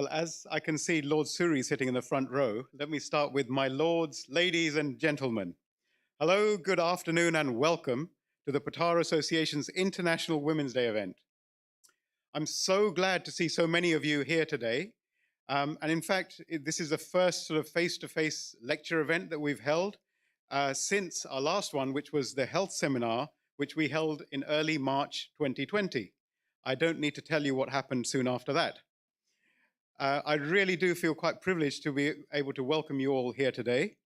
Well, as I can see Lord Suri sitting in the front row, let me start with my lords, ladies, and gentlemen. Hello, good afternoon, and welcome to the Pothohar Association's International Women's Day event. I'm so glad to see so many of you here today. And in fact, this is the first sort of face-to-face lecture event that we've held since our last one, which was the health seminar, which we held in early March 2020. I don't need to tell you what happened soon after that. I really do feel quite privileged to be able to welcome you all here today.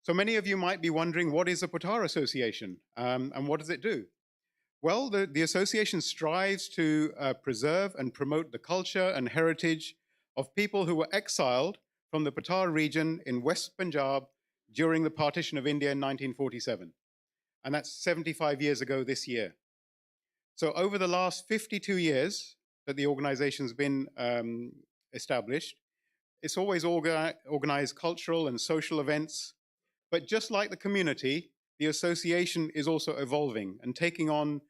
So many of you might be wondering, what is a Pothohar Association and what does it do? Well, the association strives to preserve and promote the culture and heritage of people who were exiled from the Pothohar region in West Punjab during the partition of India in 1947. And that's 75 years ago this year. So over the last 52 years that the organization's been established, it's always organized cultural and social events. But just like the community, the association is also evolving and taking on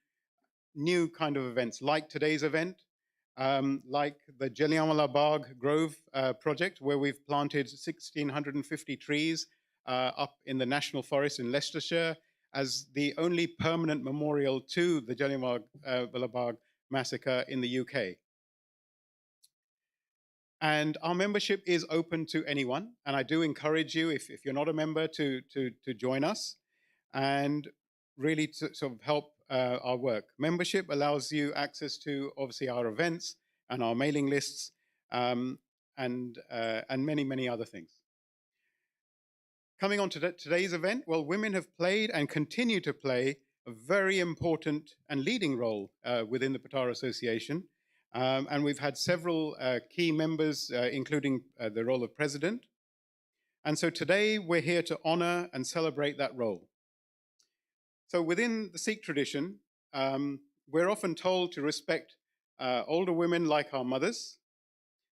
new kind of events, like today's event, like the Jallianwala Bagh Grove project, where we've planted 1,650 trees up in the National Forest in Leicestershire as the only permanent memorial to the Jallianwala Bagh massacre in the UK. And our membership is open to anyone. And I do encourage you, if you're not a member, to join us and really to sort of help our work. Membership allows you access to, obviously, our events and our mailing lists and many, many other things. Coming on to today's event, well, women have played and continue to play a very important and leading role within the Pothohar Association. And we've had several key members, including the role of president. And so today we're here to honor and celebrate that role. So within the Sikh tradition, we're often told to respect older women like our mothers.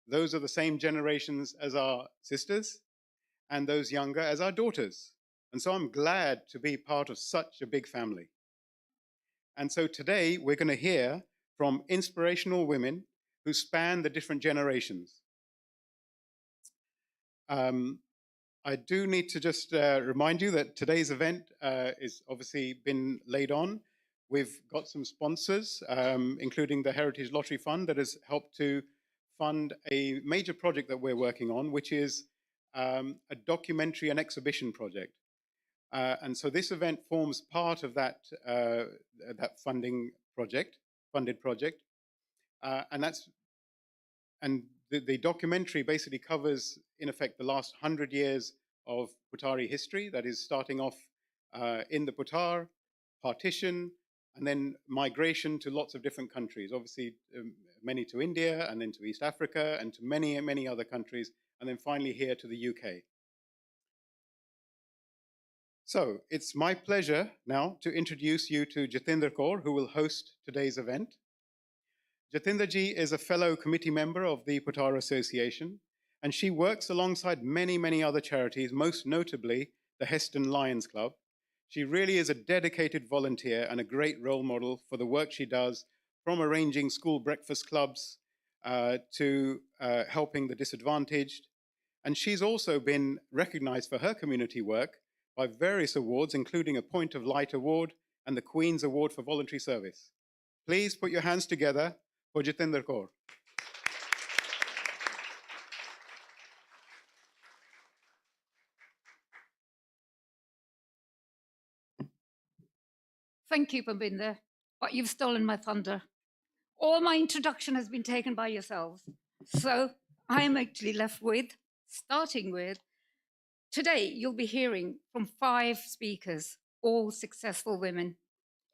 Those are the same generations as our sisters, and those younger as our daughters. And so I'm glad to be part of such a big family. And so today we're going to hear from inspirational women who span the different generations. I do need to just remind you that today's event is obviously been laid on. We've got some sponsors, including the Heritage Lottery Fund, that has helped to fund a major project that we're working on, which is a documentary and exhibition project. And so this event forms part of that, that funded project. And the documentary basically covers, in effect, the last 100 years of Pothohari history, that is starting off in the Pothohar, partition, and then migration to lots of different countries, obviously many to India, and then to East Africa, and to many, many other countries, and then finally here to the UK. So it's my pleasure now to introduce you to Jatinder Kaur, who will host today's event. Jatinder ji is a fellow committee member of the Pothohar Association, and she works alongside many, many other charities, most notably the Heston Lions Club. She really is a dedicated volunteer and a great role model for the work she does, from arranging school breakfast clubs to helping the disadvantaged. And she's also been recognized for her community work by various awards, including a Point of Light Award and the Queen's Award for Voluntary Service. Please put your hands together for Jatinder Kaur. Thank you, Manveen, but you've stolen my thunder. All my introduction has been taken by yourselves. So I am actually left with, starting with, today you'll be hearing from 5 speakers, all successful women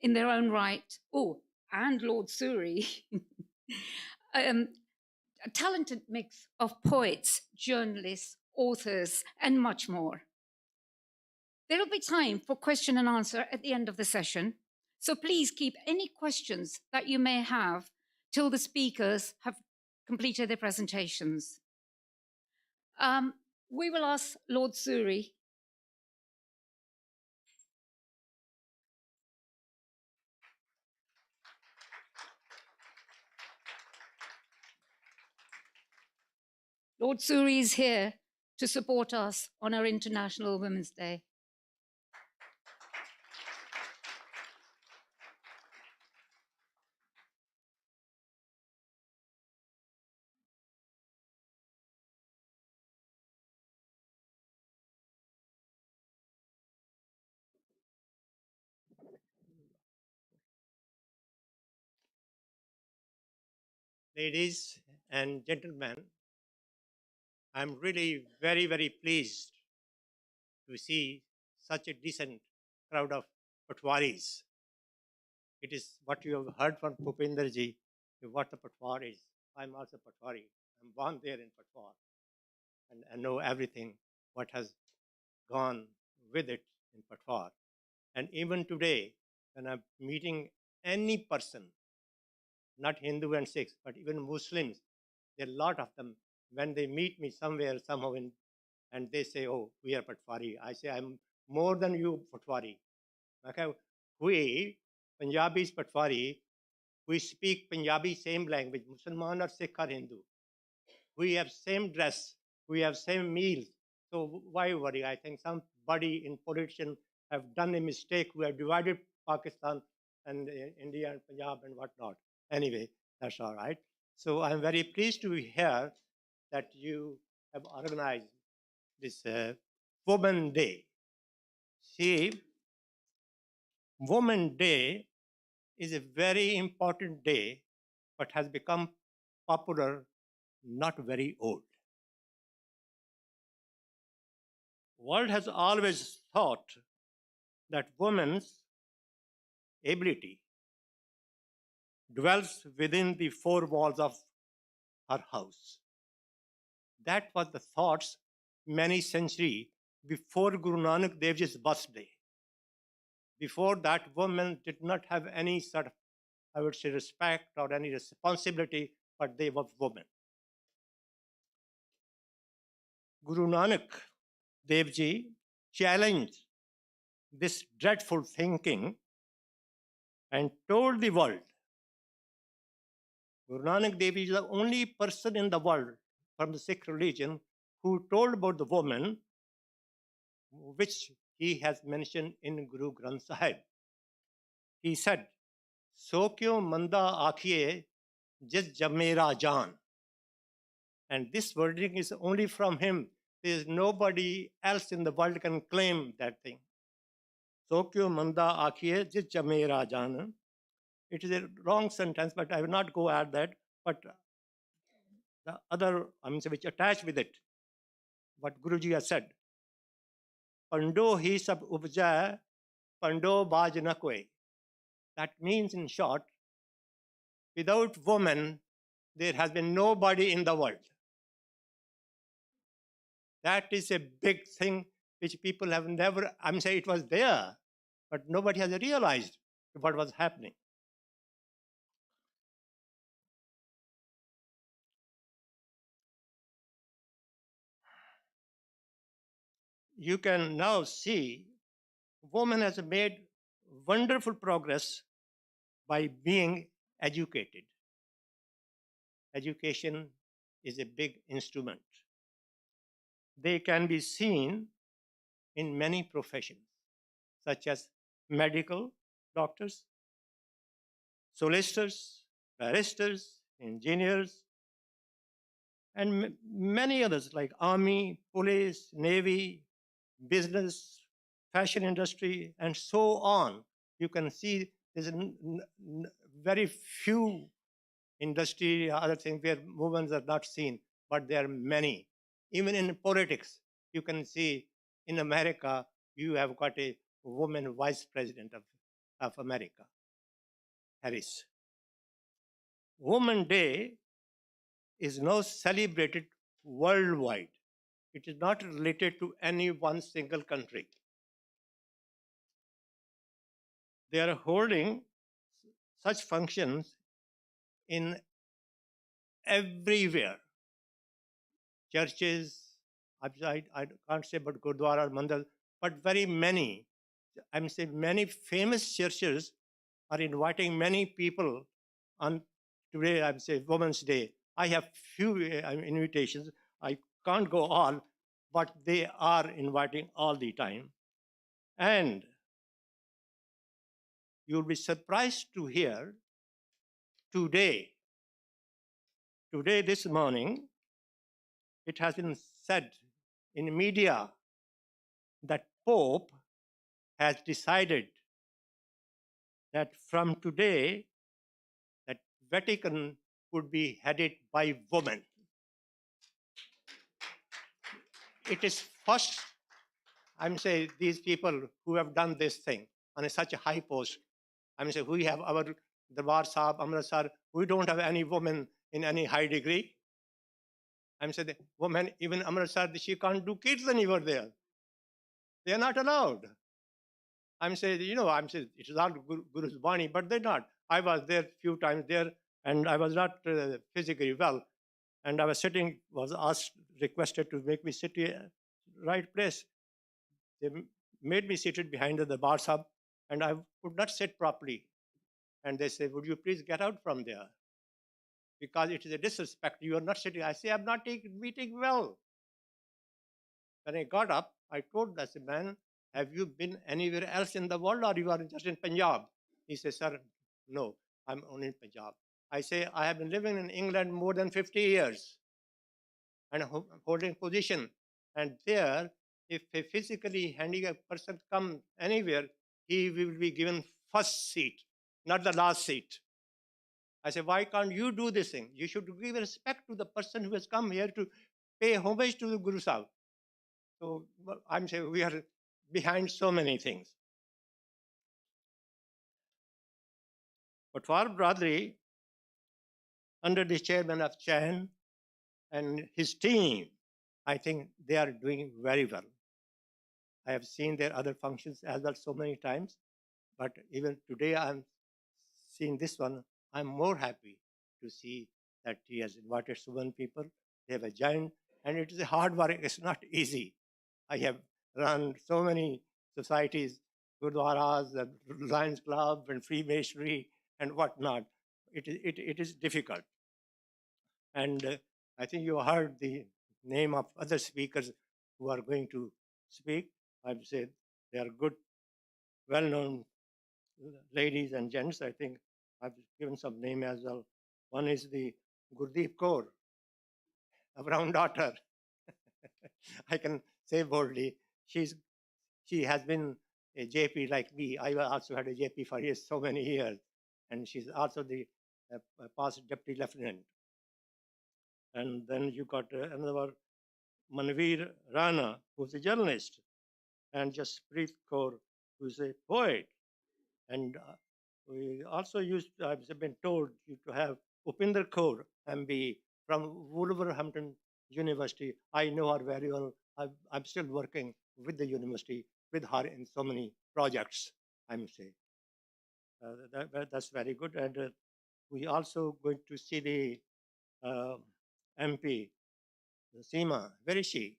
in their own right. Oh, and Lord Suri. A talented mix of poets, journalists, authors, and much more. There will be time for question and answer at the end of the session. So please keep any questions that you may have till the speakers have completed their presentations. We will ask Lord Suri Lord Suri is here to support us on our International Women's Day. Ladies and gentlemen, I'm really very, very pleased to see such a decent crowd of Patwaris. It is what you have heard from Bhupendraji, what the Patwar is. I'm also Patwari. I'm born there in Patwar, and I know everything what has gone with it in Patwar. And even today, when I'm meeting any person, not Hindu and Sikhs, but even Muslims, there are a lot of them, when they meet me somewhere, somehow, and they say, oh, we are Patwari. I say, I'm more than you, Patwari. Okay? We, Punjabis, Patwari, we speak Punjabi same language, Musliman or Sikh or Hindu. We have same dress, we have same meals. So why worry? I think somebody in politician have done a mistake. We have divided Pakistan and India and Punjab and whatnot. Anyway, that's all right. So I'm very pleased to hear that you have organized this Women Day. See, Women Day is a very important day, but has become popular, not very old. World has always thought that woman's ability dwells within the four walls of her house. That was the thoughts many centuries before Guru Nanak Dev Ji's birthday. Before that, women did not have any sort of, I would say, respect or any responsibility, but they were women. Guru Nanak Dev Ji challenged this dreadful thinking and told the world. Guru Nanak Dev Ji is the only person in the world from the Sikh religion who told about the woman, which he has mentioned in Guru Granth Sahib. He said, "So kyo manda aakhiye jis jamera jaan." And this wording is only from him. There is nobody else in the world can claim that thing. So kyo manda aakhiye jis jamera jaan. It is a wrong sentence, but I will not go at that. But the other, which attached with it, what Guruji has said, Pando hi sab upja, Pando baj na koi. That means, in short, without woman, there has been nobody in the world. That is a big thing which people have never, saying it was there, but nobody has realized what was happening. You can now see woman has made wonderful progress by being educated. Education is a big instrument. They can be seen in many professions, such as medical doctors, solicitors, barristers, engineers, and many others like army, police, navy, business, fashion industry, and so on. You can see there's very few industry, other things where women are not seen, but there are many. Even in politics, you can see in America, you have got a woman vice president of America, Harris. Women Day is now celebrated worldwide. It is not related to any one single country. They are holding such functions in everywhere. Churches, I can't say about Gurdwara or Mandir, but very many. I'm saying many famous churches are inviting many people on today, I'm saying Women's Day. I have few invitations. I can't go all, but they are inviting all the time. And you'll be surprised to hear today, this morning, it has been said in media that Pope has decided that from today, that Vatican would be headed by women. It is first, I'm saying, these people who have done this thing on such a high post. I'm saying, we have our Darbar Sahib, Amritsar, we don't have any woman in any high degree. I'm saying, the woman, even Amritsar, she can't do kirtan over there. They are not allowed. I'm saying, I'm saying, it is not Guru's Bani, but they're not. I was there a few times there, and I was not physically well. And I was sitting, was asked, requested to make me sit in right place. They made me seated behind the bar sub, and I could not sit properly. And they said, would you please get out from there? Because it is a disrespect. You are not sitting. I say, I'm not taking meeting well. When I got up, I told the man, have you been anywhere else in the world, or you are just in Punjab? He said, sir, no, I'm only in Punjab. I say, I have been living in England more than 50 years and holding position. And there, if a physically handicapped person comes anywhere, he will be given first seat, not the last seat. I say, why can't you do this thing? You should give respect to the person who has come here to pay homage to the Guru Sahib. So I'm saying we are behind so many things. But for Brotherly, under the chairman of Chan and his team, I think they are doing very well. I have seen their other functions as well so many times, but even today I'm seeing this one. I'm more happy to see that he has invited so many people. They have a giant, and it is a hard work. It's not easy. I have run so many societies, Gurdwaras, and Lions Club, and Freemasonry, and whatnot. It is difficult. And I think you heard the name of other speakers who are going to speak. I would say they are good, well-known ladies and gents. I think I've given some name as well. One is the Gurdeep Kaur, a brown daughter. I can say boldly, she has been a JP like me. I also had a JP for years, so many years. And she's also the past deputy lieutenant. And then you got another Manveen Rana, who's a journalist, and Jaspreet Kaur, who's a poet. And we also used, I've been told, to have Upinder Kaur, MB, from Wolverhampton University. I know her very well. I'm still working with the university, with her in so many projects, I must say. That's very good. And we also going to see the MP, Seema. Where is she?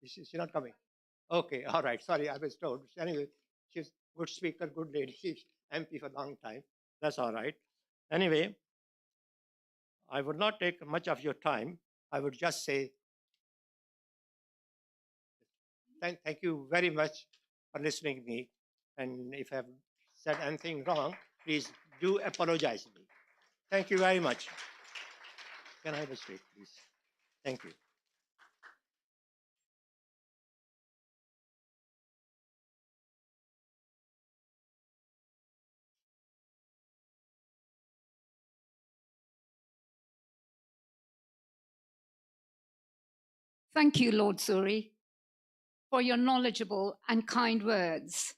She's not coming. Okay, all right. Sorry, I was told. Anyway, she's a good speaker, good lady. She's MP for a long time. That's all right. Anyway, I would not take much of your time. I would just say thank you very much for listening to me. And if I have said anything wrong, please do apologize to me. Thank you very much. Can I have a seat, please? Thank you. Thank you, Lord Suri, for your knowledgeable and kind words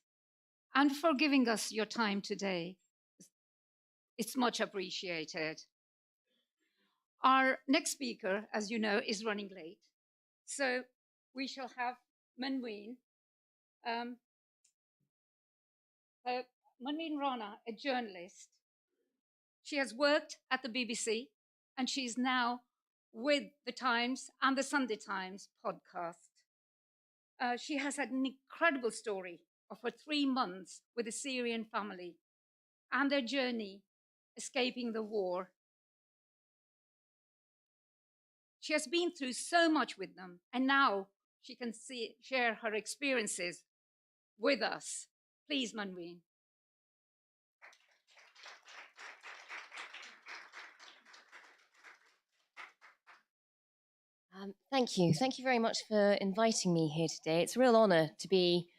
and for giving us your time today. It's much appreciated. Our next speaker, as you know, is running late. So we shall have Manveen. Manveen Rana, a journalist. She has worked at the BBC and she's now with the Times and the Sunday Times podcast. She has had an incredible story of her 3 months with a Syrian family and their journey escaping the war. She has been through so much with them, and now she can share her experiences with us. Please, Manveen. Thank you. Thank you very much for inviting me here today. It's a real honour to be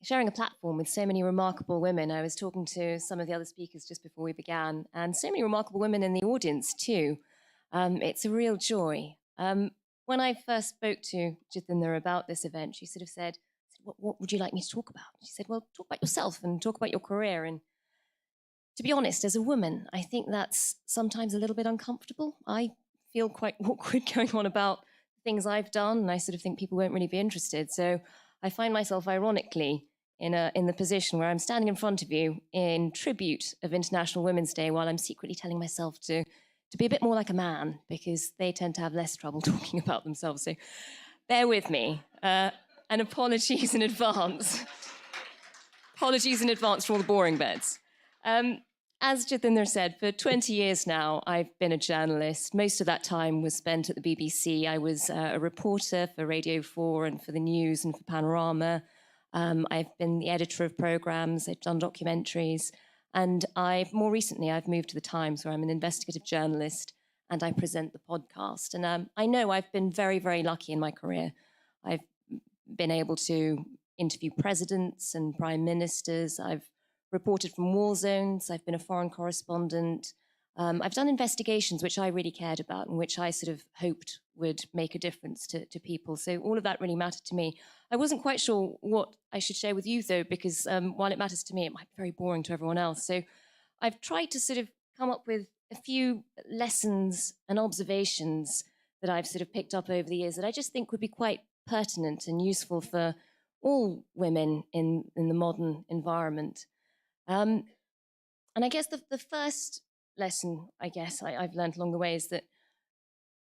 sharing a platform with so many remarkable women. I was talking to some of the other speakers just before we began, and so many remarkable women in the audience too. It's a real joy. When I first spoke to Jithinder about this event, she sort of said, what would you like me to talk about? She said, well, talk about yourself and talk about your career. And to be honest, as a woman, I think that's sometimes a little bit uncomfortable. I feel quite awkward going on about things I've done, and I sort of think people won't really be interested. So I find myself ironically in the position where I'm standing in front of you in tribute of International Women's Day while I'm secretly telling myself to be a bit more like a man, because they tend to have less trouble talking about themselves. So bear with me, and apologies in advance. Apologies in advance for all the boring bits. As Jithinder said, for 20 years now, I've been a journalist. Most of that time was spent at the BBC. I was a reporter for Radio 4 and for the news and for Panorama. I've been the editor of programmes, I've done documentaries, and more recently I've moved to the Times, where I'm an investigative journalist and I present the podcast. And I know I've been very, very lucky in my career. I've been able to interview presidents and prime ministers. I've reported from war zones. I've been a foreign correspondent. I've done investigations which I really cared about and which I sort of hoped would make a difference to people. So all of that really mattered to me. I wasn't quite sure what I should share with you, though, because while it matters to me, it might be very boring to everyone else. So I've tried to sort of come up with a few lessons and observations that I've sort of picked up over the years that I just think would be quite pertinent and useful for all women in the modern environment. And I guess the first lesson, I've learned along the way is that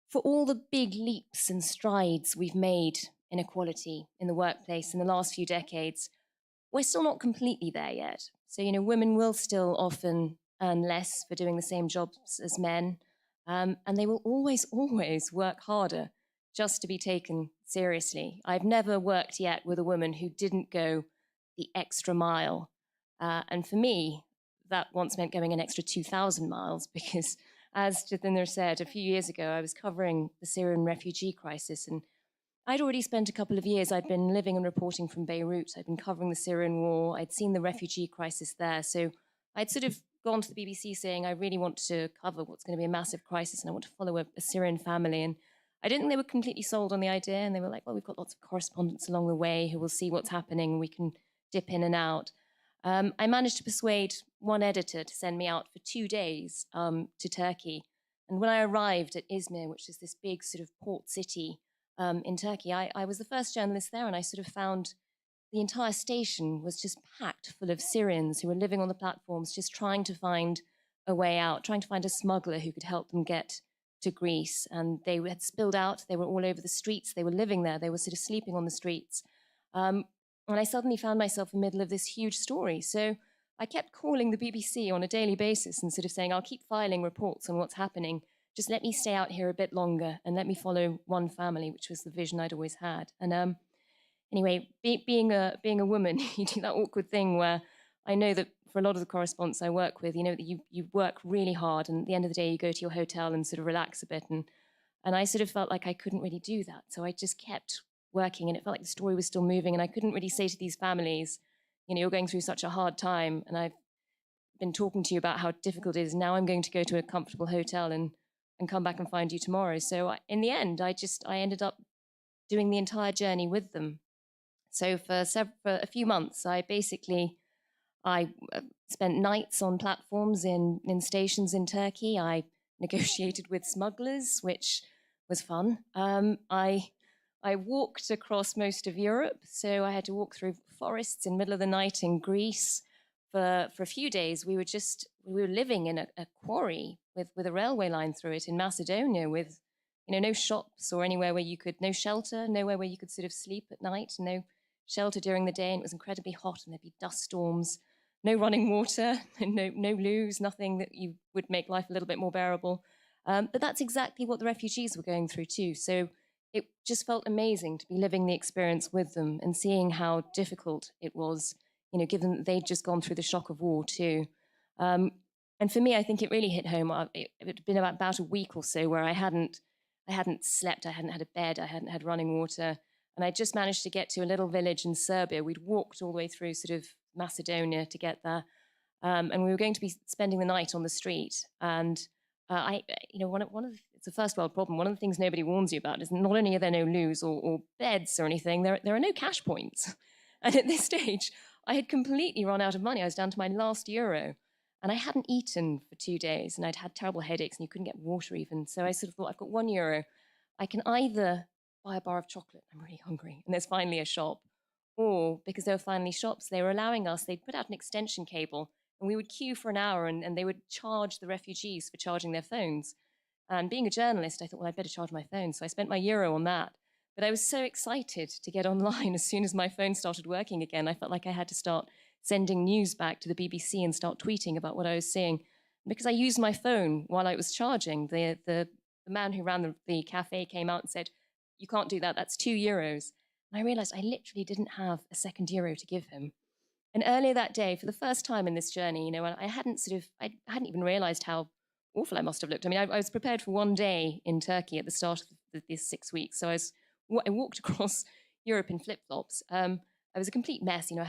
for all the big leaps and strides we've made in equality in the workplace in the last few decades, we're still not completely there yet. So, women will still often earn less for doing the same jobs as men, and they will always, always work harder just to be taken seriously. I've never worked yet with a woman who didn't go the extra mile. And for me, that once meant going an extra 2,000 miles, because as Jithinder said, a few years ago, I was covering the Syrian refugee crisis, and I'd already spent a couple of years. I'd been living and reporting from Beirut. I'd been covering the Syrian war. I'd seen the refugee crisis there. So I'd sort of gone to the BBC saying, I really want to cover what's going to be a massive crisis, and I want to follow a Syrian family. And I didn't think they were completely sold on the idea. And they were like, well, we've got lots of correspondents along the way who will see what's happening. We can dip in and out. I managed to persuade one editor to send me out for 2 days to Turkey. And when I arrived at Izmir, which is this big sort of port city in Turkey, I was the first journalist there, and I sort of found the entire station was just packed full of Syrians who were living on the platforms, just trying to find a way out, trying to find a smuggler who could help them get to Greece. And they had spilled out. They were all over the streets. They were living there. They were sort of sleeping on the streets. And I suddenly found myself in the middle of this huge story. So I kept calling the BBC on a daily basis and sort of saying, I'll keep filing reports on what's happening. Just let me stay out here a bit longer and let me follow one family, which was the vision I'd always had. And anyway, being a woman, you do that awkward thing where I know that for a lot of the correspondents I work with, that you work really hard, and at the end of the day, you go to your hotel and sort of relax a bit. And I sort of felt like I couldn't really do that. So I just kept working, and it felt like the story was still moving, and I couldn't really say to these families, you're going through such a hard time, and I've been talking to you about how difficult it is. Now I'm going to go to a comfortable hotel and come back and find you tomorrow. So in the end, I ended up doing the entire journey with them. So for a few months, I spent nights on platforms in stations in Turkey. I negotiated with smugglers, which was fun. I walked across most of Europe, so I had to walk through forests in the middle of the night in Greece. For a few days, we were living in a quarry with a railway line through it in Macedonia, with no shops or anywhere where no shelter, nowhere where you could sort of sleep at night, no shelter during the day, and it was incredibly hot, and there'd be dust storms, no running water, no loos, nothing that would make life a little bit more bearable. But that's exactly what the refugees were going through too. So it just felt amazing to be living the experience with them and seeing how difficult it was, given that they'd just gone through the shock of war too. And for me, I think it really hit home. It had been about a week or so where I hadn't slept, I hadn't had a bed, I hadn't had running water, and I just managed to get to a little village in Serbia. We'd walked all the way through sort of Macedonia to get there, and we were going to be spending the night on the street. And it's a first world problem. One of the things nobody warns you about is not only are there no loos or beds or anything, there are no cash points. And at this stage, I had completely run out of money. I was down to my last euro. And I hadn't eaten for 2 days, and I'd had terrible headaches, and you couldn't get water even. So I sort of thought, I've got €1. I can either buy a bar of chocolate, I'm really hungry, and there's finally a shop, or because there were finally shops, they were allowing us, they'd put out an extension cable, and we would queue for an hour, and they would charge the refugees for charging their phones. And being a journalist, I thought, well, I'd better charge my phone. So I spent my euro on that. But I was so excited to get online as soon as my phone started working again. I felt like I had to start sending news back to the BBC and start tweeting about what I was seeing. And because I used my phone while I was charging, the man who ran the cafe came out and said, you can't do that, that's €2. And I realized I literally didn't have a second euro to give him. And earlier that day, for the first time in this journey, I hadn't even realized how awful I must have looked. I mean, I was prepared for 1 day in Turkey at the start of these 6 weeks. So I walked across Europe in flip-flops. I was a complete mess. I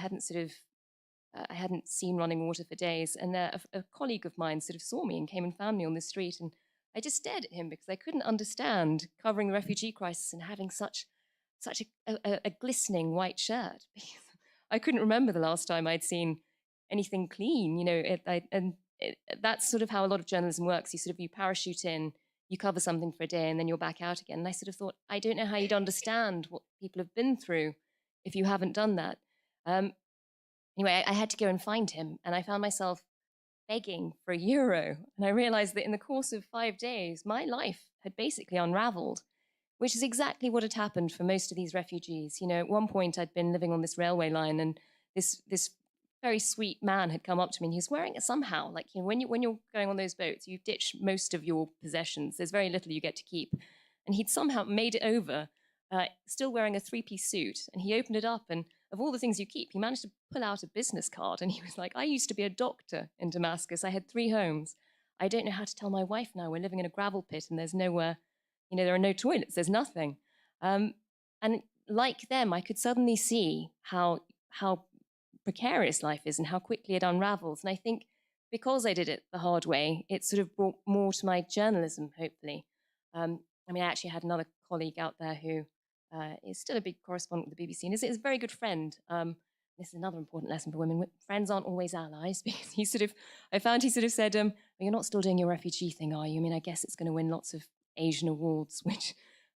hadn't seen running water for days. And a colleague of mine sort of saw me and came and found me on the street. And I just stared at him because I couldn't understand covering the refugee crisis and having such a glistening white shirt. I couldn't remember the last time I'd seen anything clean, that's sort of how a lot of journalism works. You parachute in, you cover something for a day, and then you're back out again. And I sort of thought, I don't know how you'd understand what people have been through if you haven't done that. Anyway, I had to go and find him, and I found myself begging for €1. And I realized that in the course of 5 days, my life had basically unraveled, which is exactly what had happened for most of these refugees. At one point, I'd been living on this railway line, and this very sweet man had come up to me, and he was wearing it somehow, when you're going on those boats, you ditch most of your possessions. There's very little you get to keep. And he'd somehow made it over, still wearing a 3-piece suit, and he opened it up, and of all the things you keep, he managed to pull out a business card, and he was like, I used to be a doctor in Damascus. I had 3 homes. I don't know how to tell my wife now. We're living in a gravel pit, and there's nowhere, there are no toilets, there's nothing. And like them, I could suddenly see how precarious life is and how quickly it unravels. And I think because I did it the hard way, it sort of brought more to my journalism, hopefully. I actually had another colleague out there who is still a big correspondent with the BBC and is a very good friend. This is another important lesson for women. Friends aren't always allies, because I found he said, well, you're not still doing your refugee thing, are you? I guess it's going to win lots of Asian awards, which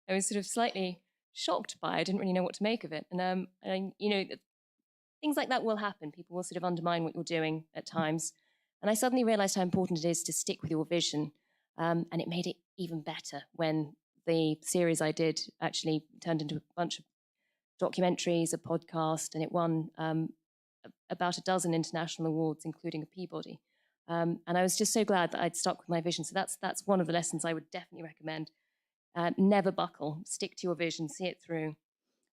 I was sort of slightly shocked by. I didn't really know what to make of it. And things like that will happen. People will sort of undermine what you're doing at times. And I suddenly realized how important it is to stick with your vision. And it made it even better when the series I did actually turned into a bunch of documentaries, a podcast, and it won about a dozen international awards, including a Peabody. And I was just so glad that I'd stuck with my vision. So that's one of the lessons I would definitely recommend. Never buckle, stick to your vision, see it through.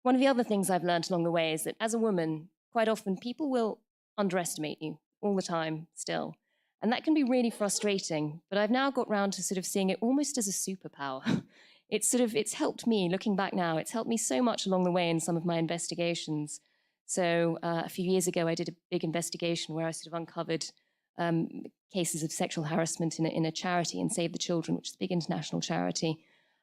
One of the other things I've learned along the way is that as a woman, quite often people will underestimate you all the time still. And that can be really frustrating, but I've now got round to sort of seeing it almost as a superpower. It's helped me, looking back now, it's helped me so much along the way in some of my investigations. So a few years ago, I did a big investigation where I sort of uncovered cases of sexual harassment in a charity, in Save the Children, which is a big international charity.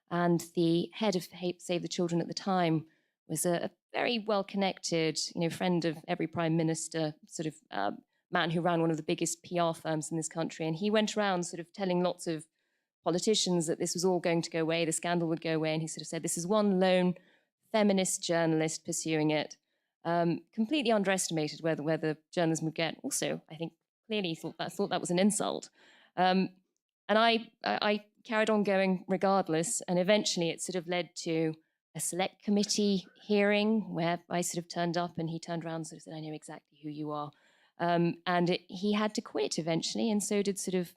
And the head of Save the Children at the time was a very well-connected, friend of every prime minister, sort of man who ran one of the biggest PR firms in this country. And he went around sort of telling lots of politicians that this was all going to go away, the scandal would go away. And he sort of said, this is one lone feminist journalist pursuing it. Completely underestimated where the journalism would get. Also, I think clearly thought that was an insult. And I carried on going regardless. And eventually it sort of led to a select committee hearing where I sort of turned up and he turned around and sort of said, I know exactly who you are. And he had to quit eventually. And so did sort of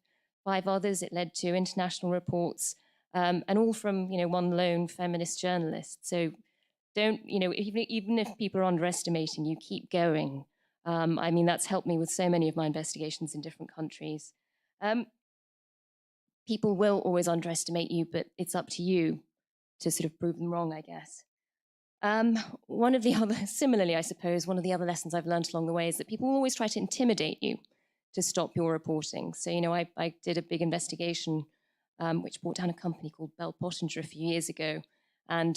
5 others. It led to international reports, and all from, one lone feminist journalist. So don't, even if people are underestimating you, keep going. I mean, that's helped me with so many of my investigations in different countries. People will always underestimate you, but it's up to you to sort of prove them wrong, I guess. Similarly, I suppose, one of the other lessons I've learned along the way is that people always try to intimidate you to stop your reporting. So, I did a big investigation which brought down a company called Bell Pottinger a few years ago. And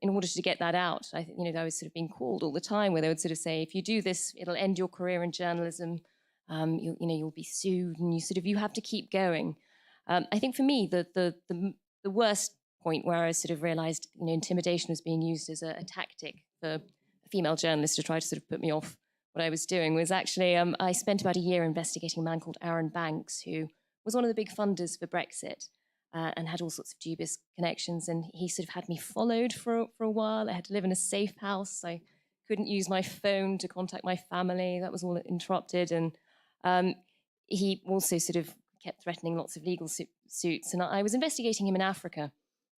in order to get that out, I was sort of being called all the time where they would sort of say, if you do this, it'll end your career in journalism. You'll be sued, and you have to keep going. I think for me, the worst point where I sort of realized, intimidation was being used as a tactic for a female journalist to try to sort of put me off what I was doing was actually, I spent about a year investigating a man called Aaron Banks, who was one of the big funders for Brexit and had all sorts of dubious connections. And he sort of had me followed for a while. I had to live in a safe house. I couldn't use my phone to contact my family. That was all interrupted. And he also sort of kept threatening lots of legal suits. And I was investigating him in Africa.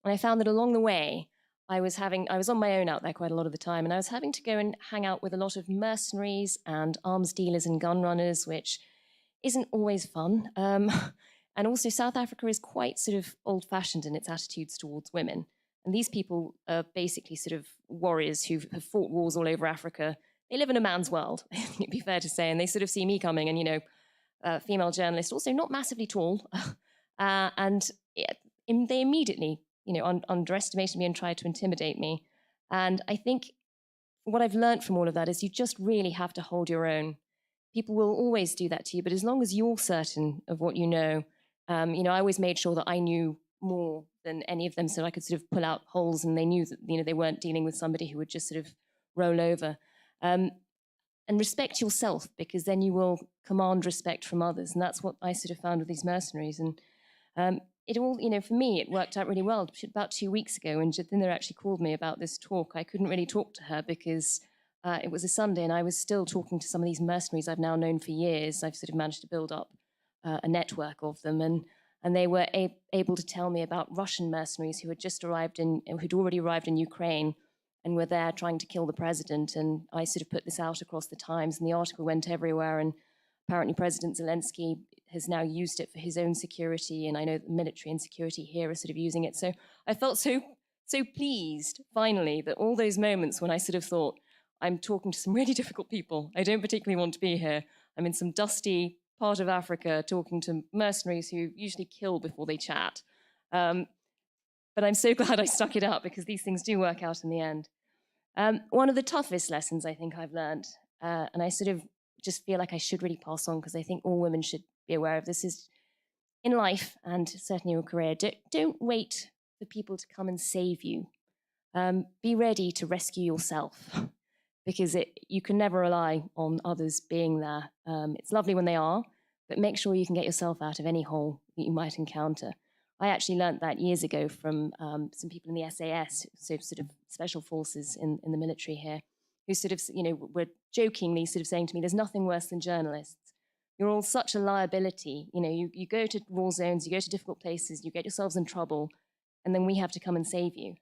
And I found that along the way, I was on my own out there quite a lot of the time, and I was having to go and hang out with a lot of mercenaries and arms dealers and gun runners, which isn't always fun. And also South Africa is quite sort of old-fashioned in its attitudes towards women. And these people are basically sort of warriors who have fought wars all over Africa. They live in a man's world, it'd be fair to say, and they sort of see me coming and, female journalist, also not massively tall, and they immediately underestimated me and tried to intimidate me. And I think what I've learned from all of that is you just really have to hold your own. People will always do that to you, but as long as you're certain of what you know, I always made sure that I knew more than any of them so I could sort of pull out holes and they knew that, they weren't dealing with somebody who would just sort of roll over. And respect yourself, because then you will command respect from others. And that's what I sort of found with these mercenaries. And it all, for me, it worked out really well. About 2 weeks ago, when Jathinder actually called me about this talk, I couldn't really talk to her because it was a Sunday and I was still talking to some of these mercenaries I've now known for years. I've sort of managed to build up a network of them. And they were able to tell me about Russian mercenaries who had already arrived in Ukraine and were there trying to kill the president. And I sort of put this out across the Times, and the article went everywhere. And apparently President Zelensky has now used it for his own security, and I know the military and security here are sort of using it. So I felt so pleased, finally, that all those moments when I sort of thought, I'm talking to some really difficult people. I don't particularly want to be here. I'm in some dusty part of Africa talking to mercenaries who usually kill before they chat. But I'm so glad I stuck it out, because these things do work out in the end. One of the toughest lessons I think I've learned, and I sort of just feel like I should really pass on, because I think all women should be aware of this, is in life, and certainly your career, don't wait for people to come and save you. Be ready to rescue yourself, because you can never rely on others being there. It's lovely when they are, but make sure you can get yourself out of any hole that you might encounter. I actually learnt that years ago from some people in the SAS, so sort of special forces in the military here, who sort of, were jokingly sort of saying to me, there's nothing worse than journalists. You're all such a liability. You go to war zones, you go to difficult places, you get yourselves in trouble, and then we have to come and save you.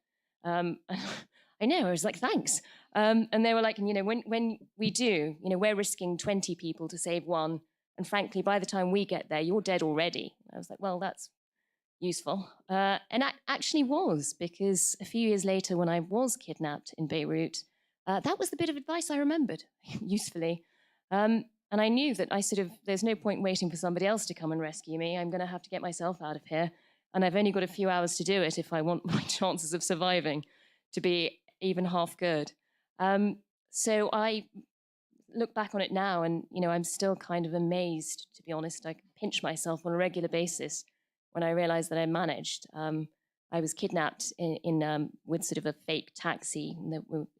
I know, I was like, thanks. And they were like, when we do, we're risking 20 people to save one. And frankly, by the time we get there, you're dead already. I was like, well, that's useful. And I actually was, because a few years later, when I was kidnapped in Beirut, that was the bit of advice I remembered, usefully. And I knew that there's no point waiting for somebody else to come and rescue me. I'm going to have to get myself out of here. And I've only got a few hours to do it if I want my chances of surviving to be even half good. So I look back on it now and, I'm still kind of amazed, to be honest. I pinch myself on a regular basis when I realized that I managed. I was kidnapped with sort of a fake taxi.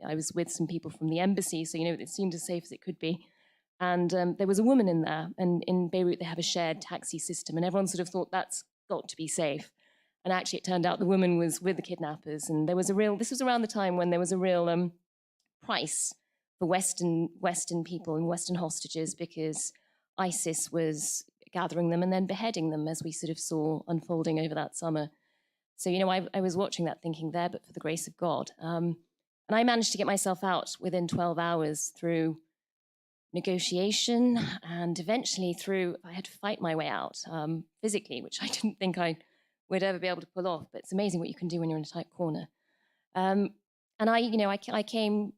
I was with some people from the embassy, so, it seemed as safe as it could be. And there was a woman in there, and in Beirut they have a shared taxi system, and everyone sort of thought that's got to be safe. And actually it turned out the woman was with the kidnappers, and this was around the time when there was a real price for Western people and Western hostages, because ISIS was gathering them and then beheading them, as we sort of saw unfolding over that summer. So, you know, I was watching that thinking there, but for the grace of God. And I managed to get myself out within 12 hours through negotiation and eventually through, I had to fight my way out physically, which I didn't think I would ever be able to pull off. But it's amazing what you can do when you're in a tight corner. And I came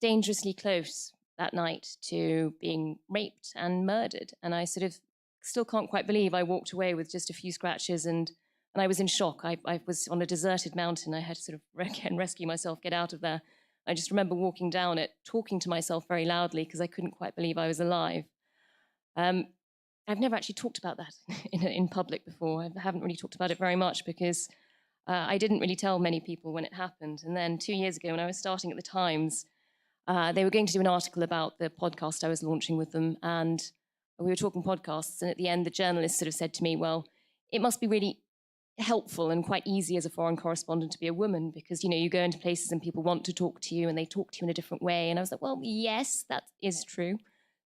dangerously close that night to being raped and murdered. And I sort of still can't quite believe I walked away with just a few scratches and I was in shock. I was on a deserted mountain. I had to sort of again rescue myself, get out of there. I just remember walking down it, talking to myself very loudly because I couldn't quite believe I was alive. I've never actually talked about that in public before. I haven't really talked about it very much because I didn't really tell many people when it happened. And then 2 years ago, when I was starting at the Times, they were going to do an article about the podcast I was launching with them. And we were talking podcasts. And at the end, the journalist sort of said to me, well, it must be really helpful and quite easy as a foreign correspondent to be a woman because, you know, you go into places and people want to talk to you and they talk to you in a different way. And I was like, well, yes, that is true.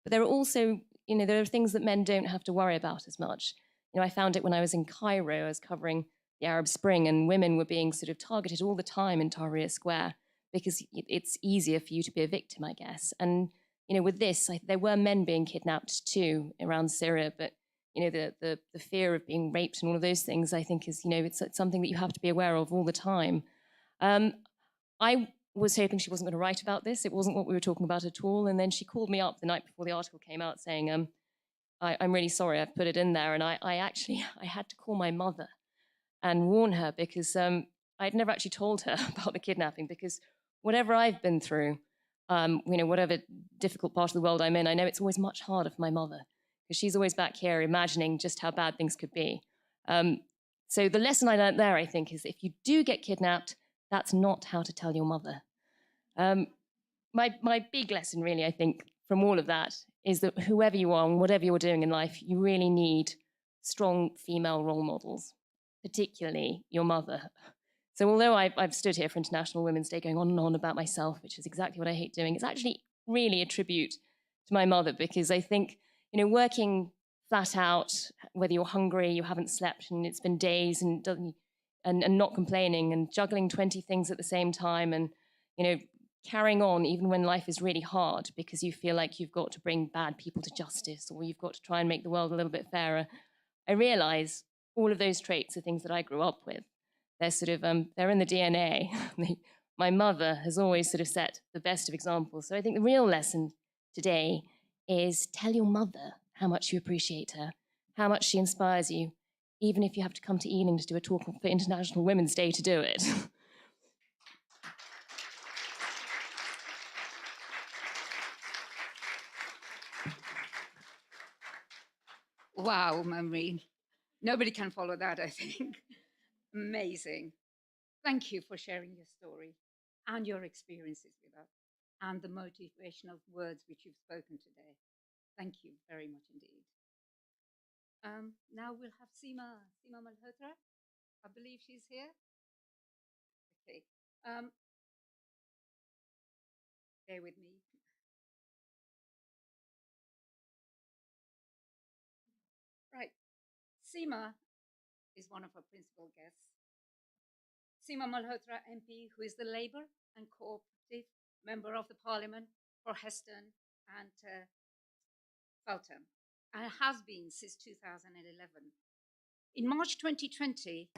But there are also, you know, there are things that men don't have to worry about as much. You know, I found it when I was in Cairo. I was covering the Arab Spring and women were being sort of targeted all the time in Tahrir Square because it's easier for you to be a victim, I guess. And, you know, with this, there were men being kidnapped too around Syria, but you know, the fear of being raped and all of those things, I think is, you know, it's something that you have to be aware of all the time. I was hoping she wasn't going to write about this. It wasn't what we were talking about at all. And then she called me up the night before the article came out saying, I'm really sorry, I've put it in there. And I had to call my mother and warn her because I'd never actually told her about the kidnapping because whatever I've been through, you know, whatever difficult part of the world I'm in, I know it's always much harder for my mother. Because she's always back here imagining just how bad things could be. So the lesson I learned there, I think, is if you do get kidnapped, that's not how to tell your mother. My big lesson, really, I think, from all of that is that whoever you are and whatever you're doing in life, you really need strong female role models, particularly your mother. So although I've stood here for International Women's Day going on and on about myself, which is exactly what I hate doing, it's actually really a tribute to my mother because I think, you know, working flat out, whether you're hungry, you haven't slept, and it's been days, and not complaining, and juggling 20 things at the same time, and, you know, carrying on even when life is really hard because you feel like you've got to bring bad people to justice or you've got to try and make the world a little bit fairer. I realize all of those traits are things that I grew up with. They're sort of, they're in the DNA. My mother has always sort of set the best of examples. So I think the real lesson today is tell your mother how much you appreciate her, how much she inspires you, even if you have to come to Ealing to do a talk for International Women's Day to do it. Wow, Manveen. Nobody can follow that, I think. Amazing. Thank you for sharing your story and your experiences with us and the motivational words which you've spoken today. Thank you very much indeed. Now we'll have Seema Malhotra. I believe she's here. Okay. Bear with me. Right. Seema is one of our principal guests. Seema Malhotra MP, who is the Labour and Cooperative Member of the Parliament for Heston and Feltham, and has been since 2011. In March 2020,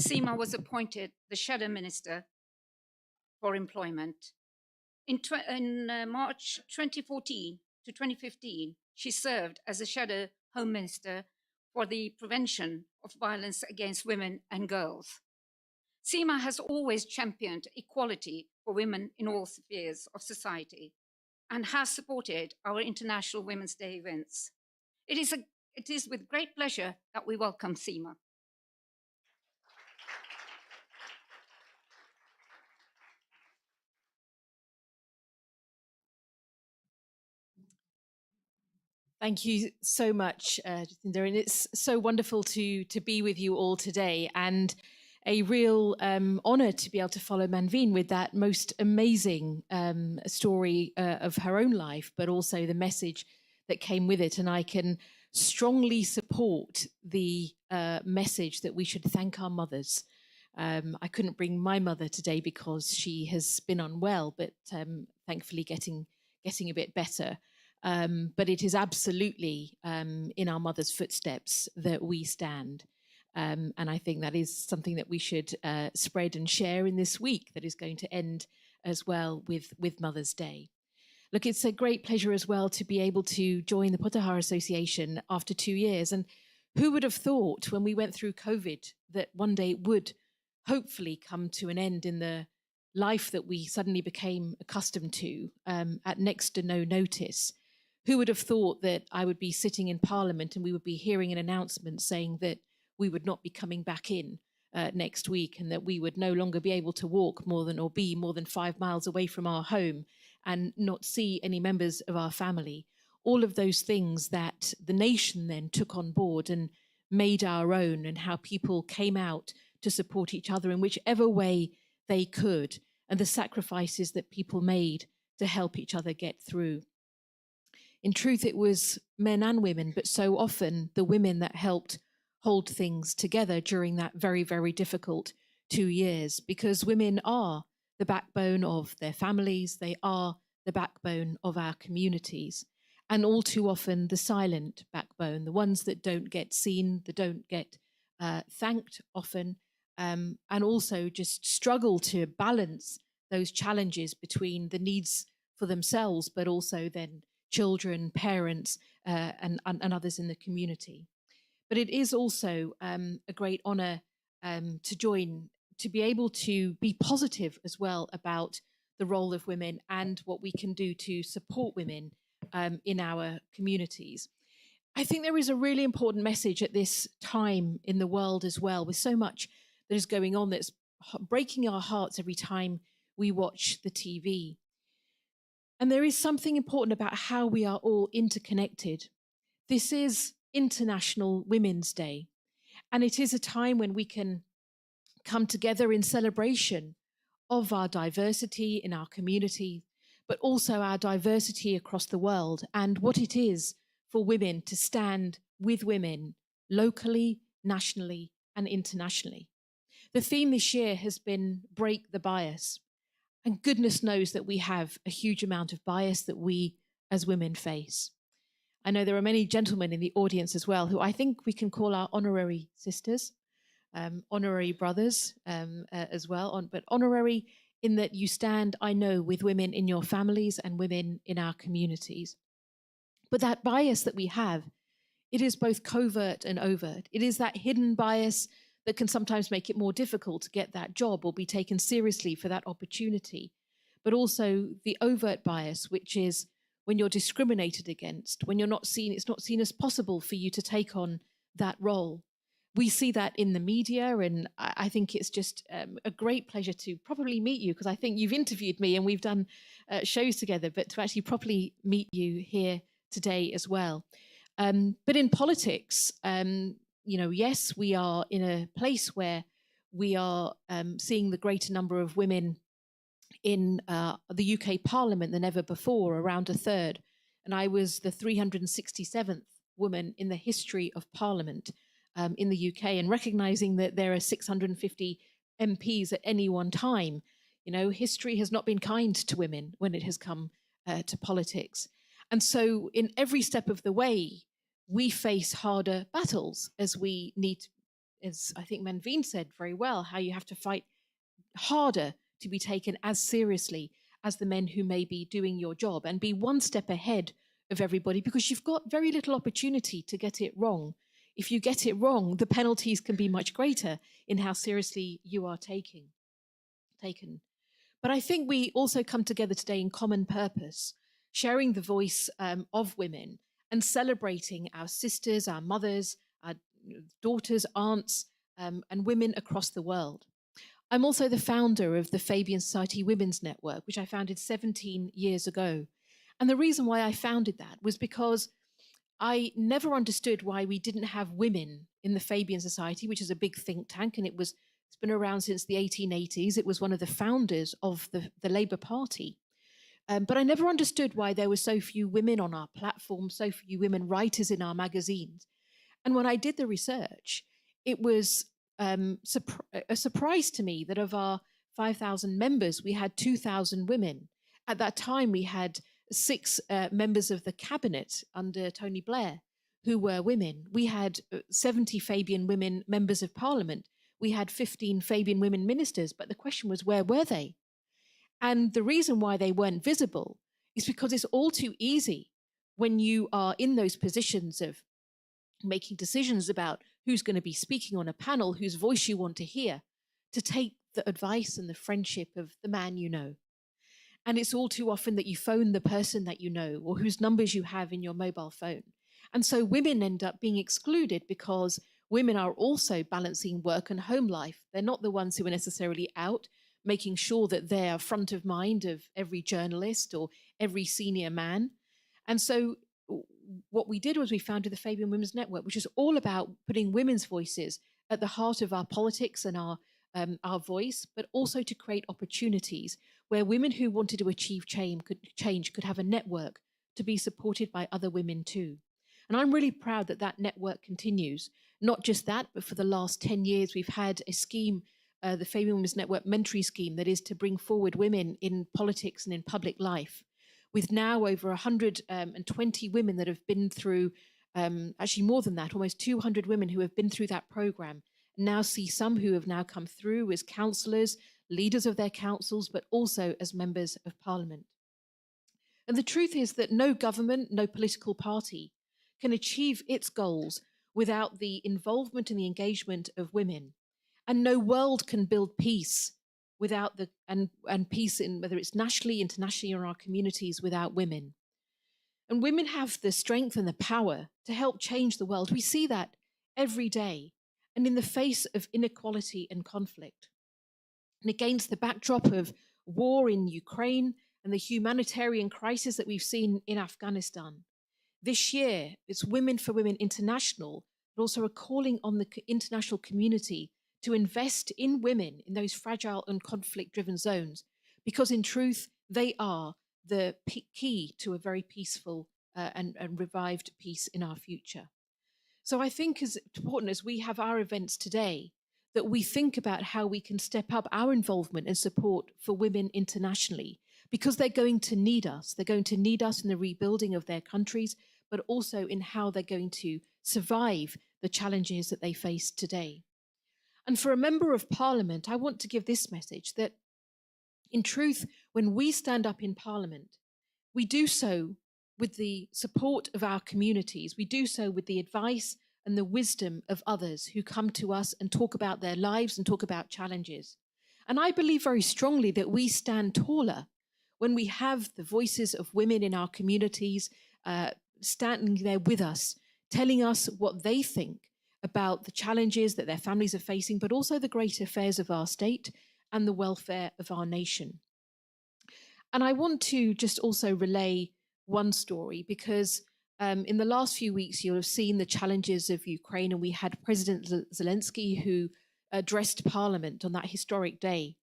Seema was appointed the Shadow Minister for Employment. In March 2014 to 2015, she served as a Shadow Home Minister for the prevention of violence against women and girls. Seema has always championed equality for women in all spheres of society and has supported our International Women's Day events. It is with great pleasure that we welcome Seema. Thank you so much, Jacinda, and it's so wonderful to be with you all today, and a real honour to be able to follow Manveen with that most amazing story of her own life, but also the message that came with it. And I can strongly support the message that we should thank our mothers. I couldn't bring my mother today because she has been unwell, but thankfully getting a bit better. But it is absolutely in our mother's footsteps that we stand. And I think that is something that we should spread and share in this week that is going to end as well with Mother's Day. Look, it's a great pleasure as well to be able to join the Pothohar Association after 2 years. And who would have thought when we went through COVID that one day it would hopefully come to an end in the life that we suddenly became accustomed to at next to no notice. Who would have thought that I would be sitting in Parliament and we would be hearing an announcement saying that we would not be coming back in next week, and that we would no longer be able to walk more than 5 miles away from our home and not see any members of our family. All of those things that the nation then took on board and made our own, and how people came out to support each other in whichever way they could, and the sacrifices that people made to help each other get through. In truth, it was men and women, but so often the women that helped hold things together during that very, very difficult 2 years, because women are the backbone of their families, they are the backbone of our communities, and all too often the silent backbone, the ones that don't get seen, that don't get thanked often, and also just struggle to balance those challenges between the needs for themselves, but also then children, parents, and others in the community. But it is also a great honour to join, to be able to be positive as well about the role of women and what we can do to support women in our communities. I think there is a really important message at this time in the world as well, with so much that is going on that's breaking our hearts every time we watch the TV. And there is something important about how we are all interconnected. This is International Women's Day, and it is a time when we can come together in celebration of our diversity in our community, but also our diversity across the world, and what it is for women to stand with women locally, nationally, and internationally. The theme this year has been Break the Bias. And goodness knows that we have a huge amount of bias that we as women face. I know there are many gentlemen in the audience as well who I think we can call our honorary sisters, honorary brothers as well, but honorary in that you stand, I know, with women in your families and women in our communities. But that bias that we have, it is both covert and overt. It is that hidden bias that can sometimes make it more difficult to get that job or be taken seriously for that opportunity. But also the overt bias, which is when you're discriminated against, when you're not seen, it's not seen as possible for you to take on that role. We see that in the media, and I think it's just a great pleasure to probably meet you, because I think you've interviewed me and we've done shows together, but to actually properly meet you here today as well. But in politics, yes, we are in a place where we are seeing the greater number of women in the UK Parliament than ever before, around a third. And I was the 367th woman in the history of Parliament in the UK, and recognising that there are 650 MPs at any one time. History has not been kind to women when it has come to politics. And so in every step of the way, we face harder battles as we need, as I think Manveen said very well, how you have to fight harder to be taken as seriously as the men who may be doing your job, and be one step ahead of everybody, because you've got very little opportunity to get it wrong. If you get it wrong, the penalties can be much greater in how seriously you are taken. But I think we also come together today in common purpose, sharing the voice of women and celebrating our sisters, our mothers, our daughters, aunts, and women across the world. I'm also the founder of the Fabian Society Women's Network, which I founded 17 years ago. And the reason why I founded that was because I never understood why we didn't have women in the Fabian Society, which is a big think tank, and it's been around since the 1880s. It was one of the founders of the Labour Party. But I never understood why there were so few women on our platform, so few women writers in our magazines. And when I did the research, it was a surprise to me that of our 5,000 members, we had 2,000 women. At that time, we had 6 members of the cabinet under Tony Blair who were women. We had 70 Fabian women members of parliament. We had 15 Fabian women ministers. But the question was, where were they? And the reason why they weren't visible is because it's all too easy when you are in those positions of making decisions about who's going to be speaking on a panel, whose voice you want to hear, to take the advice and the friendship of the man you know. And it's all too often that you phone the person that you know or whose numbers you have in your mobile phone. And so women end up being excluded because women are also balancing work and home life. They're not the ones who are necessarily out making sure that they're front of mind of every journalist or every senior man. And so what we did was we founded the Fabian Women's Network, which is all about putting women's voices at the heart of our politics and our voice, but also to create opportunities where women who wanted to achieve change could have a network to be supported by other women too. And I'm really proud that that network continues. Not just that, but for the last 10 years, we've had a scheme, the Fabian Women's Network Mentoring Scheme, that is to bring forward women in politics and in public life, with now over 120 women that have been through, actually more than that, almost 200 women who have been through that program. Now see some who have now come through as councillors, leaders of their councils, but also as members of parliament. And the truth is that no government, no political party can achieve its goals without the involvement and the engagement of women. And no world can build peace without and peace in whether it's nationally, internationally, or our communities without women. And women have the strength and the power to help change the world. We see that every day and in the face of inequality and conflict. And against the backdrop of war in Ukraine and the humanitarian crisis that we've seen in Afghanistan, this year it's Women for Women International, but also a calling on the international community to invest in women in those fragile and conflict-driven zones, because in truth, they are the key to a very peaceful and revived peace in our future. So I think it's important as we have our events today, that we think about how we can step up our involvement and support for women internationally, because they're going to need us. They're going to need us in the rebuilding of their countries, but also in how they're going to survive the challenges that they face today. And for a member of parliament, I want to give this message that in truth, when we stand up in parliament, we do so with the support of our communities. We do so with the advice and the wisdom of others who come to us and talk about their lives and talk about challenges. And I believe very strongly that we stand taller when we have the voices of women in our communities standing there with us, telling us what they think about the challenges that their families are facing, but also the great affairs of our state and the welfare of our nation. And I want to just also relay one story, because in the last few weeks, you'll have seen the challenges of Ukraine, and we had President Zelensky who addressed Parliament on that historic day.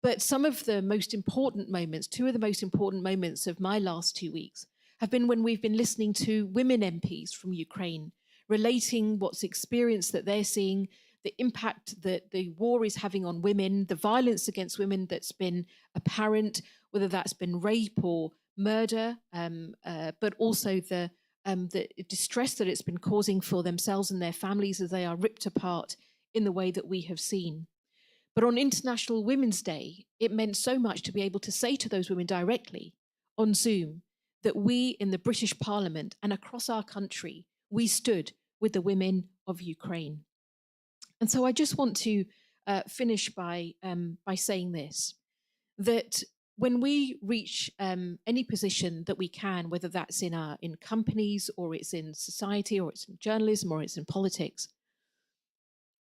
But some of the most important moments, 2 of the most important moments of my last 2 weeks, have been when we've been listening to women MPs from Ukraine, relating what's experience that they're seeing, the impact that the war is having on women, the violence against women that's been apparent, whether that's been rape or murder, but also the distress that it's been causing for themselves and their families as they are ripped apart in the way that we have seen. But on International Women's Day, it meant so much to be able to say to those women directly on Zoom that we in the British Parliament and across our country, we stood with the women of Ukraine. And so I just want to finish by saying this, that when we reach any position that we can, whether that's in companies or it's in society or it's in journalism or it's in politics,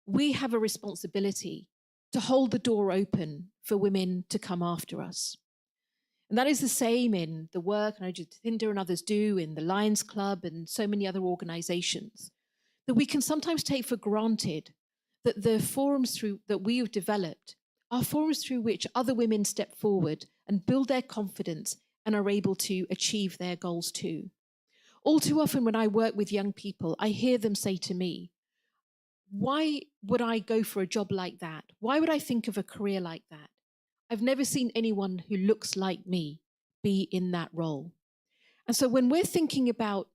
we have a responsibility to hold the door open for women to come after us. And that is the same in the work, and I know Jatinder and others do, in the Lions Club and so many other organizations, that we can sometimes take for granted that the forums that we have developed are forums through which other women step forward and build their confidence and are able to achieve their goals too. All too often when I work with young people, I hear them say to me, why would I go for a job like that? Why would I think of a career like that? I've never seen anyone who looks like me be in that role. And so when we're thinking about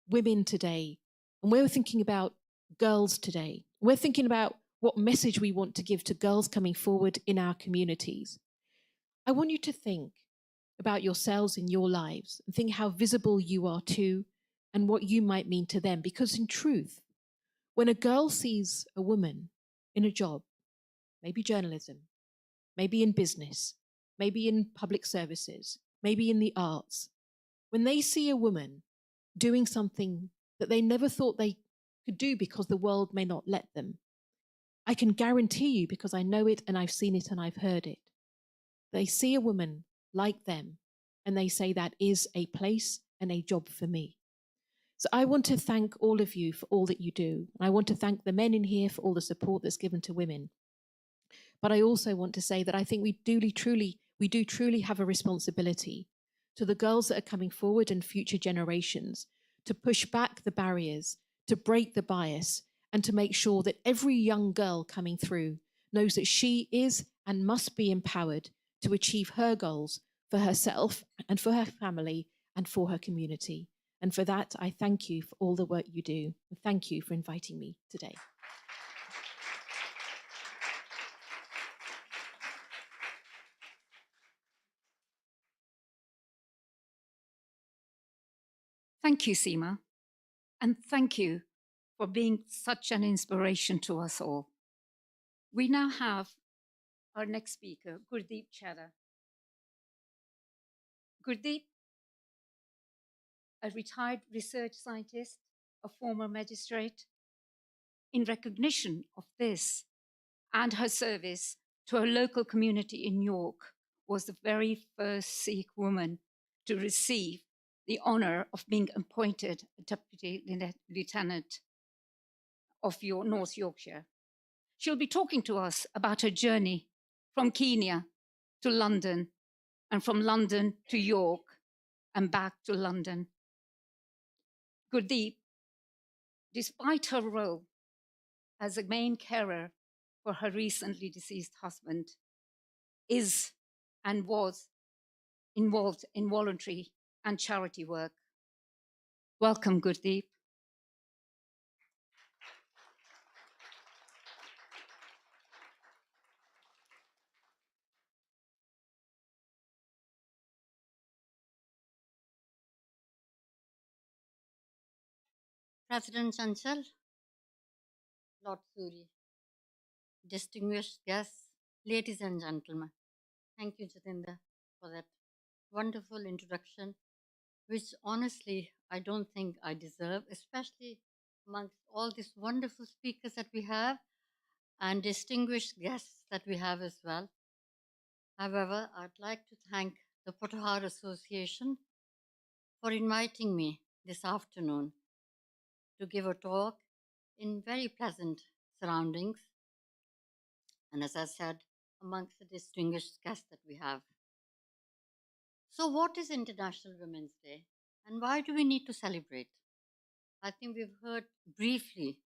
women today, and we're thinking about girls today, we're thinking about what message we want to give to girls coming forward in our communities. I want you to think about yourselves in your lives and think how visible you are to and what you might mean to them. Because in truth, when a girl sees a woman in a job, maybe journalism, maybe in business, maybe in public services, maybe in the arts, when they see a woman doing something that they never thought they could do because the world may not let them, I can guarantee you, because I know it and I've seen it and I've heard it, they see a woman like them and they say that is a place and a job for me. So I want to thank all of you for all that you do. I want to thank the men in here for all the support that's given to women. But I also want to say that I think we do truly have a responsibility to the girls that are coming forward and future generations to push back the barriers, to break the bias, and to make sure that every young girl coming through knows that she is and must be empowered to achieve her goals for herself and for her family and for her community. And for that, I thank you for all the work you do. Thank you for inviting me today. Thank you, Seema. And thank you for being such an inspiration to us all. We now have our next speaker, Gurdeep Chadha. Gurdeep, a retired research scientist, a former magistrate. In recognition of this and her service to her local community in York, was the very first Sikh woman to receive the honor of being appointed a Deputy Lieutenant of North Yorkshire. She'll be talking to us about her journey from Kenya to London and from London to York and back to London. Gurdeep, despite her role as a main carer for her recently deceased husband, is and was involved in voluntary and charity work. Welcome, Gurdeep. President Chanchal, Lord Suri, distinguished guests, ladies and gentlemen, thank you, Jatinder, for that wonderful introduction, which honestly I don't think I deserve, especially amongst all these wonderful speakers that we have and distinguished guests that we have as well. However, I'd like to thank the Pothohar Association for inviting me this afternoon to give a talk in very pleasant surroundings. And as I said, amongst the distinguished guests that we have. So what is International Women's Day and why do we need to celebrate? I think we've heard briefly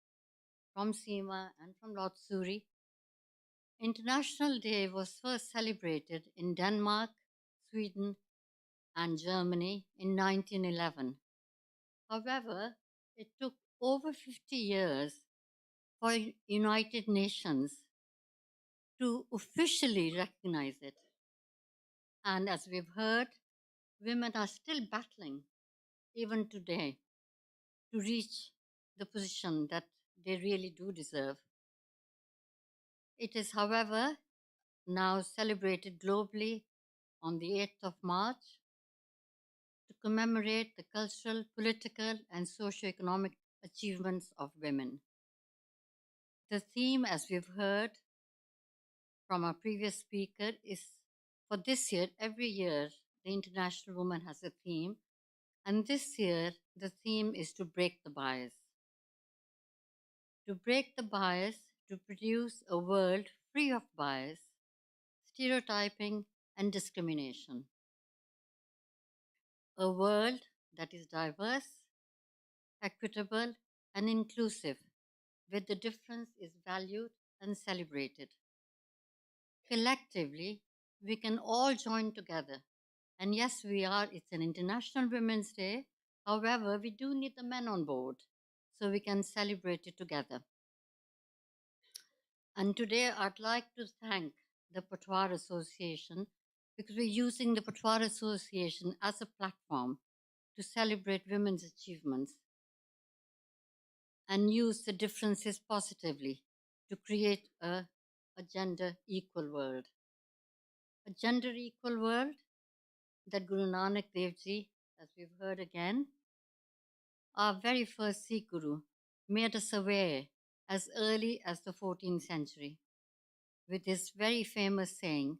from Seema and from Lord Suri. International Day was first celebrated in Denmark, Sweden, and Germany in 1911. However, it took over 50 years for United Nations to officially recognize it. And as we've heard, women are still battling, even today, to reach the position that they really do deserve. It is, however, now celebrated globally on the 8th of March to commemorate the cultural, political, and socio-economic achievements of women. The theme, as we've heard from our previous speaker, is for this year, every year, the International Woman has a theme. And this year, the theme is to break the bias. To break the bias, to produce a world free of bias, stereotyping, and discrimination. a world that is diverse, equitable, and inclusive, where the difference is valued and celebrated. Collectively, we can all join together. And yes, it's an International Women's Day. However, we do need the men on board so we can celebrate it together. And today I'd like to thank the Pothohar Association because we're using the Pothohar Association as a platform to celebrate women's achievements and use the differences positively to create a gender equal world. A gender equal world that Guru Nanak Dev Ji, as we've heard again, our very first Sikh Guru, made us aware as early as the 14th century with his very famous saying,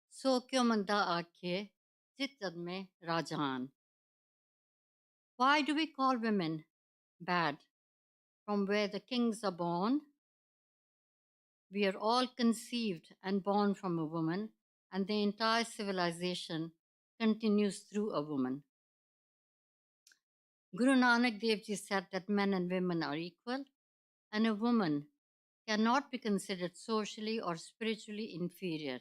So kyo manda aakhe, chit jad mein rajan. Why do we call women bad? From where the kings are born, we are all conceived and born from a woman, and the entire civilization continues through a woman. Guru Nanak Dev Ji said that men and women are equal, and a woman cannot be considered socially or spiritually inferior.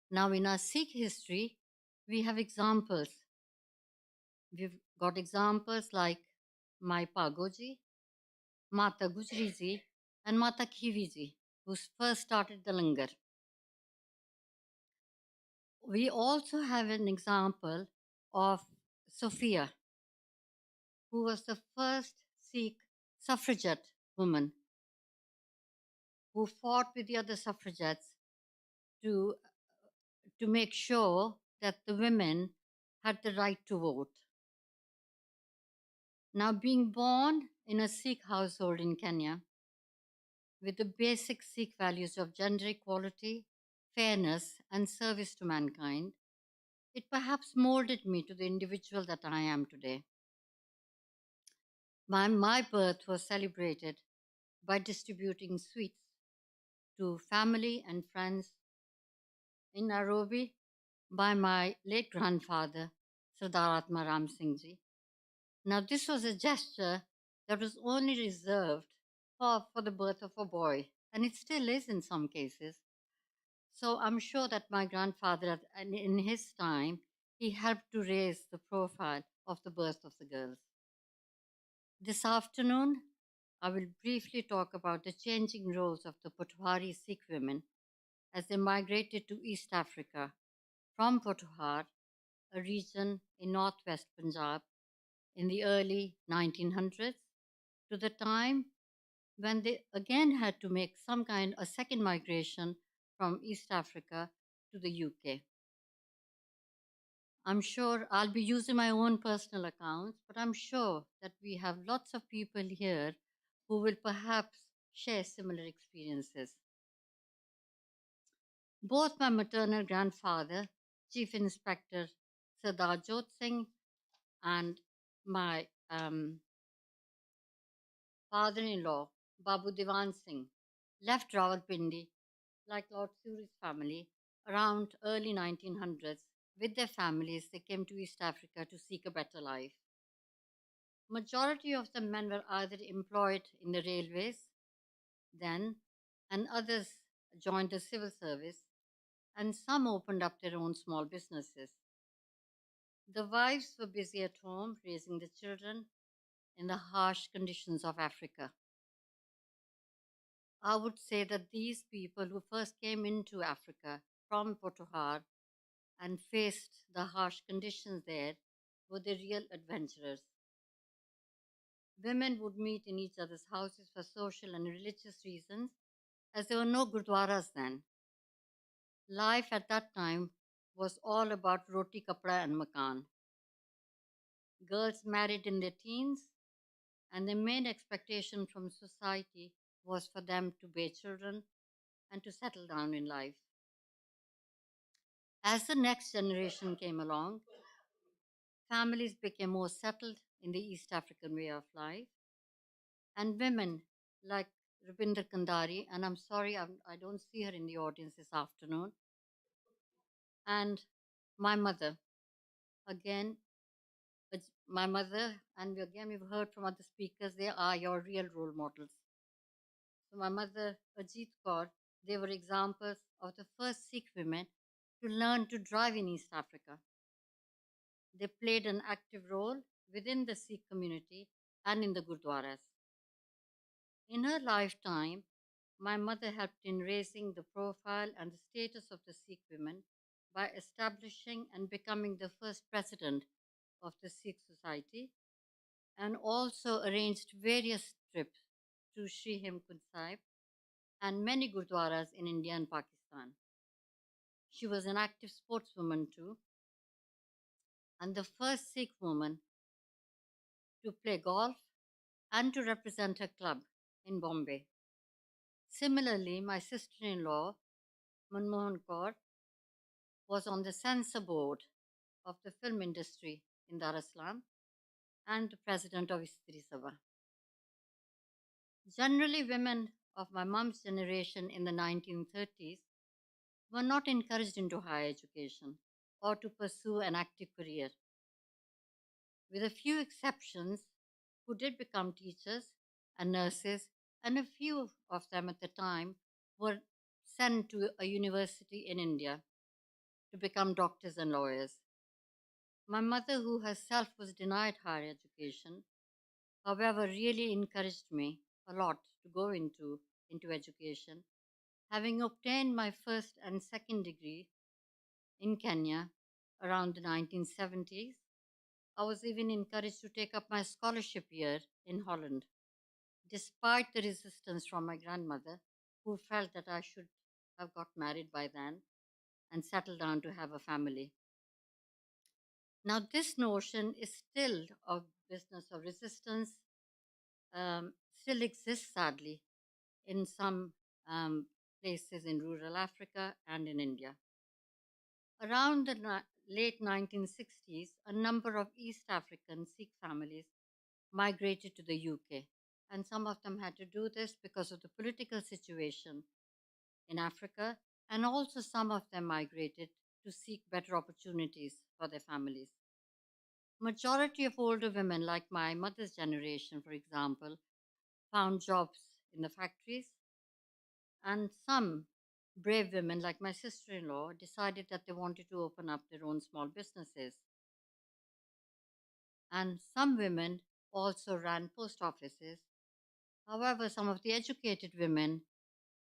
Now, in our Sikh history, we have examples. We've got examples like Mai Pagoji, Mata Gujri Ji, and Mata Khivi Ji, who first started the langar. We also have an example of Sophia, who was the first Sikh suffragette woman who fought with the other suffragettes to make sure that the women had the right to vote. Now, being born in a Sikh household in Kenya with the basic Sikh values of gender equality, fairness, and service to mankind, it perhaps molded me to the individual that I am today. My birth was celebrated by distributing sweets to family and friends in Nairobi by my late grandfather, Sardar Atmaram Singh Ji. Now, this was a gesture that was only reserved for the birth of a boy, and it still is in some cases. So I'm sure that my grandfather, in his time, he helped to raise the profile of the birth of the girls. This afternoon, I will briefly talk about the changing roles of the Pothohari Sikh women as they migrated to East Africa from Pothohar, a region in northwest Punjab, in the early 1900s, to the time when they again had to make a second migration from East Africa to the UK. I'm sure I'll be using my own personal accounts, but I'm sure that we have lots of people here who will perhaps share similar experiences. Both my maternal grandfather, Chief Inspector Sardar Jot Singh, and my father-in-law, Babu Diwan Singh, left Rawalpindi, like Lord Suri's family, around early 1900s. With their families, they came to East Africa to seek a better life. Majority of the men were either employed in the railways then, and others joined the civil service, and some opened up their own small businesses. The wives were busy at home raising the children in the harsh conditions of Africa. I would say that these people who first came into Africa from Pothohar and faced the harsh conditions there were the real adventurers. Women would meet in each other's houses for social and religious reasons, as there were no gurdwaras then. Life at that time was all about roti, kapda, and makan. Girls married in their teens, and their main expectation from society was for them to bear children and to settle down in life. As the next generation came along, families became more settled in the East African way of life, and women like Rupinder Kandari, and I'm sorry I don't see her in the audience this afternoon, and my mother, again, my mother, and again we've heard from other speakers, they are your real role models. So my mother, Ajit Kaur, they were examples of the first Sikh women to learn to drive in East Africa. They played an active role within the Sikh community and in the Gurdwaras. In her lifetime, my mother helped in raising the profile and the status of the Sikh women by establishing and becoming the first president of the Sikh Society, and also arranged various trips to Sri Hemkund Sahib and many Gurdwaras in India and Pakistan. She was an active sportswoman too, and the first Sikh woman to play golf and to represent her club in Bombay. Similarly, my sister-in-law, Manmohan Kaur, was on the censor board of the film industry in Dar es Salaam and the president of Istri Sabha. Generally, women of my mom's generation in the 1930s were not encouraged into higher education or to pursue an active career. With a few exceptions, who did become teachers and nurses, and a few of them at the time were sent to a university in India to become doctors and lawyers. My mother, who herself was denied higher education, however, really encouraged me a lot to go into education. Having obtained my first and second degree in Kenya around the 1970s, I was even encouraged to take up my scholarship year in Holland, despite the resistance from my grandmother, who felt that I should have got married by then and settled down to have a family. Now, this notion is still a business of resistance, still exists sadly in some places in rural Africa and in India. Around the late 1960s, a number of East African Sikh families migrated to the UK, and some of them had to do this because of the political situation in Africa, and also some of them migrated to seek better opportunities for their families. Majority of older women, like my mother's generation, for example, found jobs in the factories, and some brave women, like my sister-in-law, decided that they wanted to open up their own small businesses. And some women also ran post offices. However, some of the educated women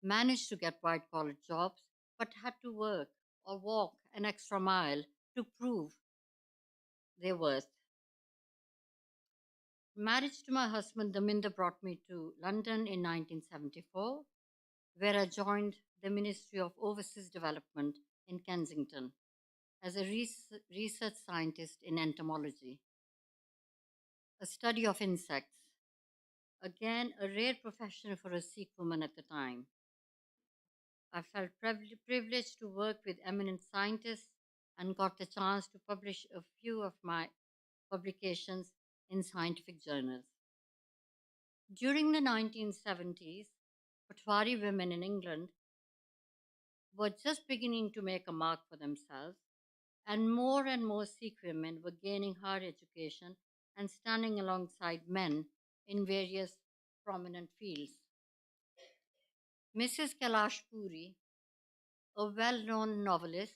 managed to get white-collar jobs, but had to work or walk an extra mile to prove their worth. Marriage to my husband, Daminda, brought me to London in 1974, where I joined the Ministry of Overseas Development in Kensington as a research scientist in entomology, a study of insects. Again, a rare profession for a Sikh woman at the time. I felt privileged to work with eminent scientists and got the chance to publish a few of my publications in scientific journals. During the 1970s, Pothohar women in England were just beginning to make a mark for themselves, and more Sikh women were gaining higher education and standing alongside men in various prominent fields. Mrs. Kailash Puri, a well-known novelist,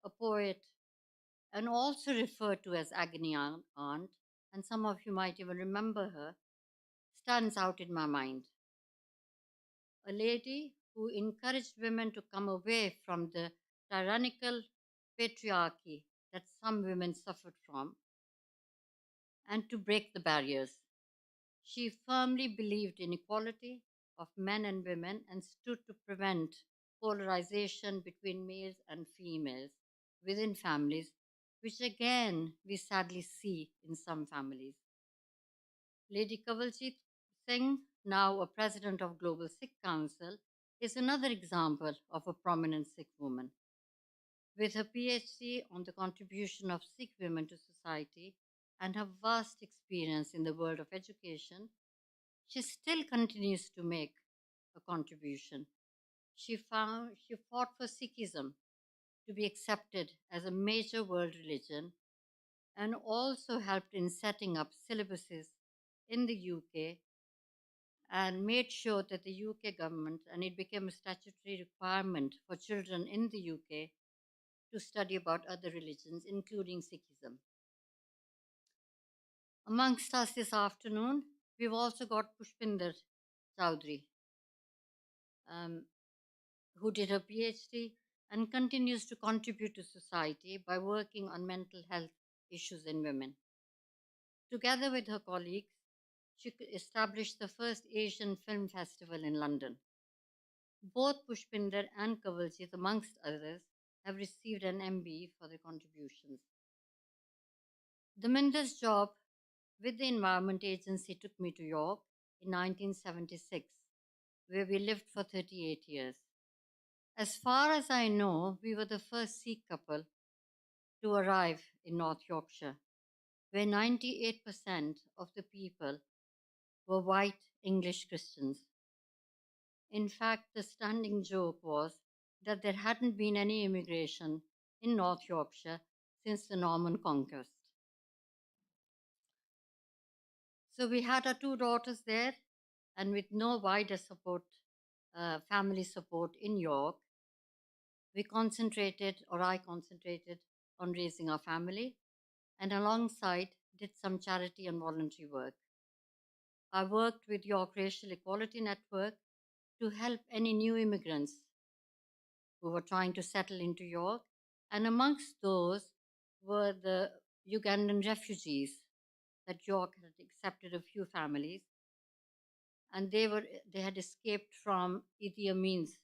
a poet, and also referred to as Agony Aunt, and some of you might even remember her, stands out in my mind. A lady who encouraged women to come away from the tyrannical patriarchy that some women suffered from and to break the barriers. She firmly believed in equality of men and women and stood to prevent polarization between males and females within families, which again we sadly see in some families. Lady Kavalhi Singh, now a president of Global Sikh Council, is another example of a prominent Sikh woman. With her PhD on the contribution of Sikh women to society and her vast experience in the world of education, she still continues to make a contribution. She fought for Sikhism to be accepted as a major world religion and also helped in setting up syllabuses in the UK and made sure that the UK government, and it became a statutory requirement for children in the UK to study about other religions, including Sikhism. Amongst us this afternoon, we've also got Pushpinder Chowdhury, who did her PhD and continues to contribute to society by working on mental health issues in women. Together with her colleagues, she established the first Asian Film Festival in London. Both Pushpinder and Kavalhi, amongst others, have received an MBE for their contributions. Daminder's job with the Environment Agency took me to York in 1976, where we lived for 38 years. As far as I know, we were the first Sikh couple to arrive in North Yorkshire, where 98% of the people were white English Christians. In fact, the standing joke was that there hadn't been any immigration in North Yorkshire since the Norman conquest. So we had our two daughters there, and with no wider support, family support in York, I concentrated on raising our family, and alongside did some charity and voluntary work. I worked with York Racial Equality Network to help any new immigrants who were trying to settle into York, and amongst those were the Ugandan refugees that York had accepted a few families, and they had escaped from Idi Amin's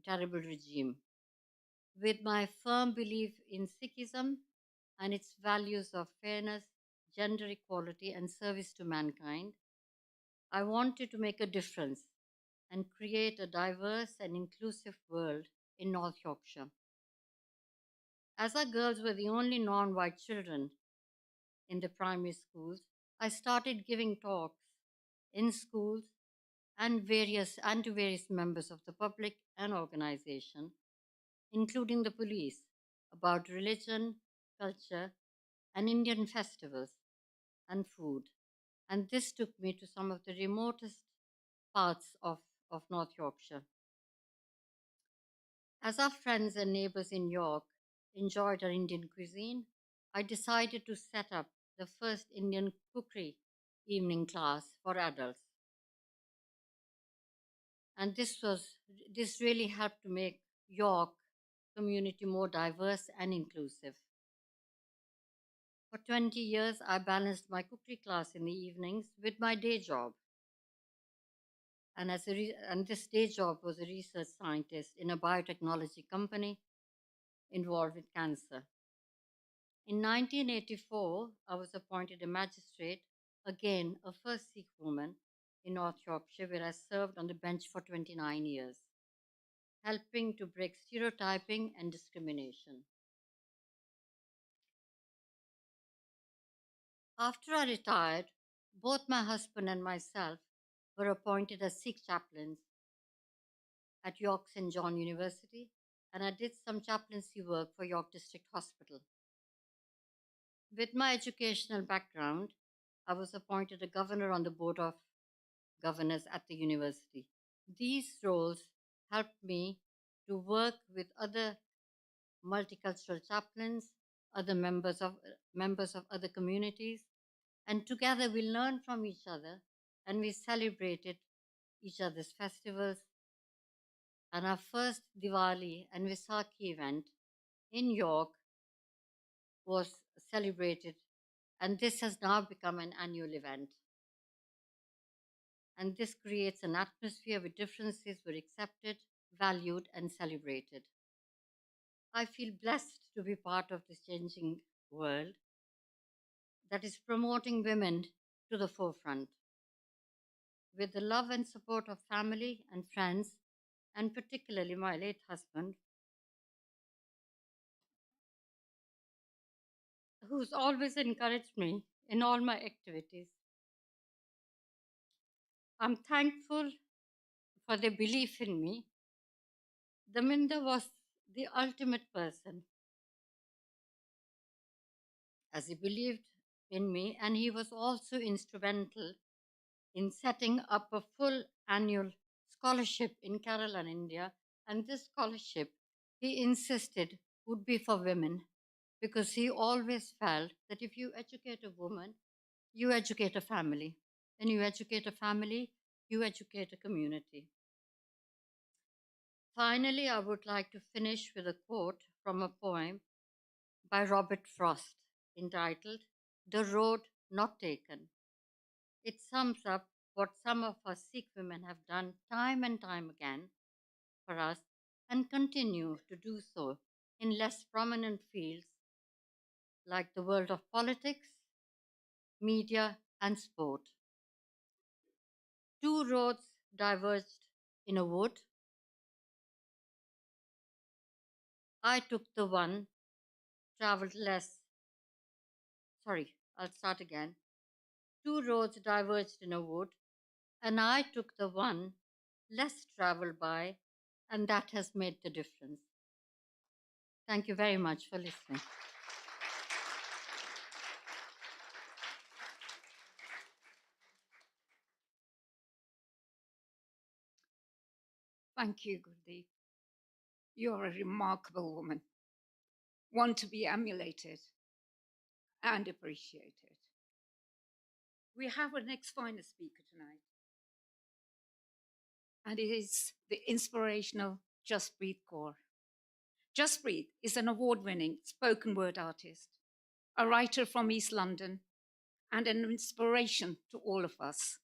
terrible regime. With my firm belief in Sikhism and its values of fairness, gender equality, and service to mankind, I wanted to make a difference and create a diverse and inclusive world in North Yorkshire. As our girls were the only non-white children in the primary schools, I started giving talks in schools and to various members of the public and organization, including the police, about religion, culture, and Indian festivals and food. And this took me to some of the remotest parts of North Yorkshire. As our friends and neighbors in York enjoyed our Indian cuisine, I decided to set up the first Indian cookery evening class for adults. And this really helped to make York community more diverse and inclusive. For 20 years, I balanced my cookery class in the evenings with my day job. And this day job was a research scientist in a biotechnology company involved with cancer. In 1984, I was appointed a magistrate, again a first Sikh woman in North Yorkshire, where I served on the bench for 29 years, helping to break stereotyping and discrimination. After I retired, both my husband and myself were appointed as Sikh chaplains at York St. John University, and I did some chaplaincy work for York District Hospital. With my educational background, I was appointed a governor on the board of governors at the university. These roles helped me to work with other multicultural chaplains, other members of other communities, and together we learned from each other and we celebrated each other's festivals. And our first Diwali and Vaisakhi event in York was celebrated, and this has now become an annual event. And this creates an atmosphere where differences were accepted, valued, and celebrated. I feel blessed to be part of this changing world that is promoting women to the forefront. With the love and support of family and friends, and particularly my late husband, who's always encouraged me in all my activities. I'm thankful for their belief in me. Daminda was the ultimate person. as he believed in me, and he was also instrumental in setting up a full annual scholarship in Kerala, India. And this scholarship, he insisted, would be for women because he always felt that if you educate a woman, you educate a family. When you educate a family, you educate a community. Finally, I would like to finish with a quote from a poem by Robert Frost entitled The Road Not Taken. It sums up what some of us Sikh women have done time and time again for us and continue to do so in less prominent fields like the world of politics, media, and sport. Two roads diverged in a wood. I took the one traveled less. Sorry, I'll start again. Two roads diverged in a wood, and I took the one less traveled by, and that has made the difference. Thank you very much for listening. Thank you, Gurdeep. You're a remarkable woman, one to be emulated and appreciated. We have our next final speaker tonight, and it is the inspirational Jaspreet Kaur. Jaspreet is an award-winning spoken word artist, a writer from East London, and an inspiration to all of us.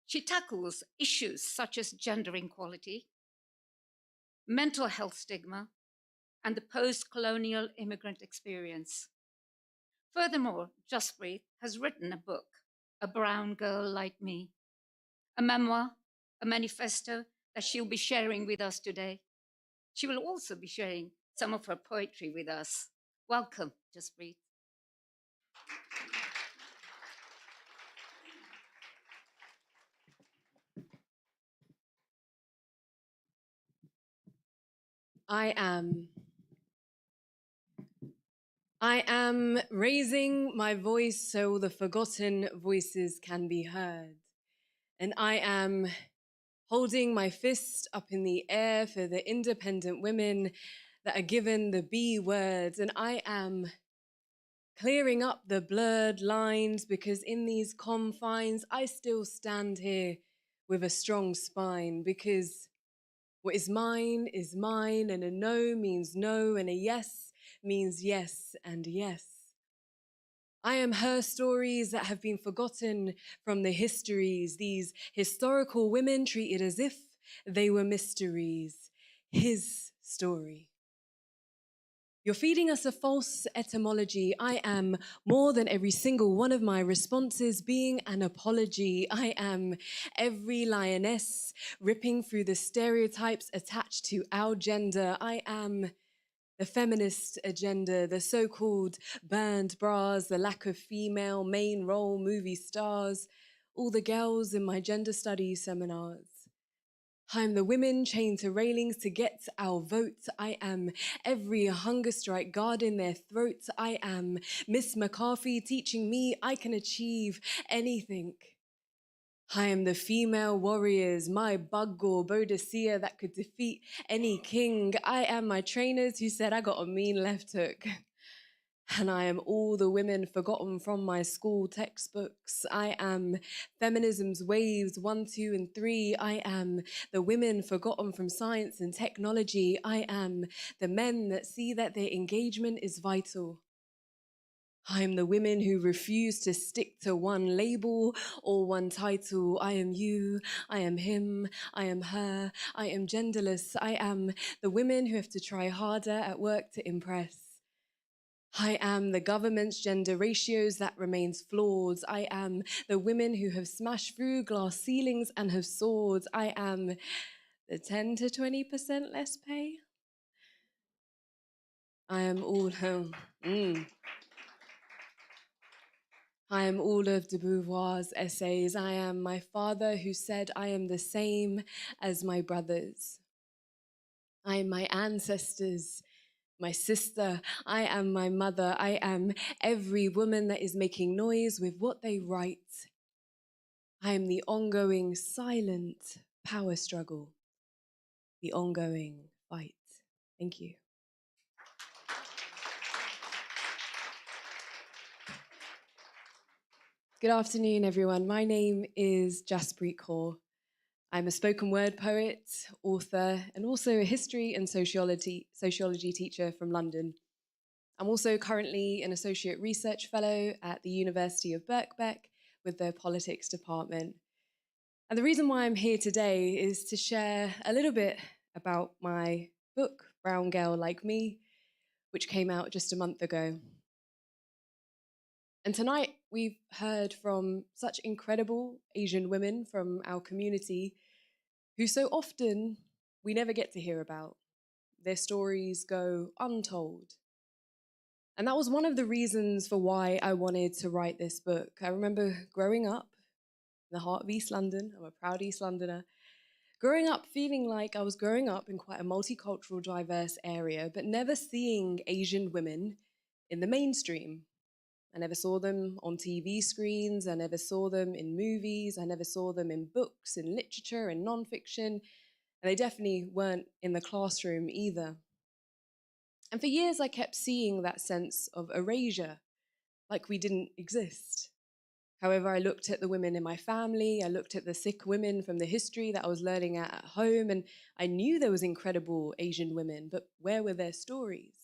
She tackles issues such as gender inequality, mental health stigma, and the post-colonial immigrant experience. Furthermore, Jaspreet has written a book, A Brown Girl Like Me, a memoir, a manifesto that she'll be sharing with us today. She will also be sharing some of her poetry with us. Welcome, Jaspreet. I am raising my voice so the forgotten voices can be heard. And I am holding my fist up in the air for the independent women that are given the B words. And I am clearing up the blurred lines because in these confines, I still stand here with a strong spine because what is mine, and a no means no, and a yes means yes and yes. I am her stories that have been forgotten from the histories, these historical women treated as if they were mysteries. His story. You're feeding us a false etymology. I am more than every single one of my responses being an apology. I am every lioness ripping through the stereotypes attached to our gender. I am the feminist agenda, the so-called burned bras, the lack of female main role movie stars, all the girls in my gender studies seminars. I'm the women chained to railings to get our votes. I am every hunger strike guarding their throats. I am Miss McCarthy teaching me I can achieve anything. I am the female warriors, my Bugor Bodicea that could defeat any king. I am my trainers who said I got a mean left hook. And I am all the women forgotten from my school textbooks. I am feminism's waves 1, 2, and 3. I am the women forgotten from science and technology. I am the men that see that their engagement is vital. I am the women who refuse to stick to one label or one title. I am you, I am him, I am her, I am genderless. I am the women who have to try harder at work to impress. I am the government's gender ratios that remains flawed. I am the women who have smashed through glass ceilings and have soared. I am the 10 to 20% less pay. I am all I am all of de Beauvoir's essays. I am my father who said I am the same as my brothers. I am my ancestors, my sister, I am my mother, I am every woman that is making noise with what they write. I am the ongoing silent power struggle, the ongoing fight. Thank you. Good afternoon, everyone. My name is Jaspreet Kaur. I'm a spoken word poet, author, and also a history and sociology teacher from London. I'm also currently an associate research fellow at the University of Birkbeck with their politics department. And the reason why I'm here today is to share a little bit about my book, Brown Girl Like Me, which came out just a month ago. And tonight we've heard from such incredible Asian women from our community who so often we never get to hear about. Their stories go untold. And that was one of the reasons for why I wanted to write this book. I remember growing up in the heart of East London. I'm a proud East Londoner. Growing up feeling like I was growing up in quite a multicultural, diverse area, but never seeing Asian women in the mainstream. I never saw them on TV screens. I never saw them in movies. I never saw them in books, in literature, in nonfiction. And they definitely weren't in the classroom either. And for years, I kept seeing that sense of erasure, like we didn't exist. However, I looked at the women in my family, I looked at the Sikh women from the history that I was learning at home, and I knew there was incredible Asian women, but where were their stories?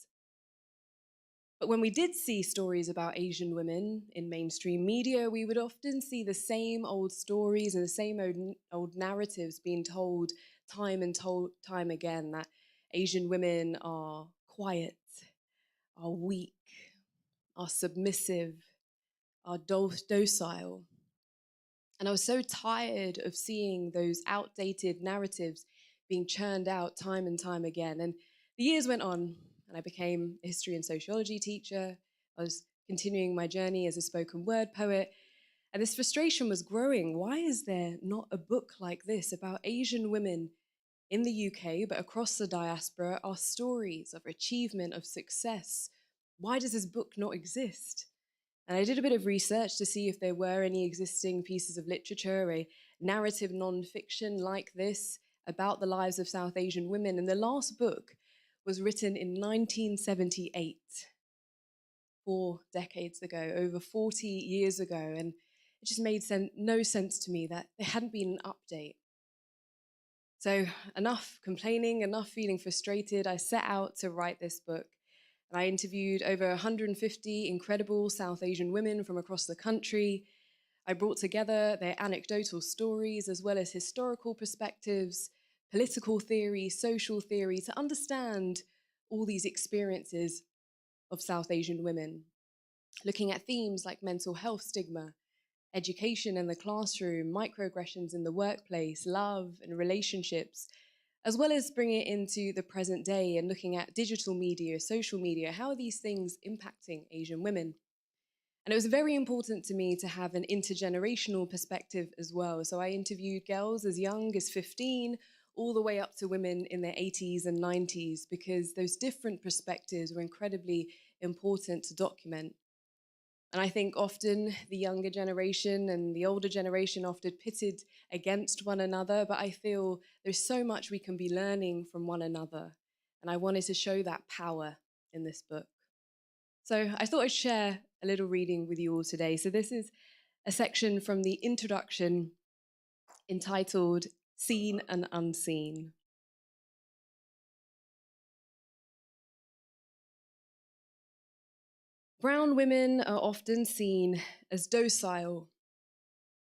But when we did see stories about Asian women in mainstream media, we would often see the same old stories and the same old narratives being told time and time again, that Asian women are quiet, are weak, are submissive, are docile. And I was so tired of seeing those outdated narratives being churned out time and time again. And the years went on, and I became a history and sociology teacher. I was continuing my journey as a spoken word poet. And this frustration was growing. Why is there not a book like this about Asian women in the UK, but across the diaspora, our stories of achievement, of success? Why does this book not exist? And I did a bit of research to see if there were any existing pieces of literature, a narrative nonfiction like this about the lives of South Asian women. And the last book was written in 1978, 4 decades ago, over 40 years ago. And it just made no sense to me that there hadn't been an update. So enough complaining, enough feeling frustrated. I set out to write this book. And I interviewed over 150 incredible South Asian women from across the country. I brought together their anecdotal stories as well as historical perspectives, political theory, social theory, to understand all these experiences of South Asian women, looking at themes like mental health stigma, education in the classroom, microaggressions in the workplace, love and relationships, as well as bringing it into the present day and looking at digital media, social media. How are these things impacting Asian women? And it was very important to me to have an intergenerational perspective as well. So I interviewed girls as young as 15, all the way up to women in their 80s and 90s, because those different perspectives were incredibly important to document. And I think often the younger generation and the older generation often pitted against one another, but I feel there's so much we can be learning from one another. And I wanted to show that power in this book. So I thought I'd share a little reading with you all today. So this is a section from the introduction entitled Seen and Unseen. Brown women are often seen as docile,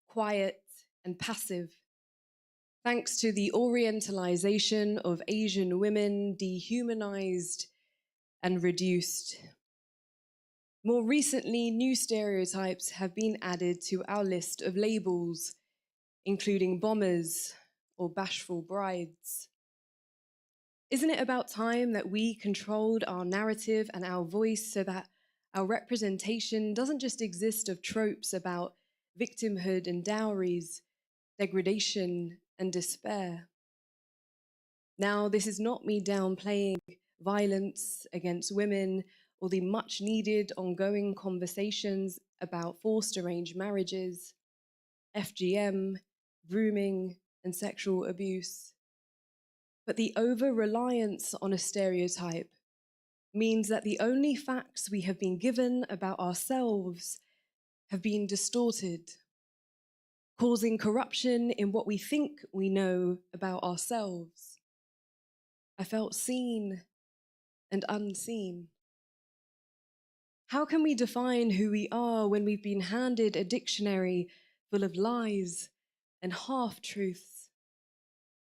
quiet, and passive, thanks to the orientalization of Asian women, dehumanized and reduced. More recently, new stereotypes have been added to our list of labels, including bombers or bashful brides. Isn't it about time that we controlled our narrative and our voice so that our representation doesn't just exist of tropes about victimhood and dowries, degradation and despair? Now, this is not me downplaying violence against women, or the much needed ongoing conversations about forced arranged marriages, FGM, grooming, and sexual abuse. But the over-reliance on a stereotype means that the only facts we have been given about ourselves have been distorted, causing corruption in what we think we know about ourselves. I felt seen and unseen. How can we define who we are when we've been handed a dictionary full of lies and half-truths?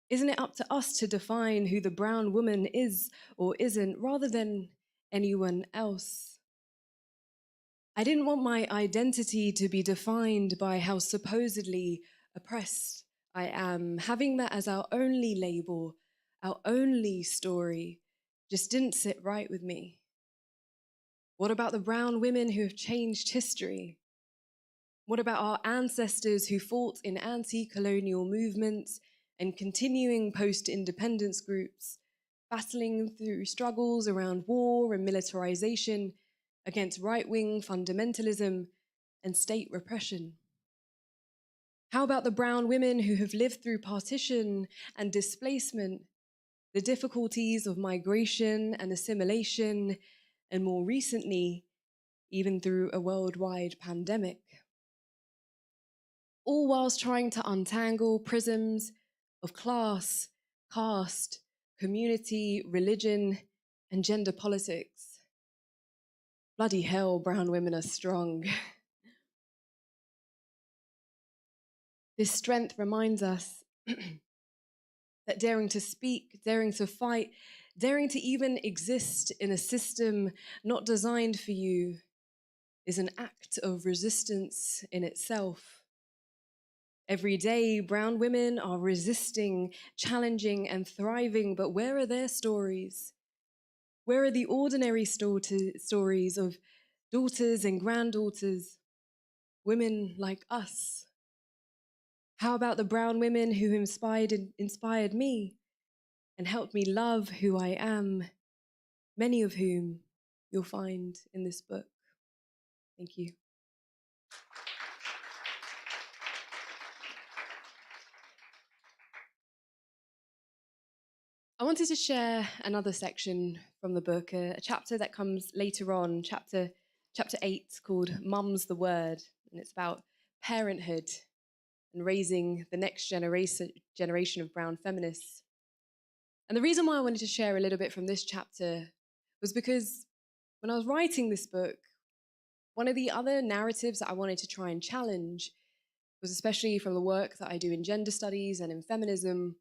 Isn't it up to us to define who the brown woman is or isn't, rather than anyone else? I didn't want my identity to be defined by how supposedly oppressed I am. Having that as our only label, our only story, just didn't sit right with me. What about the brown women who have changed history? What about our ancestors who fought in anti-colonial movements and continuing post-independence groups, battling through struggles around war and militarization against right-wing fundamentalism and state repression? How about the brown women who have lived through partition and displacement, the difficulties of migration and assimilation, and more recently, even through a worldwide pandemic? All whilst trying to untangle prisms of class, caste, community, religion, and gender politics. Bloody hell, brown women are strong. This strength reminds us that daring to speak, daring to fight, daring to even exist in a system not designed for you is an act of resistance in itself. Every day, brown women are resisting, challenging, and thriving, but where are their stories? Where are the ordinary stories of daughters and granddaughters, women like us? How about the brown women who inspired me and helped me love who I am, many of whom you'll find in this book? Thank you. I wanted to share another section from the book, a chapter that comes later on, chapter 8, called Mum's the Word, and it's about parenthood and raising the next generation of brown feminists. And the reason why I wanted to share a little bit from this chapter was because when I was writing this book, one of the other narratives that I wanted to try and challenge was, especially from the work that I do in gender studies and in feminism,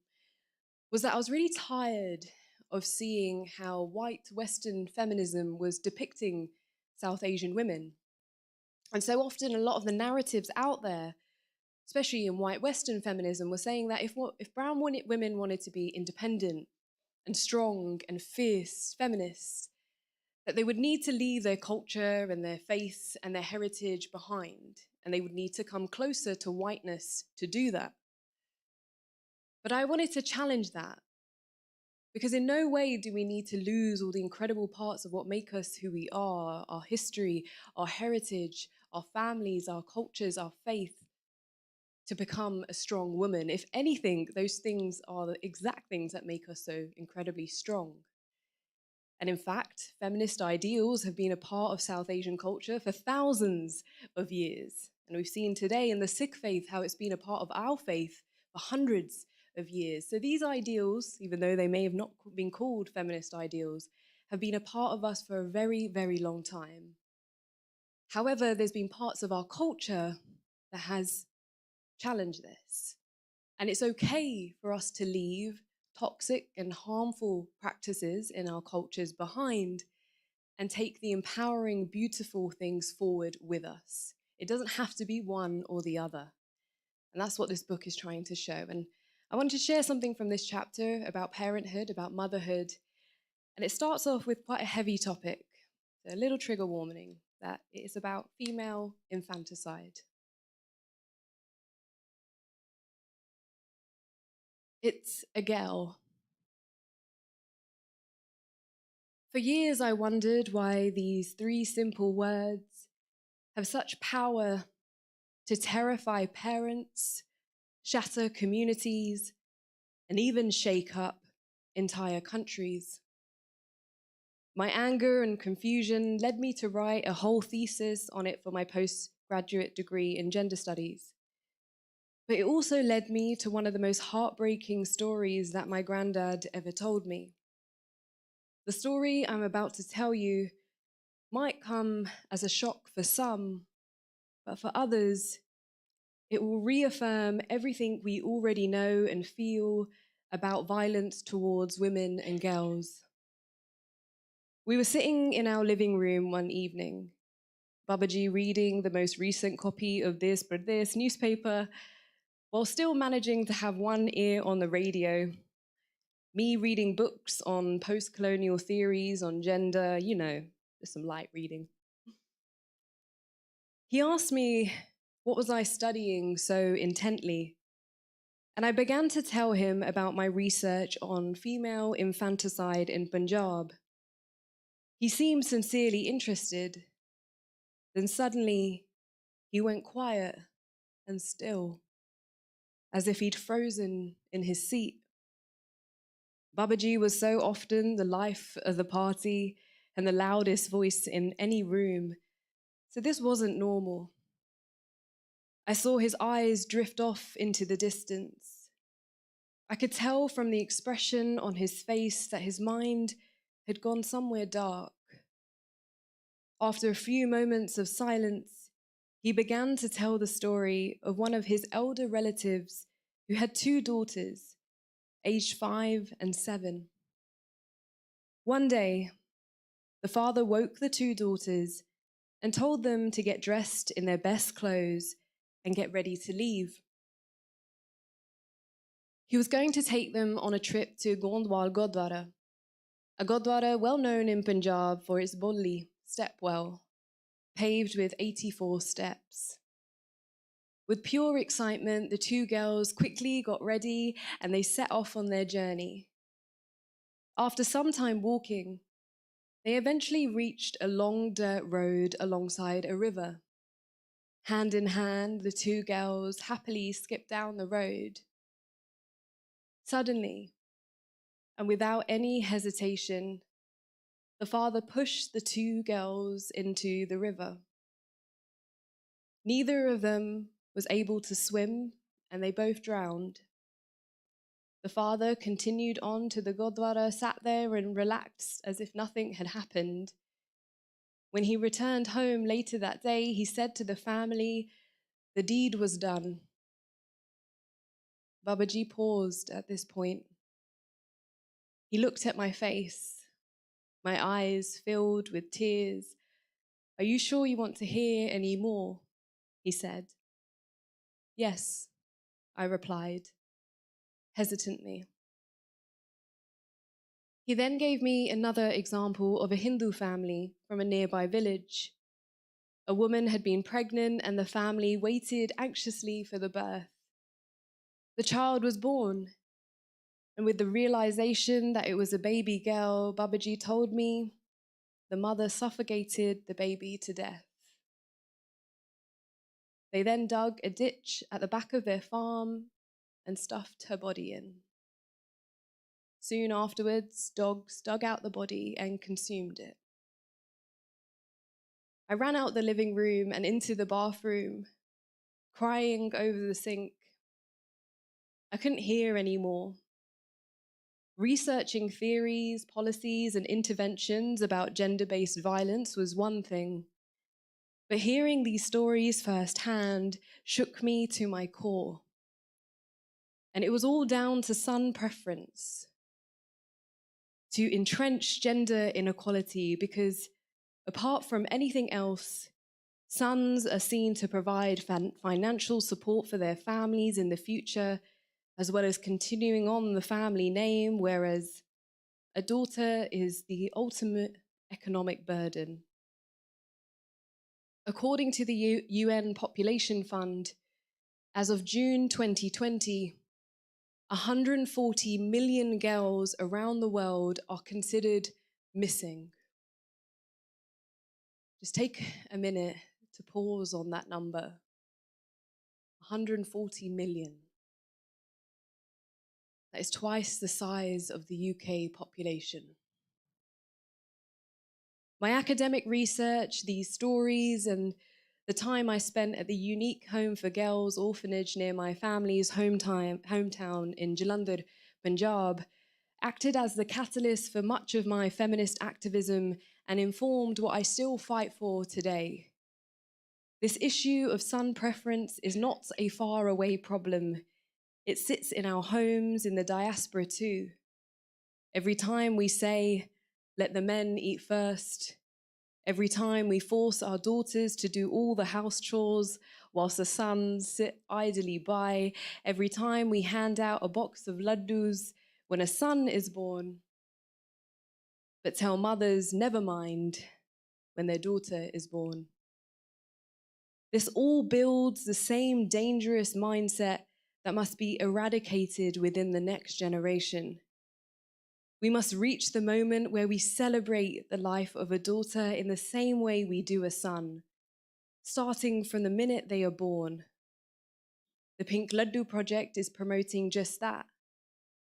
was that I was really tired of seeing how white Western feminism was depicting South Asian women. And so often a lot of the narratives out there, especially in white Western feminism, were saying that if brown women wanted to be independent and strong and fierce feminists, that they would need to leave their culture and their faith and their heritage behind, and they would need to come closer to whiteness to do that. But I wanted to challenge that, because in no way do we need to lose all the incredible parts of what make us who we are, our history, our heritage, our families, our cultures, our faith, to become a strong woman. If anything, those things are the exact things that make us so incredibly strong. And in fact, feminist ideals have been a part of South Asian culture for thousands of years. And we've seen today in the Sikh faith how it's been a part of our faith for hundreds of years. So these ideals, even though they may have not been called feminist ideals, have been a part of us for a very, very long time. However, there's been parts of our culture that has challenged this. And it's okay for us to leave toxic and harmful practices in our cultures behind and take the empowering, beautiful things forward with us. It doesn't have to be one or the other. And that's what this book is trying to show. And I wanted to share something from this chapter about parenthood, about motherhood. And it starts off with quite a heavy topic, a little trigger warning, that it is about female infanticide. It's a girl. For years, I wondered why these three simple words have such power to terrify parents, shatter communities, and even shake up entire countries. My anger and confusion led me to write a whole thesis on it for my postgraduate degree in gender studies. But it also led me to one of the most heartbreaking stories that my granddad ever told me. The story I'm about to tell you might come as a shock for some, but for others, it will reaffirm everything we already know and feel about violence towards women and girls. We were sitting in our living room one evening, Babaji reading the most recent copy of This But This newspaper, while still managing to have one ear on the radio, me reading books on post-colonial theories, on gender, just some light reading. He asked me, what was I studying so intently? And I began to tell him about my research on female infanticide in Punjab. He seemed sincerely interested. Then suddenly, he went quiet and still, as if he'd frozen in his seat. Babaji was so often the life of the party and the loudest voice in any room, so this wasn't normal. I saw his eyes drift off into the distance. I could tell from the expression on his face that his mind had gone somewhere dark. After a few moments of silence, he began to tell the story of one of his elder relatives who had two daughters, aged 5 and 7. One day, the father woke the two daughters and told them to get dressed in their best clothes and get ready to leave. He was going to take them on a trip to Gondwal Gurdwara, a Gurdwara well known in Punjab for its Bolli stepwell, paved with 84 steps. With pure excitement, the two girls quickly got ready and they set off on their journey. After some time walking, they eventually reached a long dirt road alongside a river. Hand in hand, the two girls happily skipped down the road. Suddenly, and without any hesitation, the father pushed the two girls into the river. Neither of them was able to swim, and they both drowned. The father continued on to the Gurdwara, sat there and relaxed as if nothing had happened. When he returned home later that day, he said to the family, the deed was done. Babaji paused at this point. He looked at my face, my eyes filled with tears. Are you sure you want to hear any more? He said. Yes, I replied, hesitantly. He then gave me another example of a Hindu family from a nearby village. A woman had been pregnant and the family waited anxiously for the birth. The child was born, and with the realization that it was a baby girl, Babaji told me the mother suffocated the baby to death. They then dug a ditch at the back of their farm and stuffed her body in. Soon afterwards, dogs dug out the body and consumed it. I ran out the living room and into the bathroom, crying over the sink. I couldn't hear anymore. Researching theories, policies, and interventions about gender-based violence was one thing, but hearing these stories firsthand shook me to my core. And it was all down to son preference, to entrench gender inequality, because apart from anything else, sons are seen to provide financial support for their families in the future, as well as continuing on the family name, whereas a daughter is the ultimate economic burden. According to the UN Population Fund, as of June 2020, 140 million girls around the world are considered missing. Just take a minute to pause on that number. 140 million. That is twice the size of the UK population. My academic research, these stories, and the time I spent at the unique Home for Girls orphanage near my family's hometown in Jalandhar, Punjab, acted as the catalyst for much of my feminist activism and informed what I still fight for today. This issue of son preference is not a faraway problem. It sits in our homes, in the diaspora too. Every time we say, let the men eat first, every time we force our daughters to do all the house chores whilst the sons sit idly by, every time we hand out a box of laddus when a son is born, but tell mothers never mind when their daughter is born. This all builds the same dangerous mindset that must be eradicated within the next generation. We must reach the moment where we celebrate the life of a daughter in the same way we do a son, starting from the minute they are born. The Pink Laddu Project is promoting just that.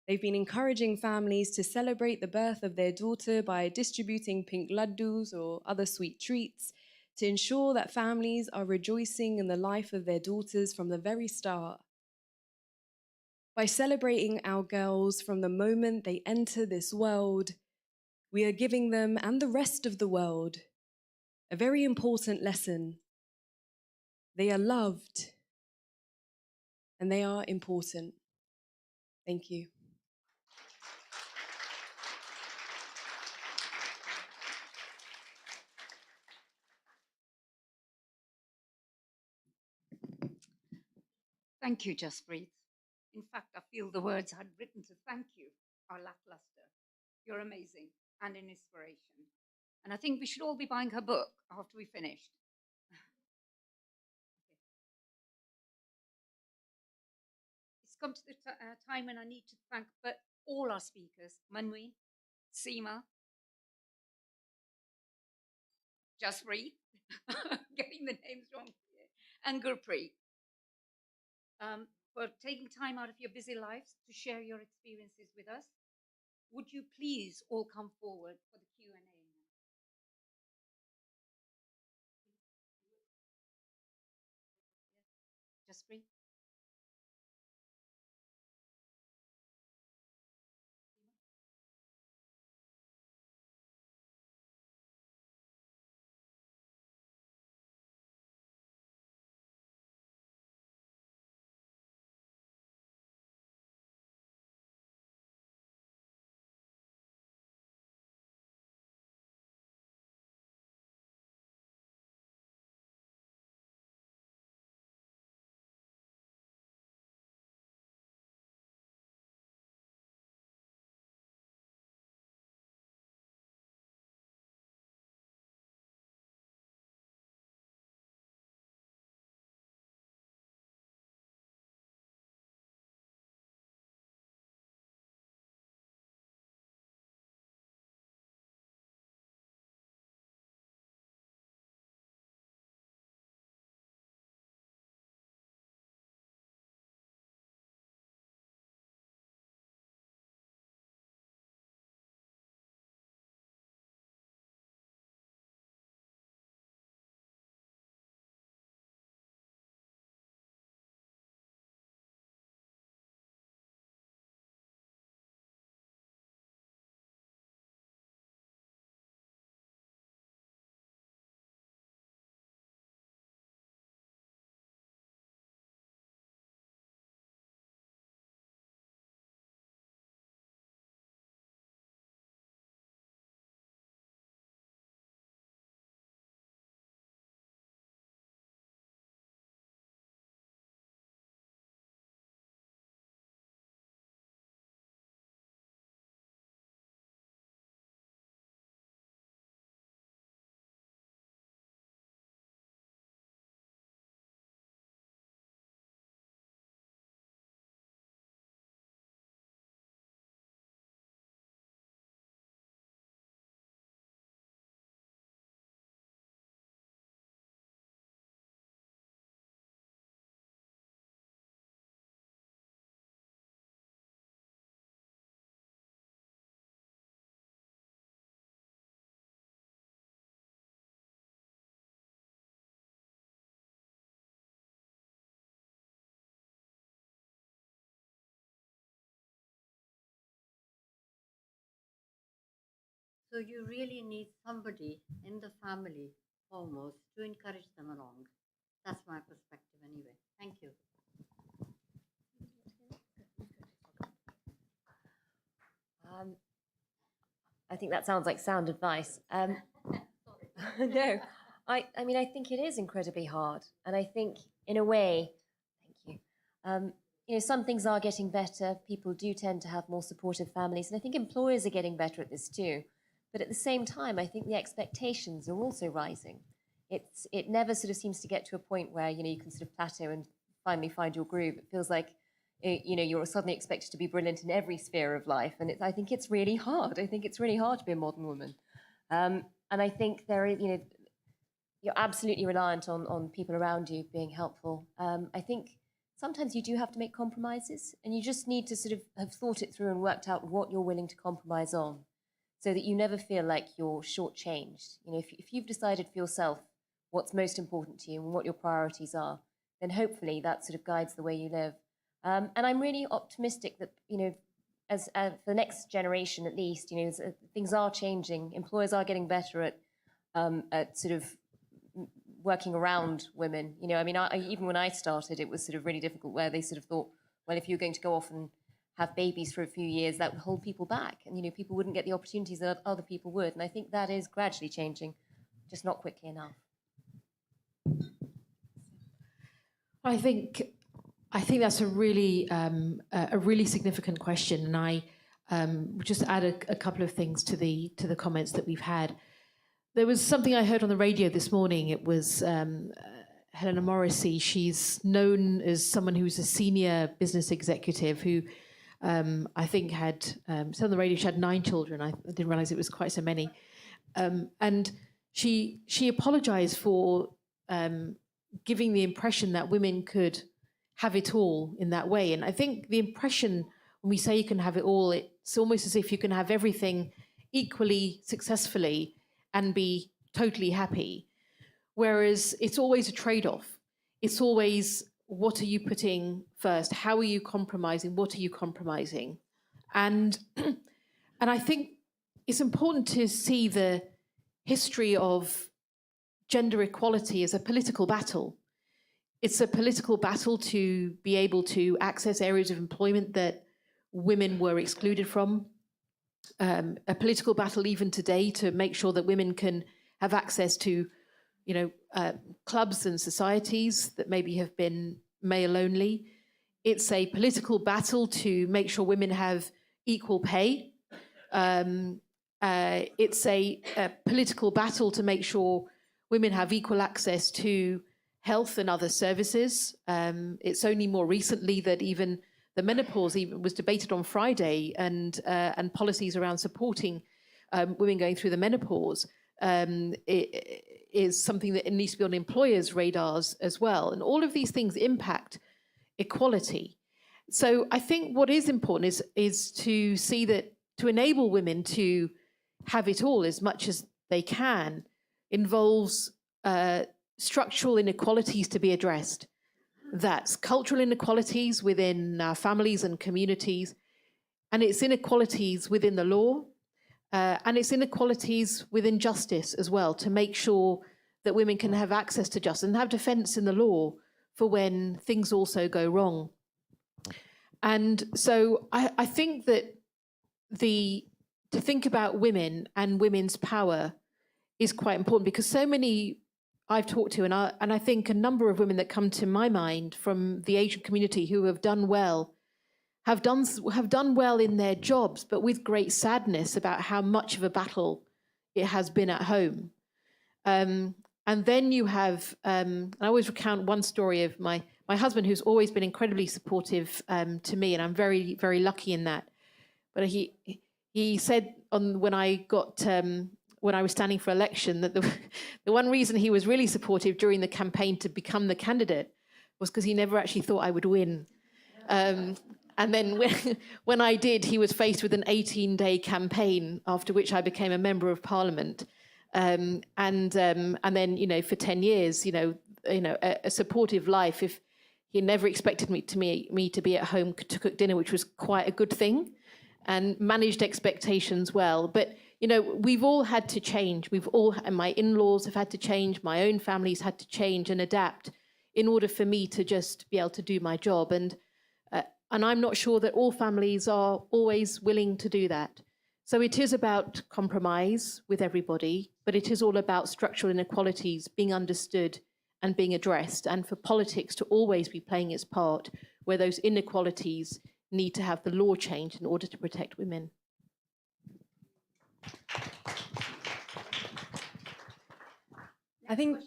They've been encouraging families to celebrate the birth of their daughter by distributing pink laddus or other sweet treats to ensure that families are rejoicing in the life of their daughters from the very start. By celebrating our girls from the moment they enter this world, we are giving them and the rest of the world a very important lesson. They are loved and they are important. Thank you. Thank you, Jaspreet. In fact, I feel the words I'd written to thank you are lackluster. You're amazing and an inspiration. And I think we should all be buying her book after we finished. It's come to the time when I need to thank all our speakers, Manveen, Seema, Jaspreet, getting the names wrong, and Gurpreet, for taking time out of your busy lives to share your experiences with us. Would you please all come forward for the Q&A? Jaspreet? So you really need somebody in the family almost to encourage them along. That's my perspective anyway. Thank you. I think that sounds like sound advice. No, I mean, I think it is incredibly hard. And I think, in a way, thank you, you know, some things are getting better. People do tend to have more supportive families. And I think employers are getting better at this too. But at the same time, I think the expectations are also rising. It never sort of seems to get to a point where, you know, you can sort of plateau and finally find your groove. It feels like, you know, you're suddenly expected to be brilliant in every sphere of life. And I think it's really hard. I think it's really hard to be a modern woman. And I think there is, you know, you're absolutely reliant on people around you being helpful. I think sometimes you do have to make compromises, and you just need to sort of have thought it through and worked out what you're willing to compromise on, so that you never feel like you're shortchanged. You know, if you've decided for yourself what's most important to you and what your priorities are, then hopefully that sort of guides the way you live. And I'm really optimistic that, you know, as for the next generation at least, you know, things are changing. Employers are getting better at sort of working around women. You know, I mean, even when I started, it was sort of really difficult, where they sort of thought, well, if you're going to go off and have babies for a few years, that would hold people back. And, you know, people wouldn't get the opportunities that other people would. And I think that is gradually changing, just not quickly enough. I think that's a really significant question, and I would just add a couple of things to the comments that we've had. There was something I heard on the radio this morning. It was Helena Morrissey. She's known as someone who's a senior business executive who I think had said on the radio she had 9 children. I didn't realise it was quite so many, and she apologised for giving the impression that women could have it all in that way. And I think the impression when we say you can have it all, it's almost as if you can have everything equally successfully and be totally happy. Whereas it's always a trade-off. It's always, what are you putting first? How are you compromising? What are you compromising? And I think it's important to see the history of gender equality as a political battle. It's a political battle to be able to access areas of employment that women were excluded from. A political battle even today to make sure that women can have access to, you know, clubs and societies that maybe have been male only. It's a political battle to make sure women have equal pay. It's a political battle to make sure women have equal access to health and other services. It's only more recently that even the menopause even was debated on Friday, and policies around supporting women going through the menopause is something that needs to be on employers' radars as well. And all of these things impact equality. So I think what is important is to see that to enable women to have it all as much as they can involves structural inequalities to be addressed. That's cultural inequalities within our families and communities, and it's inequalities within the law, and it's inequalities within justice as well, to make sure that women can have access to justice and have defence in the law for when things also go wrong. And so I think that to think about women and women's power is quite important, because so many I've talked to, and I think a number of women that come to my mind from the Asian community who have done well, have done well in their jobs, but with great sadness about how much of a battle it has been at home. And then you have, I always recount one story of my husband, who's always been incredibly supportive to me, and I'm very, very lucky in that. But he said when I was standing for election, that the one reason he was really supportive during the campaign to become the candidate was because he never actually thought I would win. And then when I did, he was faced with an 18-day campaign, after which I became a member of Parliament. And then, you know, for 10 years, you know, a supportive life. If he never expected me to be at home to cook dinner, which was quite a good thing, and managed expectations well. But you know, we've all had to change. And my in-laws have had to change. My own family's had to change and adapt in order for me to just be able to do my job. And I'm not sure that all families are always willing to do that. So it is about compromise with everybody, but it is all about structural inequalities being understood and being addressed, and for politics to always be playing its part where those inequalities need to have the law change in order to protect women. I think,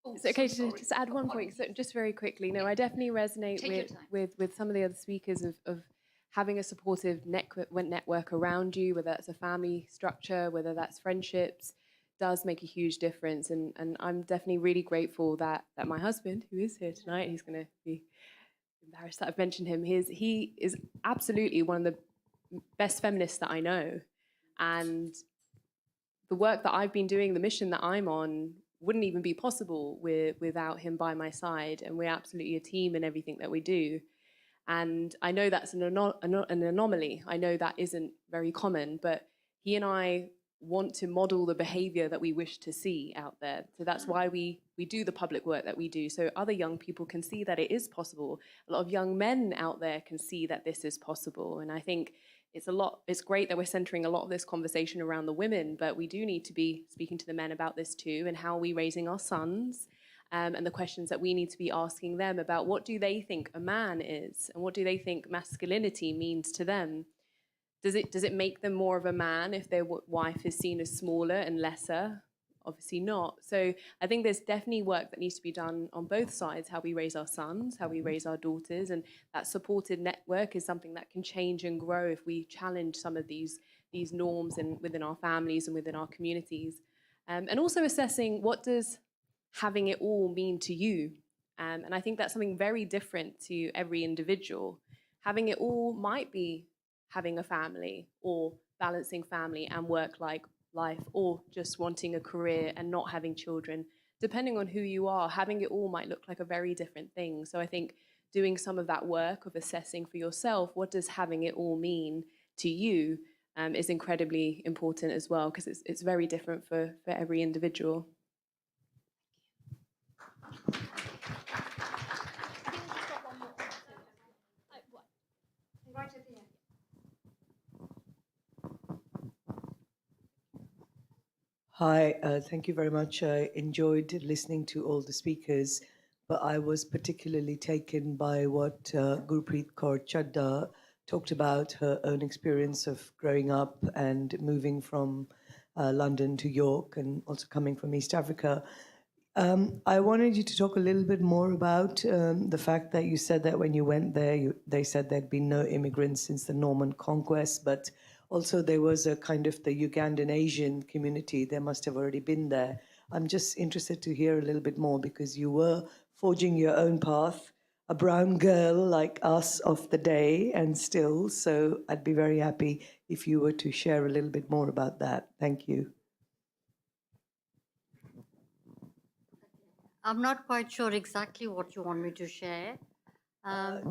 it's okay to just add one point, so just very quickly. No, I definitely resonate with some of the other speakers of having a supportive network around you, whether that's a family structure, whether that's friendships, does make a huge difference. And I'm definitely really grateful that my husband, who is here tonight, he's going to be embarrassed that I've mentioned him, he is absolutely one of the best feminists that I know. And the work that I've been doing, the mission that I'm on, wouldn't even be possible without him by my side. And we're absolutely a team in everything that we do. And I know that's an anomaly. I know that isn't very common, but he and I want to model the behavior that we wish to see out there. So that's why we do the public work that we do, so other young people can see that it is possible. A lot of young men out there can see that this is possible. And I think it's great that we're centering a lot of this conversation around the women, but we do need to be speaking to the men about this too, and how are we raising our sons, and the questions that we need to be asking them about what do they think a man is, and what do they think masculinity means to them. Does it make them more of a man if their wife is seen as smaller and lesser? Obviously not. So I think there's definitely work that needs to be done on both sides, how we raise our sons, how we raise our daughters, and that supported network is something that can change and grow if we challenge some of these norms within our families and within our communities. And also assessing, what does having it all mean to you? And I think that's something very different to every individual. Having it all might be having a family, or balancing family and work life, or just wanting a career and not having children. Depending on who you are, having it all might look like a very different thing. So I think doing some of that work of assessing for yourself, what does having it all mean to you, is incredibly important as well, because it's very different for every individual. Hi, thank you very much. I enjoyed listening to all the speakers, but I was particularly taken by what Gurpreet Kaur Chadha talked about, her own experience of growing up and moving from London to York, and also coming from East Africa. I wanted you to talk a little bit more about the fact that you said that when you went there, they said there'd been no immigrants since the Norman Conquest, but also there was a kind of the Ugandan Asian community. They must have already been there. I'm just interested to hear a little bit more, because you were forging your own path, a brown girl like us of the day and still. So I'd be very happy if you were to share a little bit more about that. Thank you. I'm not quite sure exactly what you want me to share.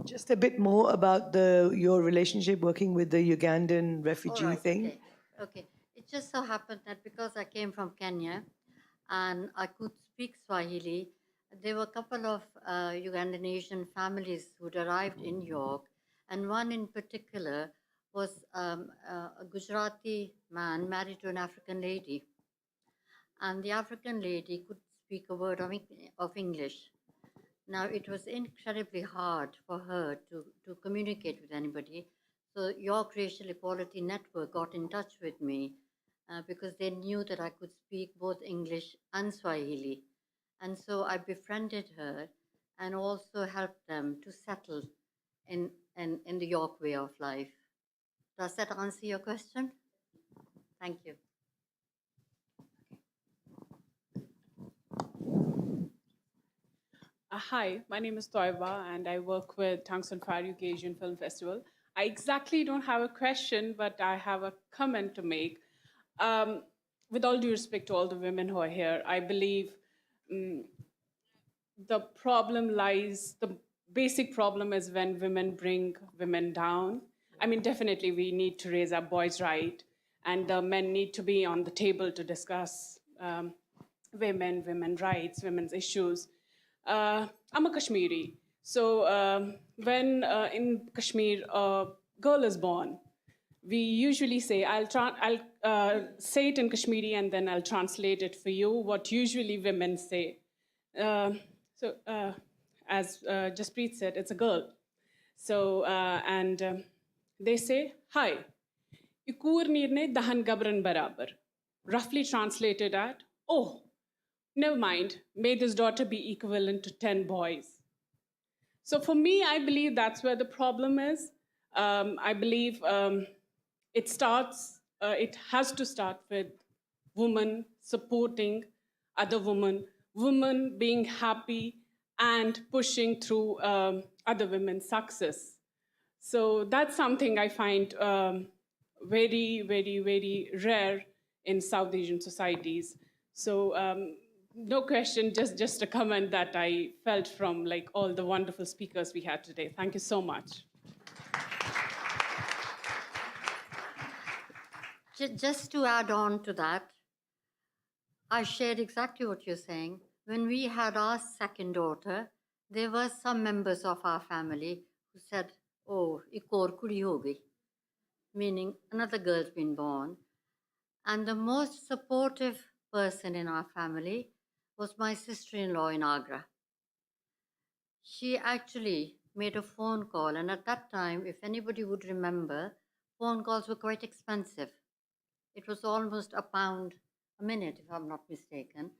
Just a bit more about your relationship working with the Ugandan refugee thing. Okay. It just so happened that because I came from Kenya and I could speak Swahili, there were a couple of Ugandan Asian families who'd arrived in York, and one in particular was a Gujarati man married to an African lady. And the African lady could speak a word of English. Now, it was incredibly hard for her to communicate with anybody. So York Racial Equality Network got in touch with me because they knew that I could speak both English and Swahili. And so I befriended her and also helped them to settle in the York way of life. Does that answer your question? Thank you. Hi, my name is Toiba, and I work with Tungsten Fire UK Asian Film Festival. I exactly don't have a question, but I have a comment to make. With all due respect to all the women who are here, I believe the problem lies, the basic problem is when women bring women down. I mean, definitely we need to raise our boys' right, and the men need to be on the table to discuss women's rights, women's issues. I'm a Kashmiri, so when in Kashmir a girl is born, we usually say, I'll say it in Kashmiri and then I'll translate it for you, what usually women say. As Jaspreet said, it's a girl. So, they say, hi, ikur nirne dahan gabran barabar. Roughly translated at, oh, never mind, may this daughter be equivalent to 10 boys. So for me, I believe that's where the problem is. I believe it has to start with women supporting other women, women being happy and pushing through other women's success. So that's something I find very, very, very rare in South Asian societies. So no question, just a comment that I felt from like all the wonderful speakers we had today. Thank you so much. Just to add on to that, I shared exactly what you're saying. When we had our second daughter, there were some members of our family who said, oh, ek aur kudi ho gayi, meaning another girl's been born. And the most supportive person in our family was my sister-in-law in Agra. She actually made a phone call, and at that time, if anybody would remember, phone calls were quite expensive. It was almost £1 a minute, if I'm not mistaken.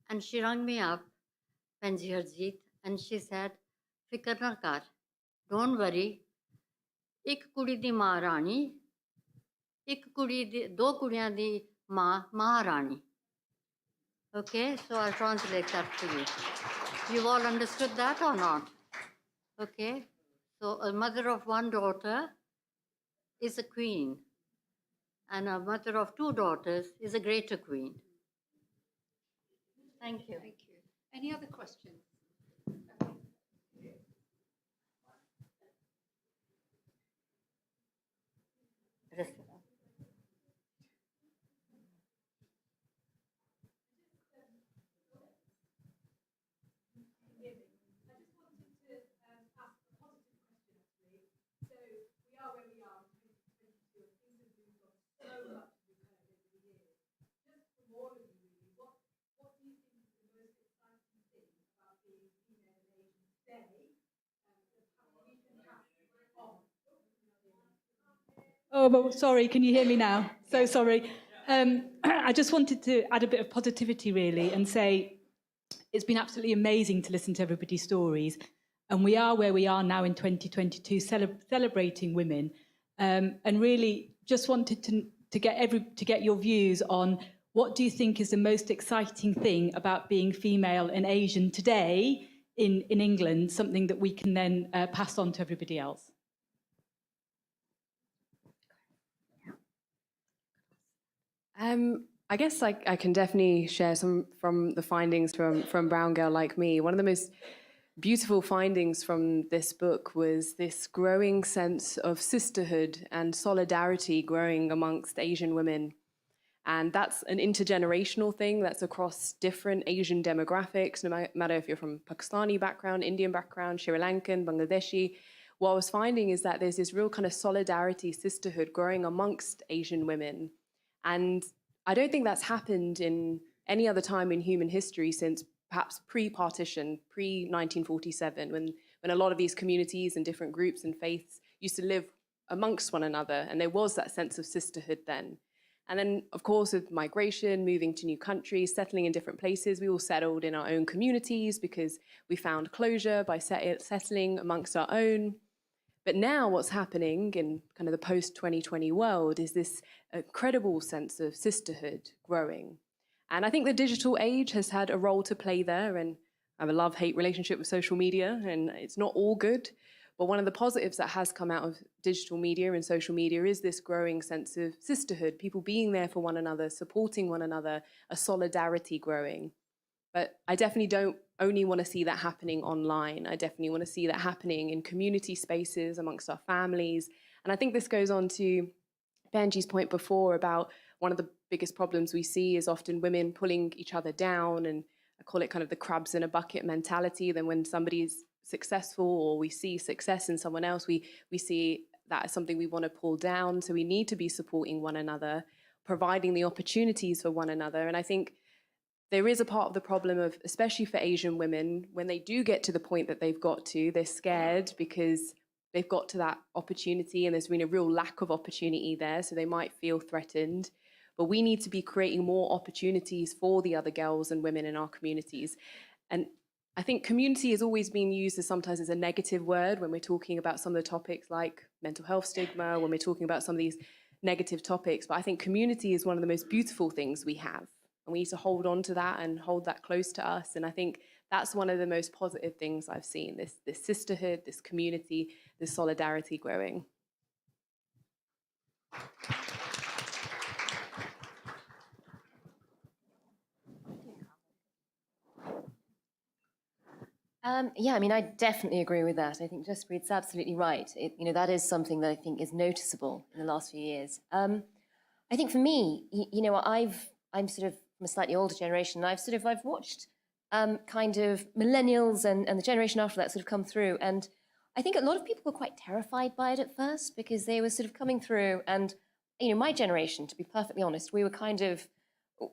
And she rang me up, Penji Harjeet, and she said, Fikar na kar, don't worry, ik kudi di maa Rani, do kudiyan di maa Maharani. Okay, so I'll translate that for you. You've all understood that or not? Okay, so a mother of one daughter is a queen, and a mother of two daughters is a greater queen. Thank you. Thank you. Any other questions? Oh, but sorry, can you hear me now? So sorry. I just wanted to add a bit of positivity, really, and say it's been absolutely amazing to listen to everybody's stories. And we are where we are now in 2022, celebrating women. And really just wanted to get your views on what do you think is the most exciting thing about being female and Asian today in England, something that we can then pass on to everybody else. I guess I can definitely share some from the findings from Brown Girl Like Me. One of the most beautiful findings from this book was this growing sense of sisterhood and solidarity growing amongst Asian women. And that's an intergenerational thing that's across different Asian demographics, no matter if you're from Pakistani background, Indian background, Sri Lankan, Bangladeshi. What I was finding is that there's this real kind of solidarity, sisterhood growing amongst Asian women. And I don't think that's happened in any other time in human history since perhaps pre-partition, pre-1947, when a lot of these communities and different groups and faiths used to live amongst one another, and there was that sense of sisterhood then. And then, of course, with migration, moving to new countries, settling in different places, we all settled in our own communities because we found closure by settling amongst our own. But now what's happening in kind of the post-2020 world is this incredible sense of sisterhood growing. And I think the digital age has had a role to play there, and I have a love-hate relationship with social media, and it's not all good. But one of the positives that has come out of digital media and social media is this growing sense of sisterhood, people being there for one another, supporting one another, a solidarity growing. But I definitely don't only want to see that happening online. I definitely want to see that happening in community spaces amongst our families And I think this goes on to Benji's point before about one of the biggest problems we see is often women pulling each other down, and I call it kind of the crabs in a bucket mentality. Then when somebody's successful or we see success in someone else, we see that as something we want to pull down. So we need to be supporting one another, providing the opportunities for one another. And I think there is a part of the problem of, especially for Asian women, when they do get to the point that they've got to, they're scared because they've got to that opportunity and there's been a real lack of opportunity there, so they might feel threatened. But we need to be creating more opportunities for the other girls and women in our communities. And I think community has always been used as sometimes as a negative word when we're talking about some of the topics like mental health stigma, when we're talking about some of these negative topics. But I think community is one of the most beautiful things we have. And we need to hold on to that and hold that close to us. And I think that's one of the most positive things I've seen, this sisterhood, this community, this solidarity growing. Yeah, I mean, I definitely agree with that. I think Jaspreet's absolutely right. That is something that I think is noticeable in the last few years. I think for me, I'm sort of from a slightly older generation, and I've watched kind of millennials and the generation after that sort of come through. And I think a lot of people were quite terrified by it at first because they were sort of coming through. And, my generation, to be perfectly honest, we were kind of,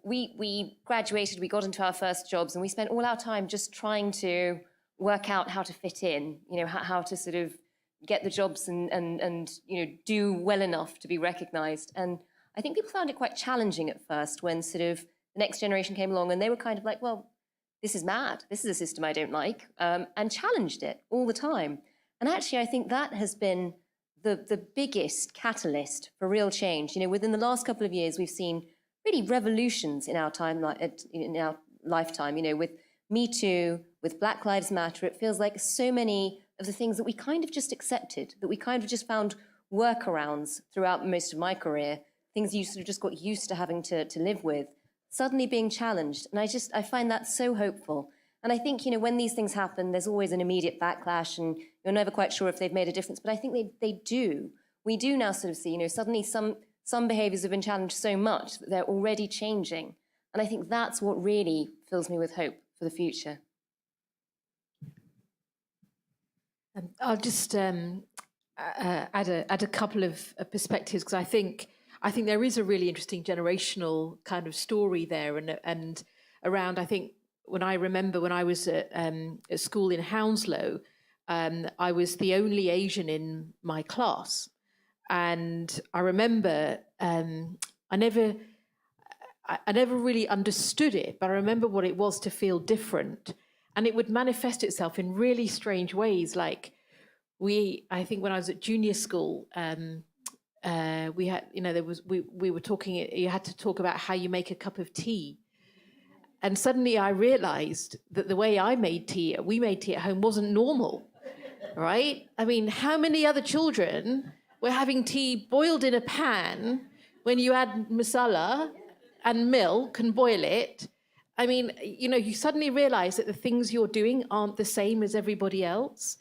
we graduated, we got into our first jobs, and we spent all our time just trying to work out how to fit in, how to sort of get the jobs and do well enough to be recognized. And I think people found it quite challenging at first when sort of the next generation came along and they were kind of like, well, this is mad. This is a system I don't like, and challenged it all the time. And actually, I think that has been the biggest catalyst for real change. Within the last couple of years, we've seen really revolutions in our time, in our lifetime. With Me Too, with Black Lives Matter, it feels like so many of the things that we kind of just accepted, that we kind of just found workarounds throughout most of my career, things you sort of just got used to having to live with, suddenly being challenged. And I find that so hopeful. And I think, when these things happen, there's always an immediate backlash and you're never quite sure if they've made a difference. But I think they do. We do now sort of see, suddenly some behaviours have been challenged so much that they're already changing. And I think that's what really fills me with hope for the future. I'll just add a couple of perspectives, because I think there is a really interesting generational kind of story there, and around. I think when I was at school in Hounslow, I was the only Asian in my class, and I remember I never really understood it, but I remember what it was to feel different. And it would manifest itself in really strange ways. Like I think when I was at junior school, we had, we were talking, you had to talk about how you make a cup of tea. And suddenly I realized that the way we made tea at home wasn't normal, right? I mean, how many other children were having tea boiled in a pan when you add masala and milk and boil it? I mean, you suddenly realize that the things you're doing aren't the same as everybody else,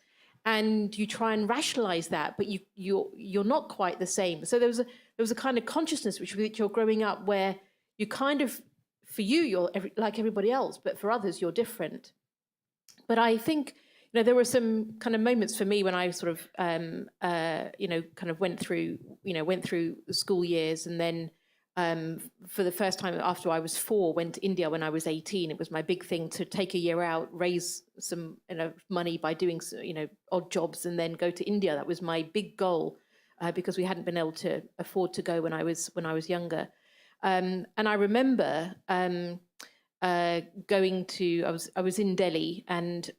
and you try and rationalize that, but you're not quite the same. So there was a kind of consciousness which you're growing up where you kind of, for you're like everybody else, but for others you're different. But I think there were some kind of moments for me when I sort of kind of went through the school years, and then for the first time after I was 4, went to India when I was 18. It was my big thing to take a year out, raise some money by doing odd jobs, and then go to India. That was my big goal, because we hadn't been able to afford to go when I was younger. And I remember going to I was in Delhi, and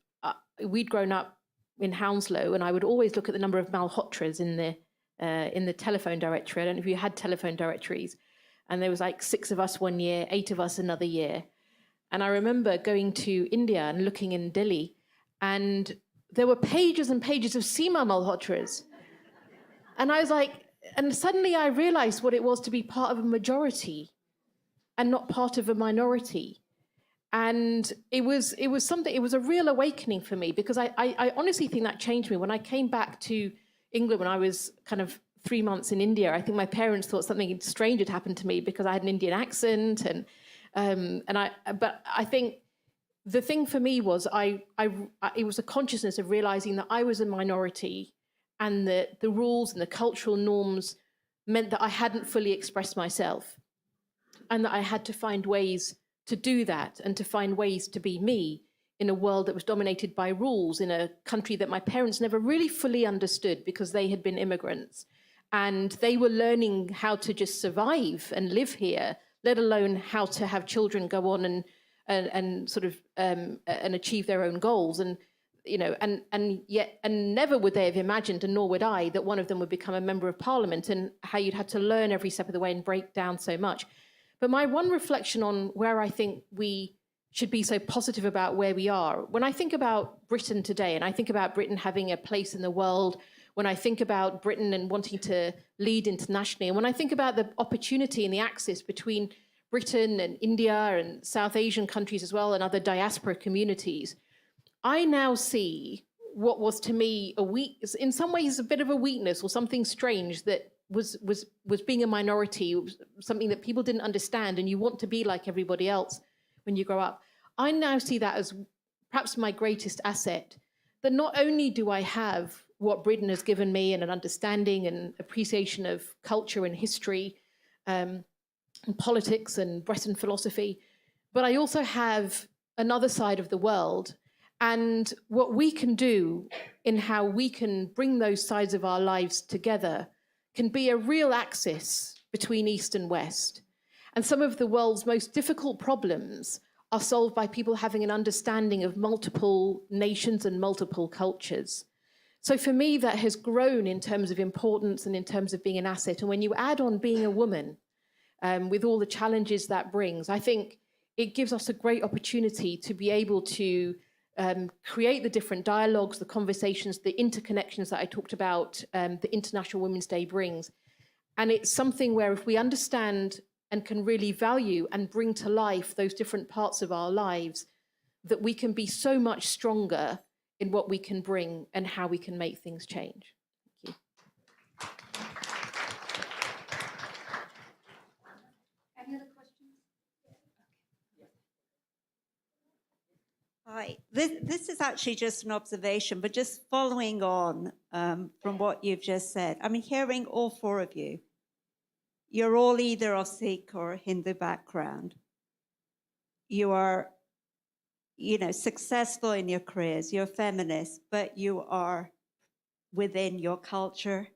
we'd grown up in Hounslow, and I would always look at the number of Malhotras in the telephone directory. I don't know if you had telephone directories. And there was like 6 of us one year, 8 of us another year. And I remember going to India and looking in Delhi, and there were pages and pages of Seema Malhotras. And I was like, and suddenly I realized what it was to be part of a majority and not part of a minority. And it was something, it was a real awakening for me, because I honestly think that changed me. When I came back to England when I was kind of 3 months in India, I think my parents thought something strange had happened to me because I had an Indian accent, but I think the thing for me was it was a consciousness of realizing that I was a minority, and that the rules and the cultural norms meant that I hadn't fully expressed myself, and that I had to find ways to do that and to find ways to be me in a world that was dominated by rules, in a country that my parents never really fully understood because they had been immigrants. And they were learning how to just survive and live here, let alone how to have children go on and sort of and achieve their own goals. And and never would they have imagined, and nor would I, that one of them would become a member of parliament, and how you'd had to learn every step of the way and break down so much. But my one reflection on where I think we should be so positive about where we are, when I think about Britain today, and I think about Britain having a place in the world, when I think about Britain and wanting to lead internationally, and when I think about the opportunity and the axis between Britain and India and South Asian countries as well, and other diaspora communities, I now see what was to me in some ways a bit of a weakness or something strange, that was being a minority, something that people didn't understand, and you want to be like everybody else when you grow up. I now see that as perhaps my greatest asset, that not only do I have what Britain has given me and an understanding and appreciation of culture and history, and politics and Western philosophy, but I also have another side of the world, and what we can do in how we can bring those sides of our lives together can be a real axis between East and West. And some of the world's most difficult problems are solved by people having an understanding of multiple nations and multiple cultures. So for me, that has grown in terms of importance and in terms of being an asset. And when you add on being a woman, with all the challenges that brings, I think it gives us a great opportunity to be able to create the different dialogues, the conversations, the interconnections that I talked about, the International Women's Day brings. And it's something where if we understand and can really value and bring to life those different parts of our lives, that we can be so much stronger in what we can bring and how we can make things change. Thank you. Any other questions? Hi, this is actually just an observation, but just following on from what you've just said. I mean, hearing all four of you, you're all either of Sikh or Hindu background. You are, successful in your careers, you're feminist, but you are within your culture.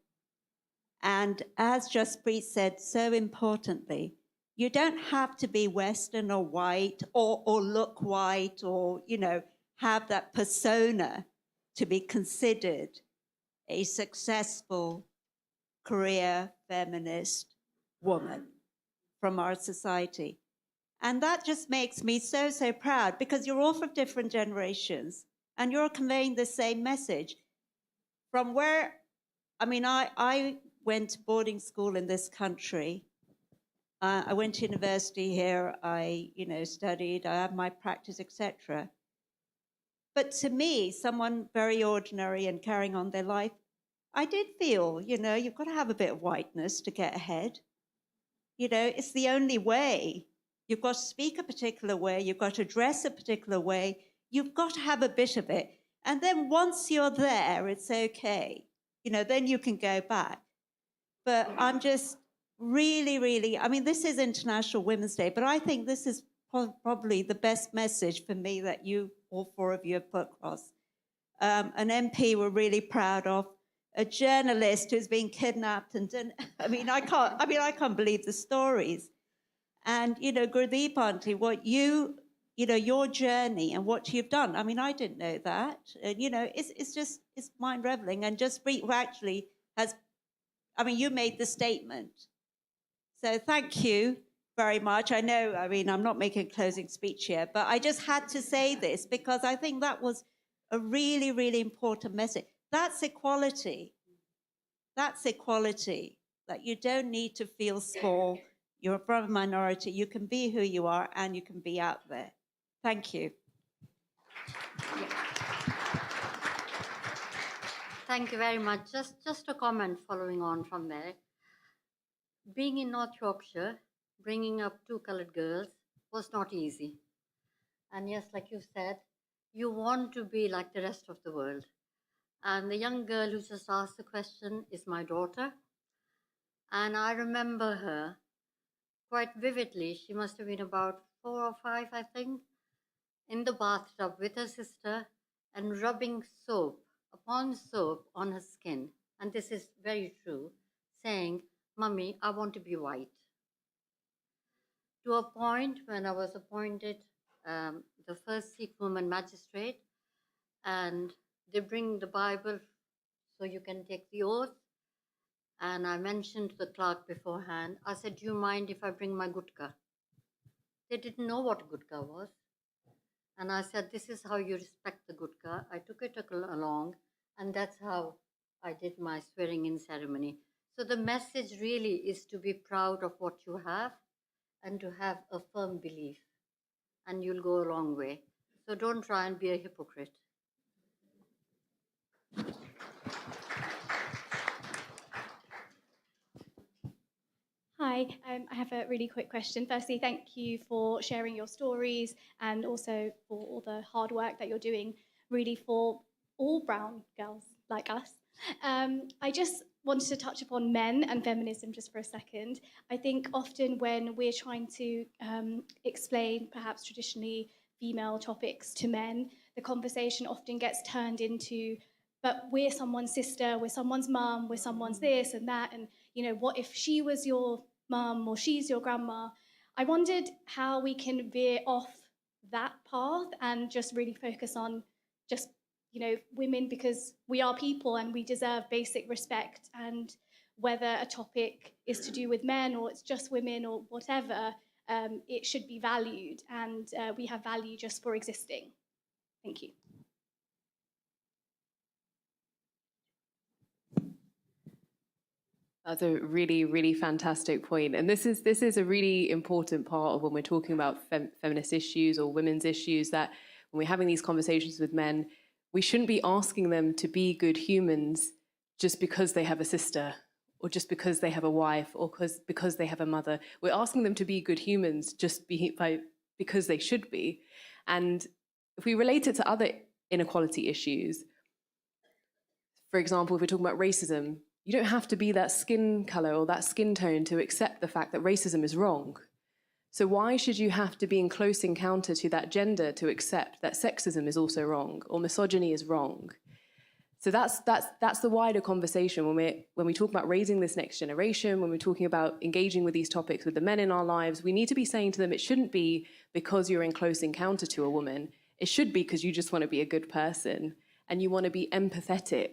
And as Jaspreet said so importantly, you don't have to be Western or white or look white or, have that persona to be considered a successful career feminist woman from our society. And that just makes me so, so proud, because you're all from different generations and you're conveying the same message. From where, I went to boarding school in this country. I went to university here, I studied, I had my practice, etc. But to me, someone very ordinary and carrying on their life, I did feel, you've got to have a bit of whiteness to get ahead. It's the only way. You've got to speak a particular way, you've got to dress a particular way, you've got to have a bit of it. And then once you're there, it's okay. Then you can go back. But I'm just really, really, this is International Women's Day, but I think this is probably the best message for me that you, all four of you, have put across. An MP we're really proud of, a journalist who's been kidnapped and done, I can't believe the stories. And, Gurdeep auntie, what your journey and what you've done, I didn't know that. And, it's mind-reveling. And Jaspreet, who actually has, you made the statement. So thank you very much. I know, I'm not making a closing speech here, but I just had to say this because I think that was a really, really important message. That's equality. That's equality, that you don't need to feel small. You're from a minority. You can be who you are and you can be out there. Thank you. Thank you very much. Just a comment following on from there. Being in North Yorkshire, bringing up two colored girls was not easy. And yes, like you said, you want to be like the rest of the world. And the young girl who just asked the question is my daughter. And I remember her quite vividly. She must have been about 4 or 5, I think, in the bathtub with her sister and rubbing soap upon soap on her skin. And this is very true, saying, "Mummy, I want to be white." To a point when I was appointed the first Sikh woman magistrate, and they bring the Bible so you can take the oath. And I mentioned to the clerk beforehand, I said, "Do you mind if I bring my gutka?" They didn't know what gutka was. And I said, "This is how you respect the gutka." I took it along, and that's how I did my swearing in ceremony. So the message really is to be proud of what you have and to have a firm belief, and you'll go a long way. So don't try and be a hypocrite. Hi, I have a really quick question. Firstly, thank you for sharing your stories and also for all the hard work that you're doing, really for all brown girls like us. I just wanted to touch upon men and feminism just for a second. I think often when we're trying to explain perhaps traditionally female topics to men, the conversation often gets turned into, but we're someone's sister, we're someone's mum, we're someone's this and that, and you know, what if she was your mum or she's your grandma? I wondered how we can veer off that path and just really focus on just, you know, women, because we are people and we deserve basic respect, and whether a topic is to do with men or it's just women or whatever, it should be valued, and we have value just for existing. Thank you. That's a really, really fantastic point. And this is a really important part of when we're talking about feminist issues or women's issues, that when we're having these conversations with men, we shouldn't be asking them to be good humans just because they have a sister or just because they have a wife or because they have a mother. We're asking them to be good humans just because they should be. And if we relate it to other inequality issues, for example, if we're talking about racism, you don't have to be that skin color or that skin tone to accept the fact that racism is wrong. So why should you have to be in close encounter to that gender to accept that sexism is also wrong or misogyny is wrong? So that's the wider conversation when we talk about raising this next generation, when we're talking about engaging with these topics with the men in our lives. We need to be saying to them, it shouldn't be because you're in close encounter to a woman. It should be because you just want to be a good person and you want to be empathetic.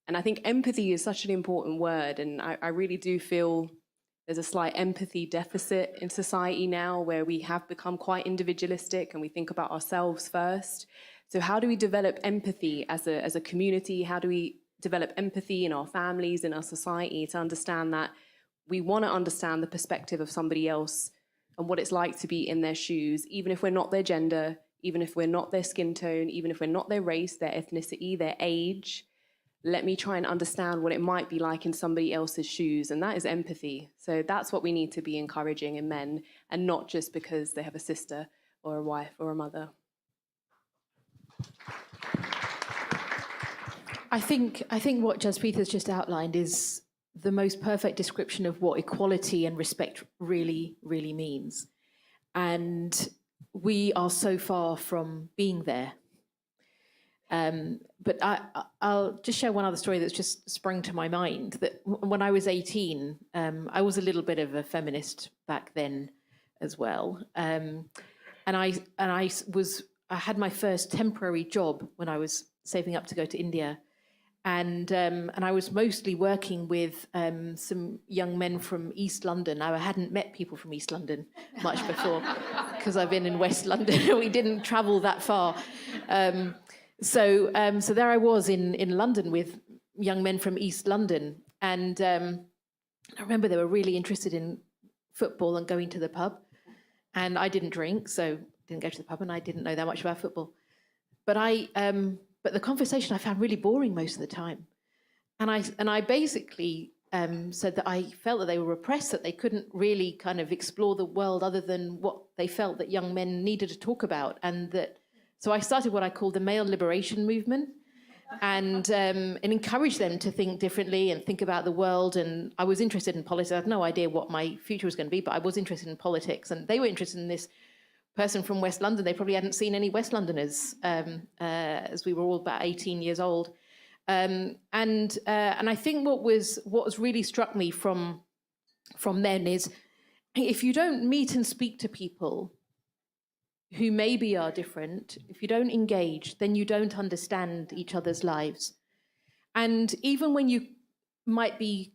And I think empathy is such an important word, and I really do feel there's a slight empathy deficit in society now, where we have become quite individualistic and we think about ourselves first. So how do we develop empathy as a community? How do we develop empathy in our families, in our society, to understand that we want to understand the perspective of somebody else and what it's like to be in their shoes, even if we're not their gender, even if we're not their skin tone, even if we're not their race, their ethnicity, their age. Let me try and understand what it might be like in somebody else's shoes, and that is empathy. So that's what we need to be encouraging in men, and not just because they have a sister or a wife or a mother. I think what Jaspreet has just outlined is the most perfect description of what equality and respect really, really means. And we are so far from being there. But I'll just share one other story that's just sprung to my mind, that when I was 18, I was a little bit of a feminist back then as well. And I had my first temporary job when I was saving up to go to India. And I was mostly working with some young men from East London. Now, I hadn't met people from East London much before, because I've been in West London. We didn't travel that far. So there I was in London with young men from East London. And I remember they were really interested in football and going to the pub. And I didn't drink, so didn't go to the pub, and I didn't know that much about football. But I but the conversation I found really boring most of the time. And I basically said that I felt that they were repressed, that they couldn't really kind of explore the world other than what they felt that young men needed to talk about. And so I started what I called the male liberation movement, and encouraged them to think differently and think about the world. And I was interested in politics. I had no idea what my future was going to be, but I was interested in politics. And they were interested in this person from West London. They probably hadn't seen any West Londoners as we were all about 18 years old. And I think what was really struck me from then is, if you don't meet and speak to people who maybe are different, if you don't engage, then you don't understand each other's lives. And even when you might be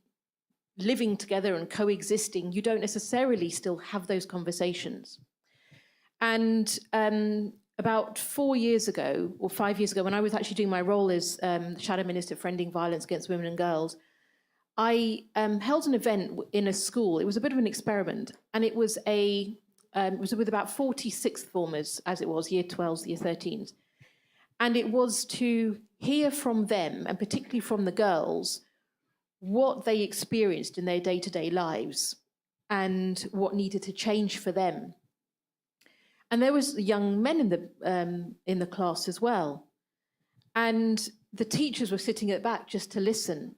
living together and coexisting, you don't necessarily still have those conversations. And about 4 years ago, or 5 years ago, when I was actually doing my role as the Shadow Minister for Ending Violence Against Women and Girls, I held an event in a school. It was a bit of an experiment, and it was with about 40 sixth formers, as it was, year 12s, year 13s. And it was to hear from them, and particularly from the girls, what they experienced in their day-to-day lives and what needed to change for them. And there was young men in the class as well. And the teachers were sitting at the back just to listen.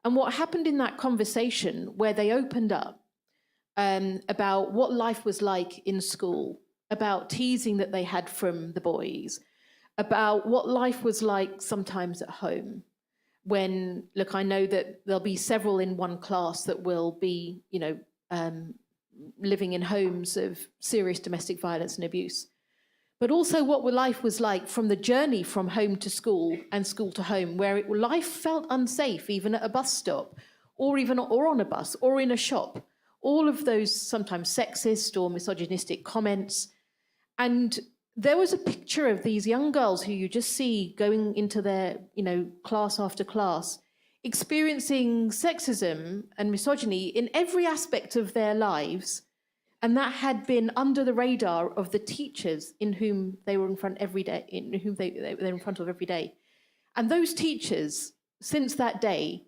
And what happened in that conversation, where they opened up about what life was like in school, about teasing that they had from the boys, about what life was like sometimes at home, when, look, I know that there'll be several in one class that will be, living in homes of serious domestic violence and abuse, but also what life was like from the journey from home to school and school to home, where life felt unsafe, even at a bus stop, or on a bus, or in a shop. All of those sometimes sexist or misogynistic comments. And there was a picture of these young girls who you just see going into their, class after class, experiencing sexism and misogyny in every aspect of their lives. And that had been under the radar of the teachers in whom they were in front every day, in whom they were in front of every day. And those teachers, since that day,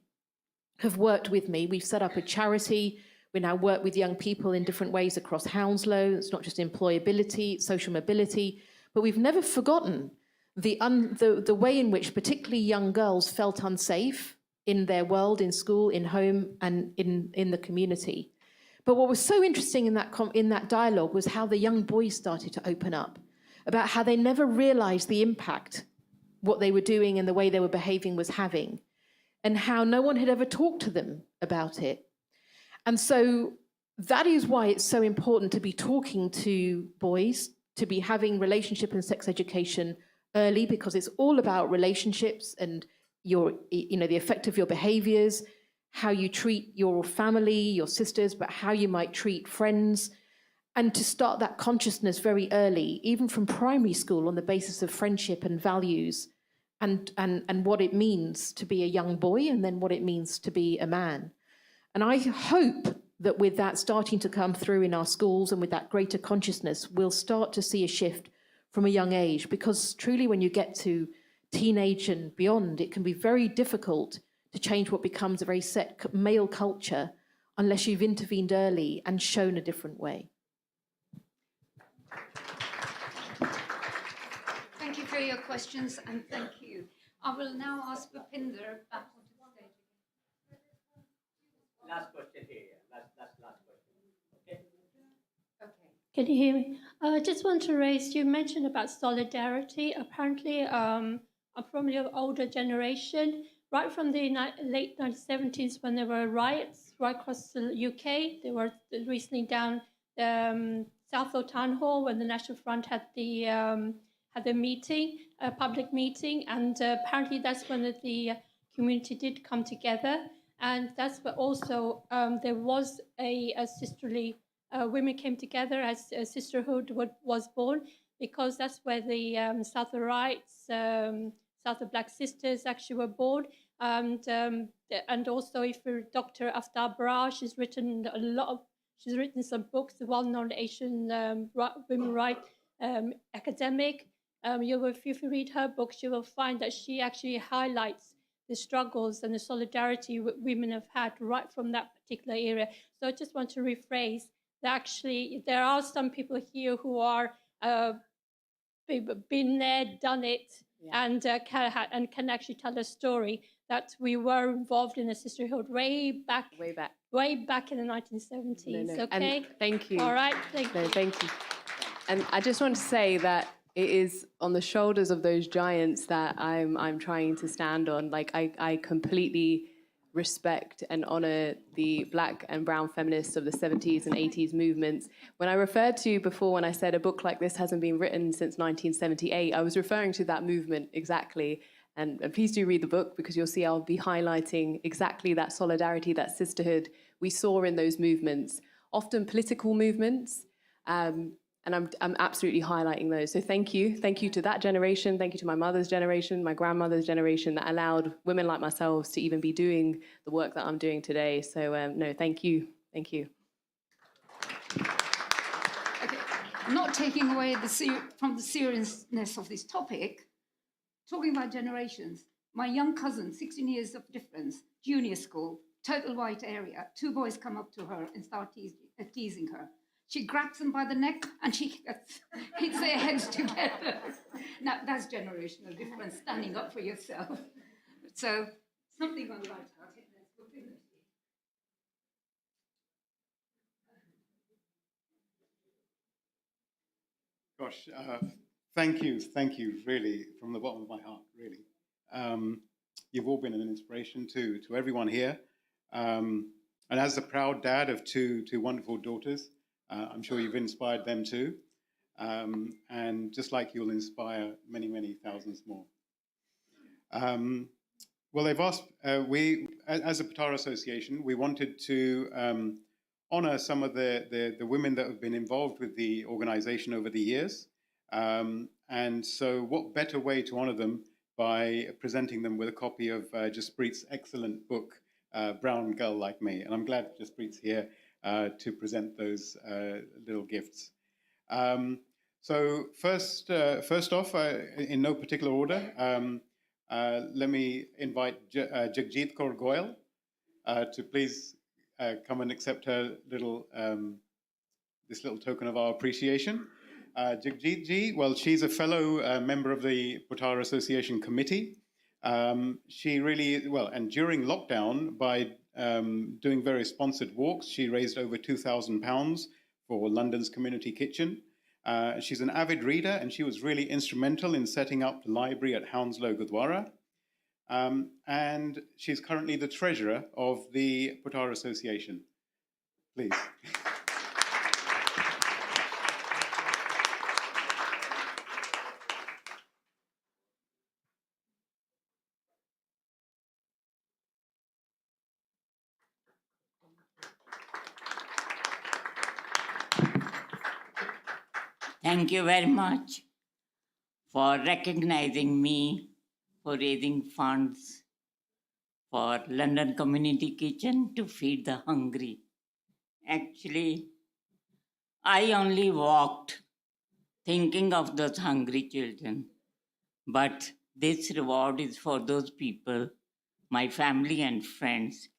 have worked with me. We've set up a charity. We now work with young people in different ways across Hounslow. It's not just employability, it's social mobility, but we've never forgotten the way in which particularly young girls felt unsafe in their world, in school, in home, and in the community. But what was so interesting in that dialogue was how the young boys started to open up about how they never realized the impact what they were doing and the way they were behaving was having, and how no one had ever talked to them about it. And so that is why it's so important to be talking to boys, to be having relationship and sex education early, because it's all about relationships and the effect of your behaviors, how you treat your family, your sisters, but how you might treat friends, and to start that consciousness very early, even from primary school, on the basis of friendship and values, and what it means to be a young boy, and then what it means to be a man. And I hope that with that starting to come through in our schools and with that greater consciousness, we'll start to see a shift from a young age, because truly when you get to teenage and beyond, it can be very difficult to change what becomes a very set male culture unless you've intervened early and shown a different way. Thank you for your questions, and thank you. I will now ask Bhupinder back onto the stage. Last question here, last question. Okay. Can you hear me? I just want to raise, you mentioned about solidarity. Apparently, I'm from the older generation. Right from the late 1970s, when there were riots right across the UK, they were recently down Southall Town Hall when the National Front had the meeting, a public meeting, and apparently that's when the community did come together, and that's where also there was a sisterly, women came together as a sisterhood was born, because that's where the Southall Rights, Southall Black Sisters actually were born. And also, if Dr. Aftab Brar, she's written some books, the well-known Asian women rights academic, If you read her books, you will find that she actually highlights the struggles and the solidarity women have had right from that particular era. So I just want to rephrase that actually there are some people here who are been there, done it, and can actually tell a story that we were involved in a sisterhood way back in the 1970s. No. Okay, And thank you. All right, thank you. Thank you. And I just want to say that it is on the shoulders of those giants that I'm trying to stand on. Like I completely respect and honor the Black and brown feminists of the 70s and 80s movements. When I referred to before, when I said a book like this hasn't been written since 1978, I was referring to that movement exactly. And please do read the book, because you'll see I'll be highlighting exactly that solidarity, that sisterhood we saw in those movements, often political movements. And I'm absolutely highlighting those. So thank you. Thank you to that generation. Thank you to my mother's generation, my grandmother's generation, that allowed women like myself to even be doing the work that I'm doing today. So no, thank you. Thank you. Okay. Not taking away from the seriousness of this topic, talking about generations. My young cousin, 16 years of difference, junior school, total white area. 2 boys come up to her and start teasing her. She grabs them by the neck and she hits their heads together. Now, that's generational difference, standing up for yourself. So, something on light-hearted. Gosh, thank you, really, from the bottom of my heart, really. You've all been an inspiration to everyone here. And as the proud dad of two wonderful daughters, I'm sure you've inspired them too. And just like you'll inspire many, many thousands more. Well, they've asked, we, as a Pothohar Association, we wanted to honor some of the women that have been involved with the organization over the years. And so what better way to honor them by presenting them with a copy of Jaspreet's excellent book, Brown Girl Like Me. And I'm glad Jaspreet's here to present those little gifts. So first off, in no particular order, let me invite Jagjit Kaur Goyal to please come and accept her little this little token of our appreciation. Jagjit ji, well, she's a fellow member of the Pothohar Association Committee. She really, well, and during lockdown, by doing various sponsored walks, she raised over £2,000 for London's Community Kitchen. She's an avid reader, and she was really instrumental in setting up the library at Hounslow Gurdwara. And she's currently the treasurer of the Pothohar Association. Please. Thank you very much for recognizing me for raising funds for London Community Kitchen to feed the hungry. Actually, I only walked thinking of those hungry children, but this reward is for those people, my family and friends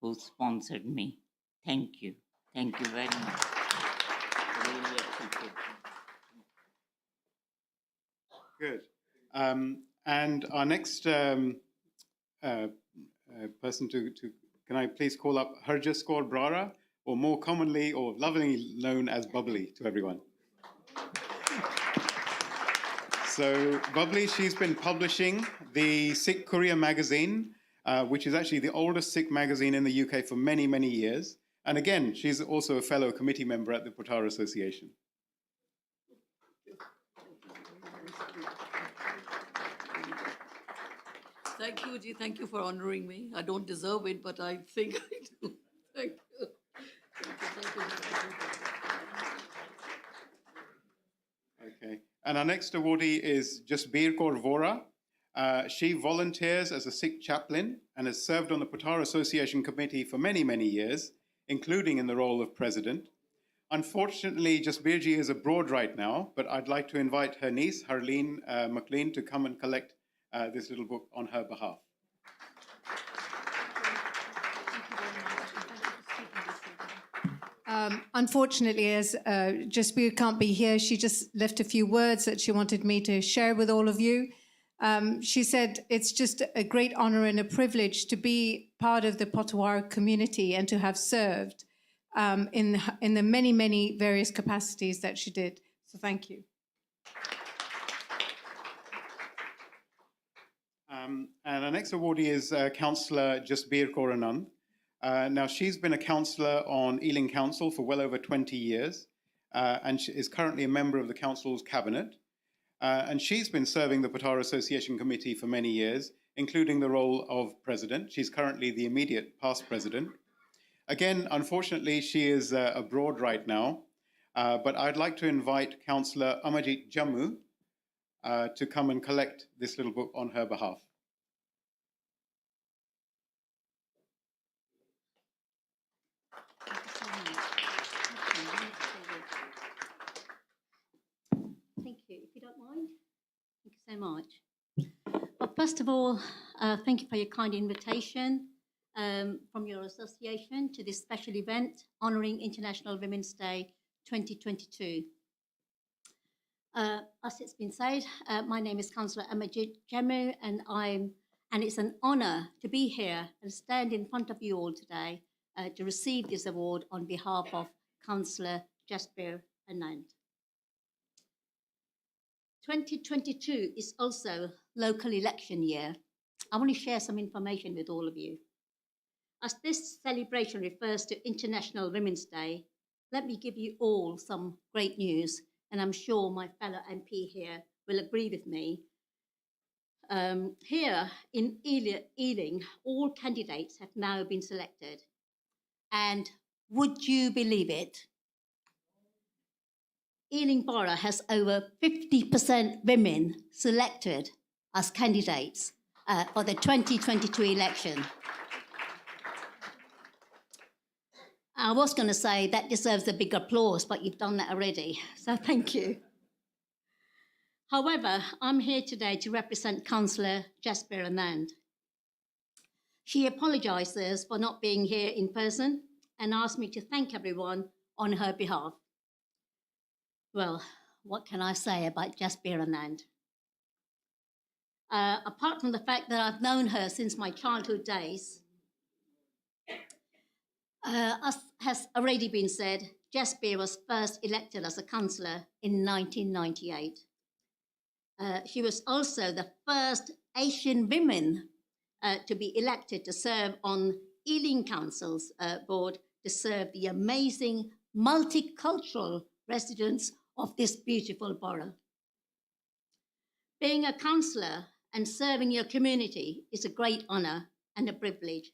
who sponsored me. Thank you. Thank you very much. Really appreciate it. Good. And our next person can I please call up Harjas Kaur Brara, or more commonly or lovingly known as Bubbly to everyone. So Bubbly, she's been publishing the Sikh Courier magazine, which is actually the oldest Sikh magazine in the UK for many, many years. And again, she's also a fellow committee member at the Pothohar Association. Thank you, Ji. Thank you for honoring me. I don't deserve it, but I think I do. Thank you. Okay. And our next awardee is Jasper Kaur Vora. She volunteers as a Sikh Chaplain and has served on the Pothohar Association Committee for many, many years, including in the role of president. Unfortunately, Jaspreet is abroad right now, but I'd like to invite her niece, Harleen McLean, to come and collect this little book on her behalf. Unfortunately, as Jaspreet can't be here, she just left a few words that she wanted me to share with all of you. She said, it's just a great honor and a privilege to be part of the Pothohar community and to have served in the many, many various capacities that she did. So thank you. And our next awardee is Councillor Jasper Anand. Now, she's been a councillor on Ealing Council for well over 20 years, and she is currently a member of the council's cabinet. And she's been serving the Pothohar Association Committee for many years, including the role of president. She's currently the immediate past president. Again, unfortunately, she is abroad right now, but I'd like to invite Councillor Amajit Jammu to come and collect this little book on her behalf. Thank you. If you don't mind, thank you so much. Well, first of all, thank you for your kind invitation from your association to this special event honouring International Women's Day 2022. As it's been said, my name is Councillor Amajit Jammu, and it's an honour to be here and stand in front of you all today to receive this award on behalf of Councillor Jasper Anand. 2022 is also local election year. I want to share some information with all of you. As this celebration refers to International Women's Day, let me give you all some great news, and I'm sure my fellow MP here will agree with me. Here in Ealing, all candidates have now been selected. And would you believe it? Ealing Borough has over 50% women selected as candidates for the 2022 election. I was going to say that deserves a big applause, but you've done that already, so thank you. However, I'm here today to represent Councillor Jasper Anand. She apologises for not being here in person and asked me to thank everyone on her behalf. Well, what can I say about Jasper Anand? Apart from the fact that I've known her since my childhood days, as has already been said, Jasper was first elected as a councillor in 1998. She was also the first Asian woman to be elected to serve on Ealing Council's board to serve the amazing multicultural residents of this beautiful borough. Being a councillor and serving your community is a great honour and a privilege.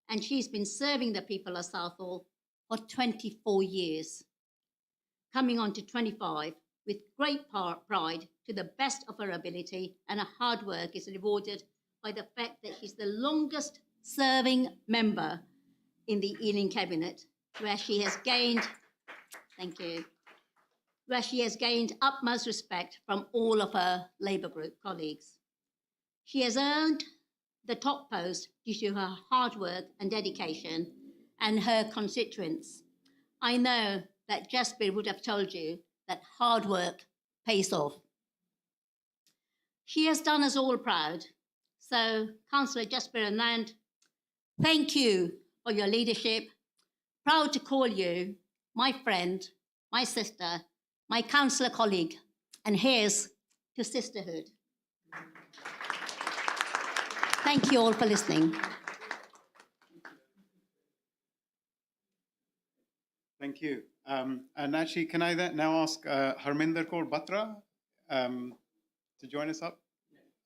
And she's been serving the people of Southall for 24 years, coming on to 25 with great pride to the best of her ability, and her hard work is rewarded by the fact that she's the longest serving member in the Ealing Cabinet, where she has gained, thank you, where she has gained utmost respect from all of her Labour group colleagues. She has earned the top post due to her hard work and dedication and her constituents. I know that Jasper would have told you that hard work pays off. She has done us all proud. So, Councillor Jasper Anand, thank you for your leadership. Proud to call you my friend, my sister, my councillor colleague, and here's to sisterhood. Thank you all for listening. Thank you. And actually, can I now ask Harminder Kaur Batra to join us up?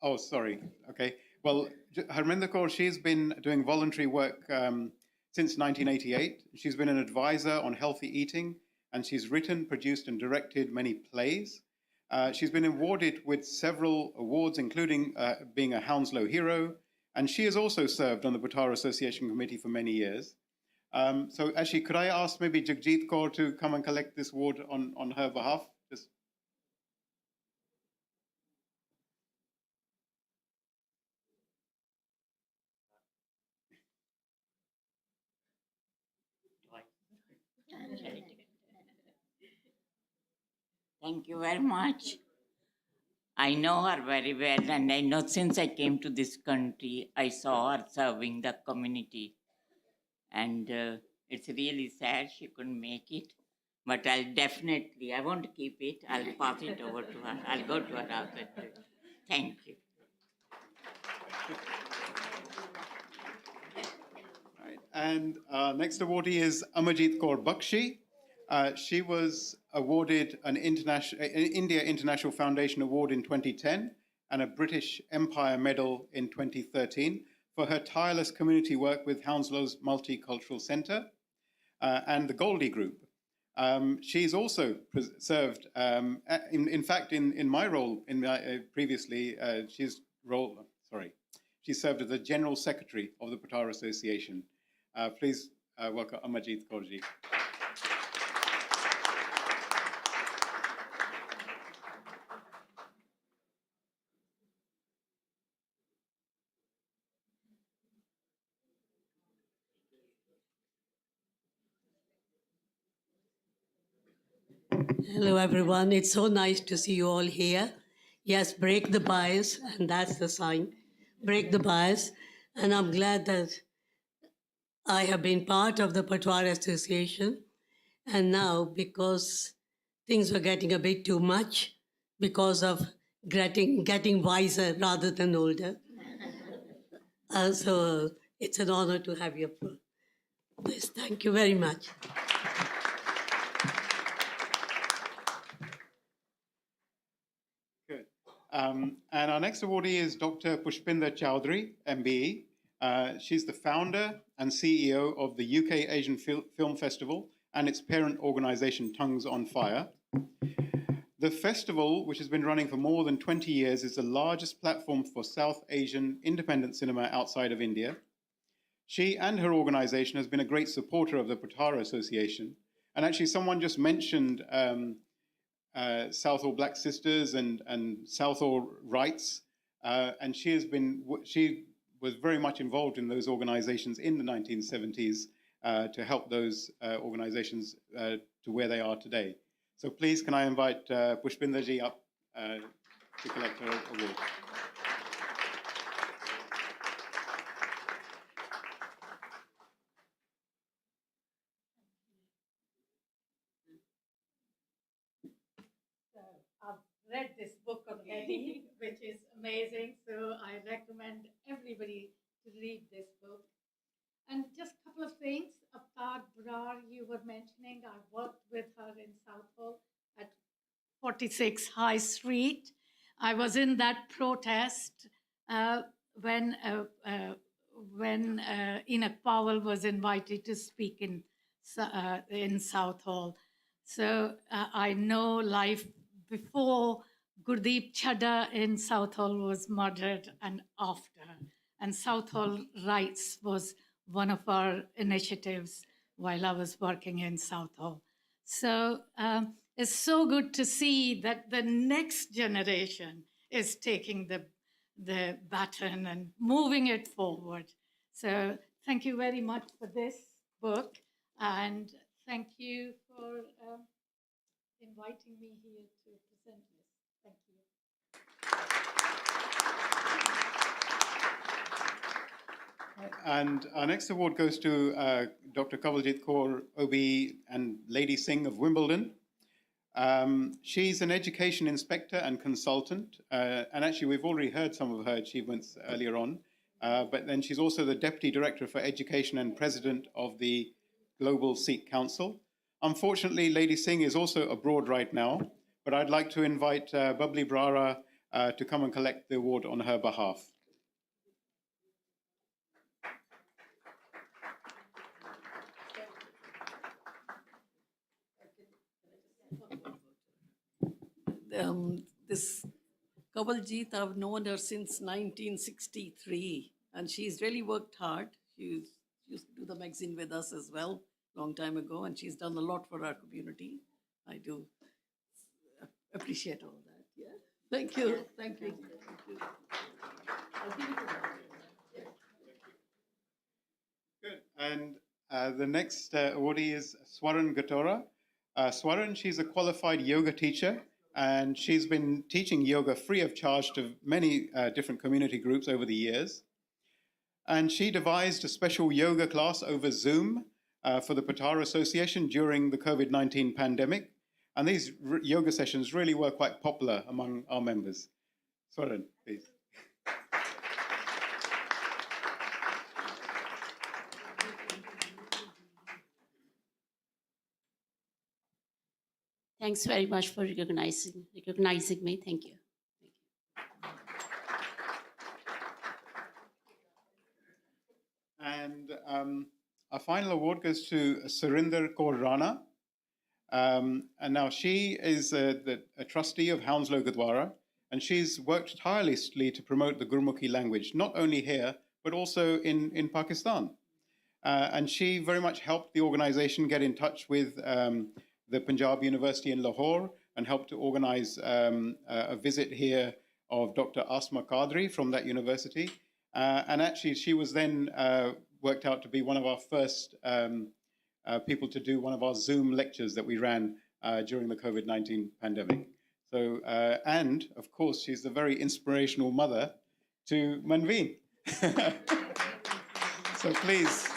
Oh, sorry. Okay. Well, Harminder Kaur, she's been doing voluntary work since 1988. She's been an advisor on healthy eating, and she's written, produced, and directed many plays. She's been awarded with several awards, including being a Hounslow Hero, and she has also served on the Pothohar Association Committee for many years. So actually, could I ask maybe Jagjit Kaur to come and collect this award on her behalf? Just Thank you very much. I know her very well, and I know since I came to this country, I saw her serving the community. And it's really sad she couldn't make it. But I won't keep it. I'll pass it over to her. I'll go to her after. Thank you. right. And next awardee is Amarjit Kaur Bakshi. She was awarded an India International Foundation Award in 2010 and a British Empire Medal in 2013 for her tireless community work with Hounslow's Multicultural Centre and the Goldie Group. She's also served, in fact, in my role previously, she served as the General Secretary of the Pothohar Association. Please welcome Amarjit Kaurji. Hello, everyone. It's so nice to see you all here. Yes, break the bias, and that's the sign. Break the bias. And I'm glad that I have been part of the Pothohar Association. And now, because things were getting a bit too much, because of getting wiser rather than older. So it's an honor to have you for this. Thank you very much. Good. And our next awardee is Dr. Pushpinder Chowdhury, MBE. She's the founder and CEO of the UK Asian Film Festival and its parent organisation, Tongues on Fire. The festival, which has been running for more than 20 years, is the largest platform for South Asian independent cinema outside of India. She and her organisation has been a great supporter of the Pothohar Association. And actually, someone just mentioned Southall Black Sisters and Southall Rights. And she was very much involved in those organizations in the 1970s to help those organizations to where they are today. So please, can I invite Pushpinderji up to collect her award. I've read this book already, which is amazing. So I recommend everybody to read this book. And just a couple of things. Avtar Brar, you were mentioning, I worked with her in Southall at 46 High Street. I was in that protest when Enoch Powell was invited to speak in Southall. So I know life before Gurdeep Chadha in Southall was murdered and after. And Southall Rights was one of our initiatives while I was working in Southall. So it's so good to see that the next generation is taking the baton and moving it forward. So thank you very much for this book, and thank you for inviting me here to present this. Thank you. And our next award goes to Dr. Kavalji Kaur, OBE and Lady Singh of Wimbledon. She's an education inspector and consultant, and actually we've already heard some of her achievements earlier on, but then she's also the Deputy Director for Education and President of the Global Sikh Council. Unfortunately, Lady Singh is also abroad right now, but I'd like to invite Bubbly Brara to come and collect the award on her behalf. This Kavaljeet, I've known her since 1963, and she's really worked hard. She's She used to do the magazine with us as well, long time ago, and she's done a lot for our community. I do appreciate all that. Yeah. Thank you. Thank you. Thank you. I'll give it to her. Good. And the next awardee is Swaran Gatora. Swaran, she's a qualified yoga teacher, and she's been teaching yoga free of charge to many different community groups over the years. And she devised a special yoga class over Zoom for the Pothohar Association during the COVID-19 pandemic. And these yoga sessions really were quite popular among our members. Swaran, please. Thanks very much for recognizing me. Thank you. And our final award goes to Surinder Kaur Rana. And now she is a trustee of Hounslow Gurdwara, and she's worked tirelessly to promote the Gurmukhi language, not only here, but also in Pakistan. And she very much helped the organization get in touch with the Punjab University in Lahore and helped to organize a visit here of Dr. Asma Qadri from that university. And actually, she was then worked out to be one of our first people to do one of our Zoom lectures that we ran during the COVID-19 pandemic. So, and of course, she's the very inspirational mother to Manveen. So please.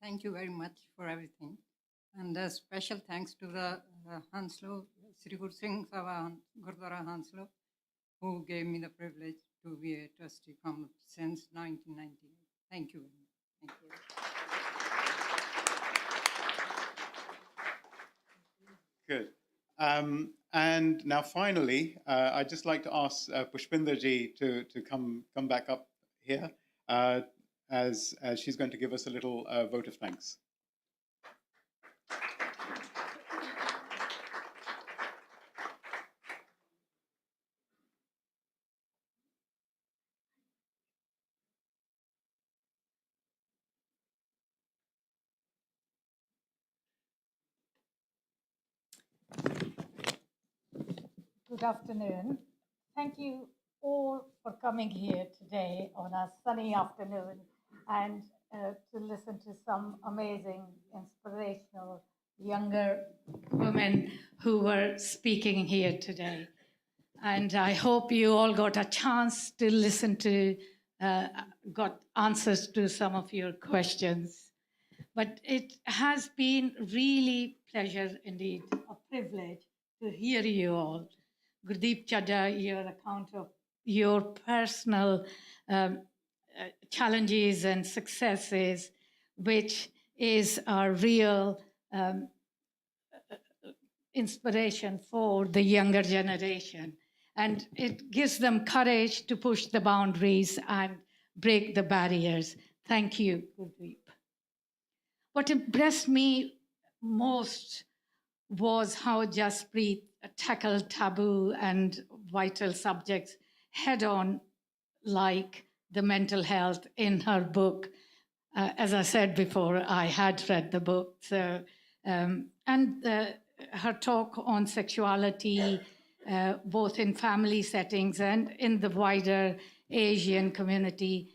Thank you very much for everything. And a special thanks to the Hounslow, Sri Guru Singh Sabha Gurdwara Hounslow, who gave me the privilege to be a trustee from since 1998. Thank you very much. Thank you. Good. And now finally, I'd just like to ask Pushpinder ji to come back up here as she's going to give us a little vote of thanks. Good afternoon. Thank you all for coming here today on a sunny afternoon and to listen to some amazing, inspirational younger women who were speaking here today. And I hope you all got a chance to listen to, got answers to some of your questions. But it has been really pleasure indeed, a privilege to hear you all. Gurdeep, Chadha, your account of your personal challenges and successes, which is a real inspiration for the younger generation. And it gives them courage to push the boundaries and break the barriers. Thank you, Gurdeep. What impressed me most was how Jaspreet tackled taboo and vital subjects head-on, like the mental health in her book. As I said before, I had read the book. So, her talk on sexuality, both in family settings and in the wider Asian community.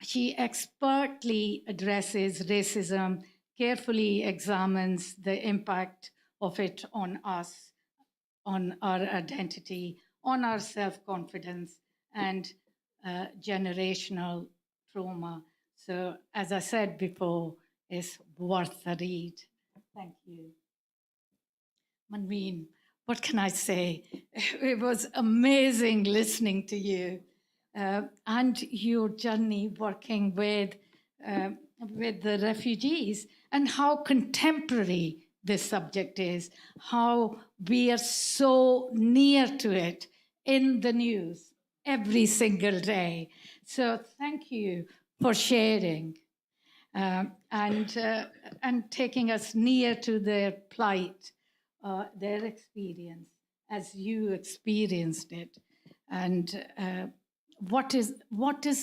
She expertly addresses racism, carefully examines the impact of it on us, on our identity, on our self-confidence, and generational trauma. So, as I said before, it's worth a read. Thank you. Manveen, what can I say? It was amazing listening to you and your journey working with the refugees and how contemporary this subject is, how we are so near to it in the news every single day. So thank you for sharing and taking us near to their plight, their experience as you experienced it. And what is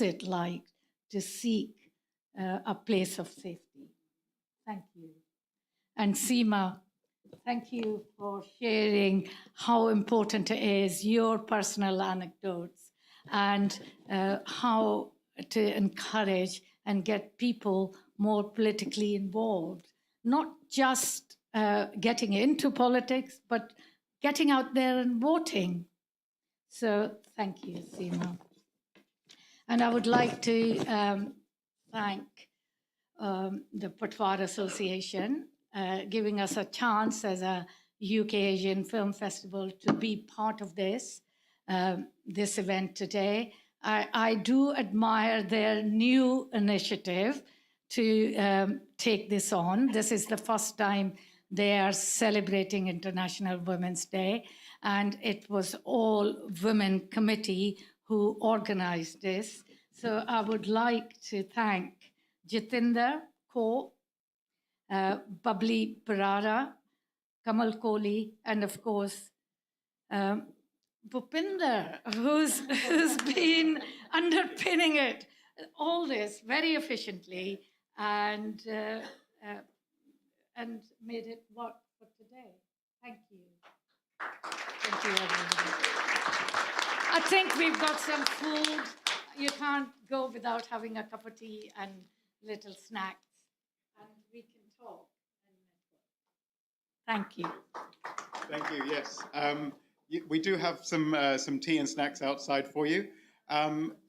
it like to seek a place of safety? Thank you. And Seema, thank you for sharing how important it is, your personal anecdotes, and how to encourage and get people more politically involved, not just getting into politics, but getting out there and voting. So thank you, Seema. And I would like to thank the Pothohar Association giving us a chance as a UK Asian Film Festival to be part of this event today. I do admire their new initiative to take this on. This is the first time they are celebrating International Women's Day, and it was all women committee who organized this. So I would like to thank Jitinder Kaur, Babli Parara, Kamal Kohli, and of course, Bhupinder, who's been underpinning it, all this very efficiently, and made it work for today. Thank you. Thank you, everybody. I think we've got some food. You can't go without having a cup of tea and little snacks, and we can talk. Thank you. Thank you, yes. We do have some tea and snacks outside for you.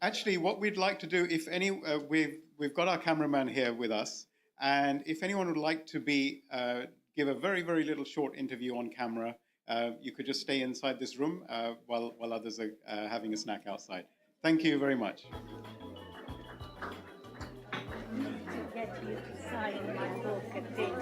Actually, what we'd like to do, if any, we've got our cameraman here with us, and if anyone would like to give a very, very little short interview on camera, you could just stay inside this room while others are having a snack outside. Thank you very much. To get you to sign my book and take